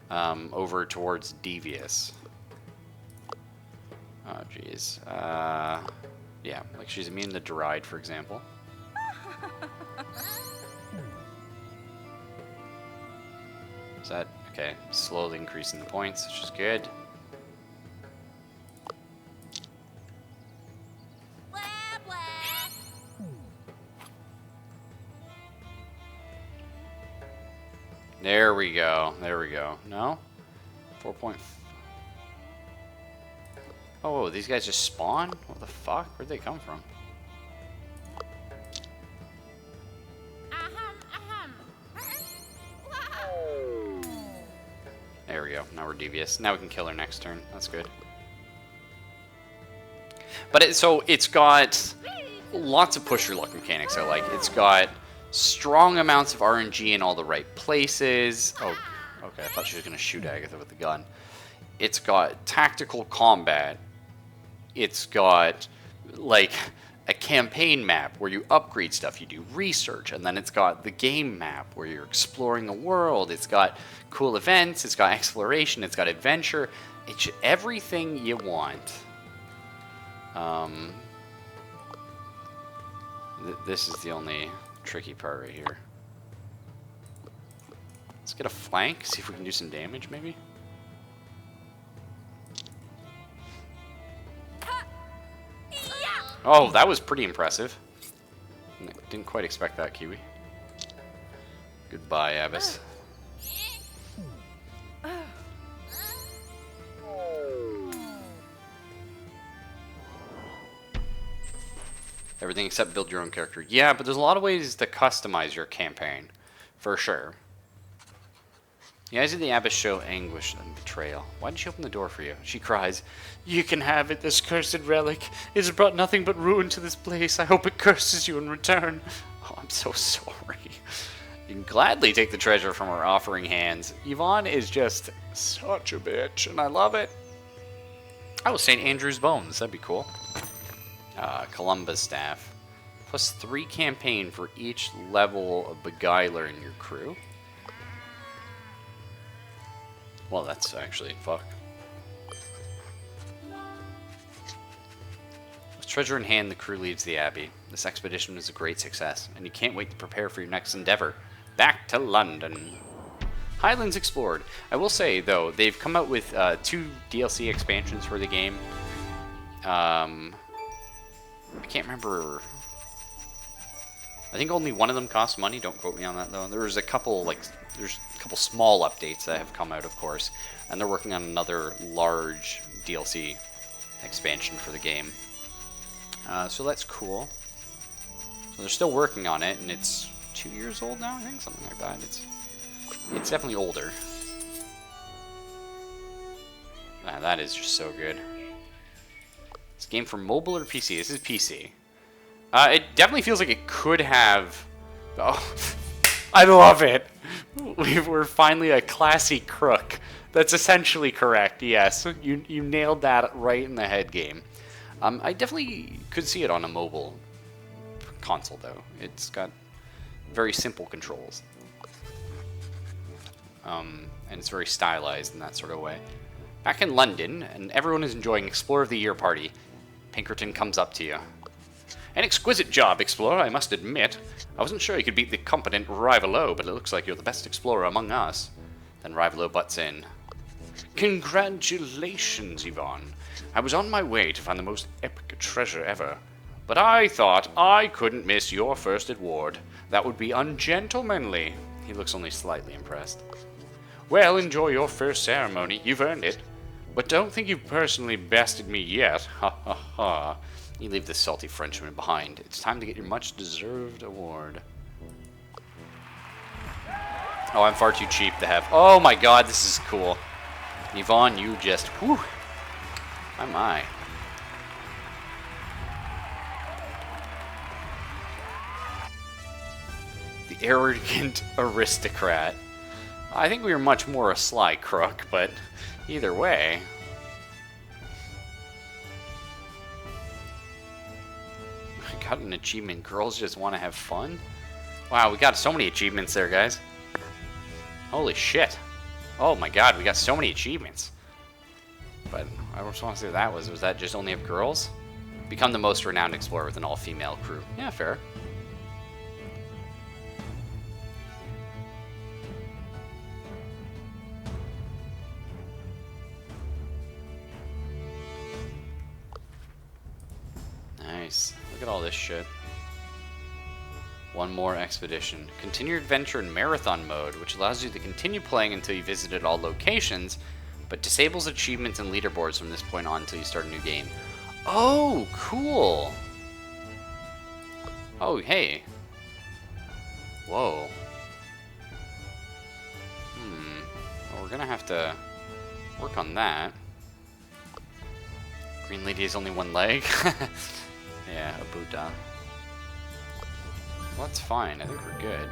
S2: over towards devious. Oh, jeez. Yeah, like she's immune to deride, for example. Is that... okay, slowly increasing the points, which is good. There we go. There we go. No? 4 point... oh, these guys just spawn? What the fuck? Where'd they come from? There we go. Now we're devious. Now we can kill her next turn. That's good. But it's got lots of push your luck mechanics I like. It's got strong amounts of RNG in all the right places. Oh, okay. I thought she was going to shoot Agatha with the gun. It's got tactical combat. It's got, like, a campaign map where you upgrade stuff, you do research, and then it's got the game map where you're exploring the world. It's got cool events, it's got exploration, it's got adventure. It's everything you want. This is the only tricky part right here. Let's get a flank, see if we can do some damage, maybe. Oh, that was pretty impressive. Didn't quite expect that, Kiwi. Goodbye, Abyss. Everything except build your own character. Yeah, but there's a lot of ways to customize your campaign. For sure. The eyes of the Abyss show anguish and betrayal. Why did she open the door for you? She cries, "You can have it, this cursed relic. It has brought nothing but ruin to this place. I hope it curses you in return." Oh, I'm so sorry. You can gladly take the treasure from her offering hands. Yvonne is just such a bitch, and I love it. Oh, St. Andrew's Bones. That'd be cool. Columba's Staff. Plus 3 campaign for each level of Beguiler in your crew. Well, that's actually... fuck. With treasure in hand, the crew leaves the Abbey. This expedition was a great success, and you can't wait to prepare for your next endeavor. Back to London. Highlands explored. I will say, though, they've come out with 2 DLC expansions for the game. I can't remember... I think only one of them costs money. Don't quote me on that, though. There's a couple, like... there's a couple small updates that have come out, of course, and they're working on another large DLC expansion for the game. So that's cool. So they're still working on it, and it's 2 years old now, I think, something like that. It's definitely older. That is just so good. This game for mobile or PC? This is PC. It definitely feels like it could have... oh, I love it. We're finally a classy crook. That's essentially correct, yes. You nailed that right in the head game. I definitely could see it on a mobile console, though. It's got very simple controls. And it's very stylized in that sort of way. Back in London, and everyone is enjoying Explorer of the Year party, Pinkerton comes up to you. An exquisite job, Explorer, I must admit. I wasn't sure you could beat the competent Rivalo, but it looks like you're the best explorer among us. Then Rivalo butts in. Congratulations, Yvonne. I was on my way to find the most epic treasure ever. But I thought I couldn't miss your first award. That would be ungentlemanly. He looks only slightly impressed. Well, enjoy your first ceremony. You've earned it. But don't think you've personally bested me yet. Ha ha ha. You leave this salty Frenchman behind. It's time to get your much-deserved award. Oh, I'm far too cheap to have... oh my god, this is cool. Yvonne, you just... whew. My. The arrogant aristocrat. I think we were much more a sly crook, but either way... got an achievement. Girls just want to have fun. Wow, we got so many achievements there, guys. Holy shit. Oh my god, we got so many achievements. But I just want to see what that was. Was that just only of girls? Become the most renowned explorer with an all-female crew. Yeah, fair. Nice. Look at all this shit. One more expedition. Continue your adventure in marathon mode, which allows you to continue playing until you visited all locations, but disables achievements and leaderboards from this point on until you start a new game. Oh, cool. Oh, hey. Whoa. Well, we're gonna have to work on that. Green Lady has only one leg. Yeah, a Buddha. Well, that's fine. I think we're good.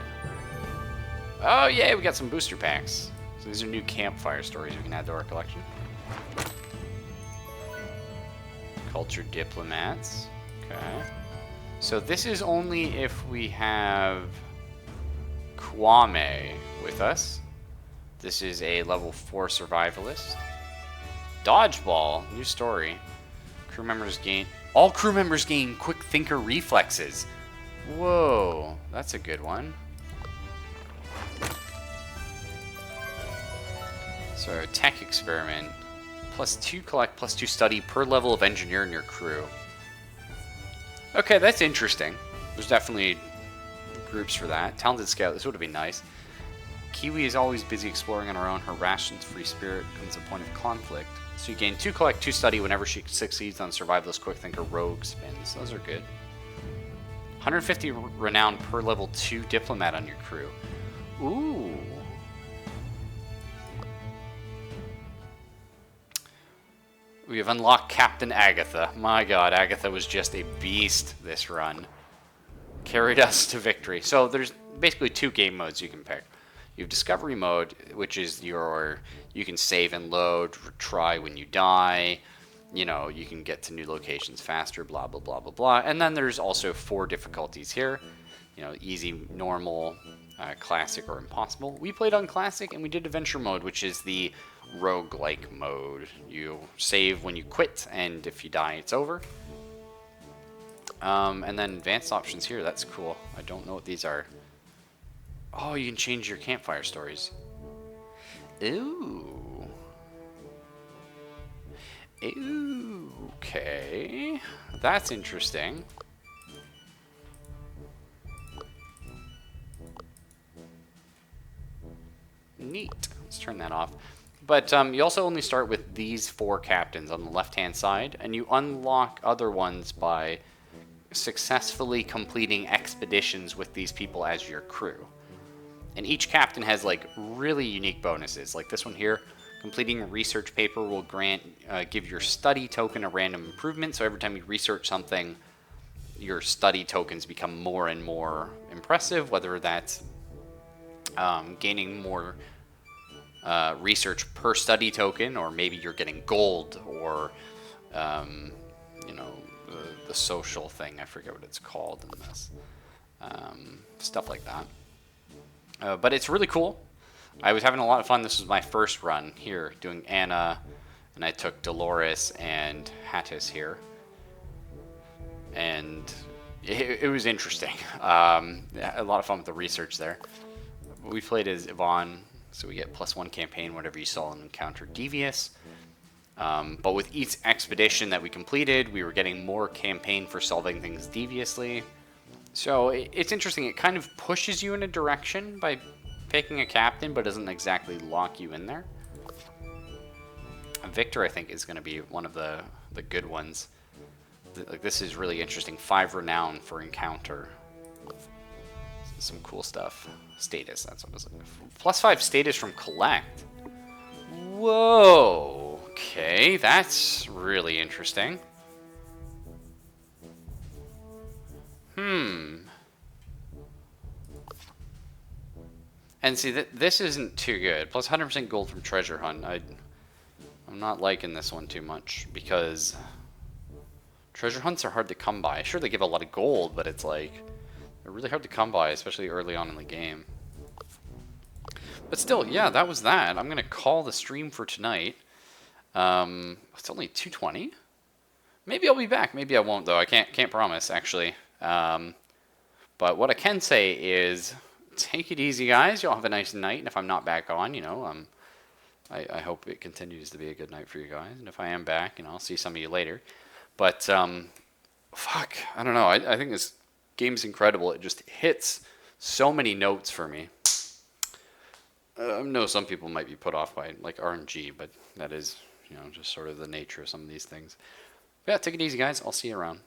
S2: Oh, yeah, we got some booster packs. So these are new campfire stories we can add to our collection. Cultured diplomats. Okay. So this is only if we have Kwame with us. This is a level 4 survivalist. Dodgeball. New story. Crew members gain... All crew members gain quick thinker reflexes. Whoa. That's a good one. So, tech experiment. +2 collect, +2 study per level of engineer in your crew. Okay, that's interesting. There's definitely groups for that. Talented scout, this would have been nice. Kiwi is always busy exploring on her own. Her ration's free spirit becomes a point of conflict. So you gain 2 collect, 2 study whenever she succeeds on survivalist, quick thinker, rogue spins. Those are good. 150 renown per level 2 diplomat on your crew. Ooh. We have unlocked Captain Agatha. My god, Agatha was just a beast this run. Carried us to victory. So there's basically 2 game modes you can pick. You have Discovery mode, which is you can save and load, retry when you die. You know, you can get to new locations faster, blah, blah, blah, blah, blah. And then there's also 4 difficulties here. You know, easy, normal, classic, or impossible. We played on classic, and we did adventure mode, which is the roguelike mode. You save when you quit, and if you die, it's over. And then advanced options here. That's cool. I don't know what these are. Oh, you can change your campfire stories. Ooh. Ooh. Okay. That's interesting. Neat. Let's turn that off. But you also only start with these 4 captains on the left-hand side, and you unlock other ones by successfully completing expeditions with these people as your crew. And each captain has like really unique bonuses. Like this one here, completing a research paper will give your study token a random improvement. So every time you research something, your study tokens become more and more impressive, whether that's gaining more research per study token, or maybe you're getting gold, or you know, the social thing. I forget what it's called in this. Stuff like that. But it's really cool. I was having a lot of fun. This was my first run here, doing Anna, and I took Dolores and Hattis here. And it was interesting. A lot of fun with the research there. We played as Yvonne, so we get +1 campaign whenever you saw an encounter devious. But with each expedition that we completed, we were getting more campaign for solving things deviously. So it's interesting. It kind of pushes you in a direction by picking a captain, but doesn't exactly lock you in there. Victor, I think, is going to be one of the good ones. Like, this is really interesting. 5 renown for encounter. Some cool stuff. Status, that's what I was looking for. +5 status from collect. Whoa. Okay, that's really interesting. And see, this isn't too good. Plus 100% gold from treasure hunt. I'm not liking this one too much, because treasure hunts are hard to come by. Sure, they give a lot of gold, but it's like, they're really hard to come by, especially early on in the game. But still, yeah, that was that. I'm gonna call the stream for tonight. It's only 2:20. Maybe I'll be back. Maybe I won't though. I can't promise actually. But what I can say is, take it easy, guys. Y'all have a nice night. And if I'm not back on, I hope it continues to be a good night for you guys. And if I am back, I'll see some of you later. But fuck, I don't know. I think this game's incredible. It just hits so many notes for me. I know some people might be put off by like RNG, but that is, just sort of the nature of some of these things. But yeah, take it easy, guys. I'll see you around.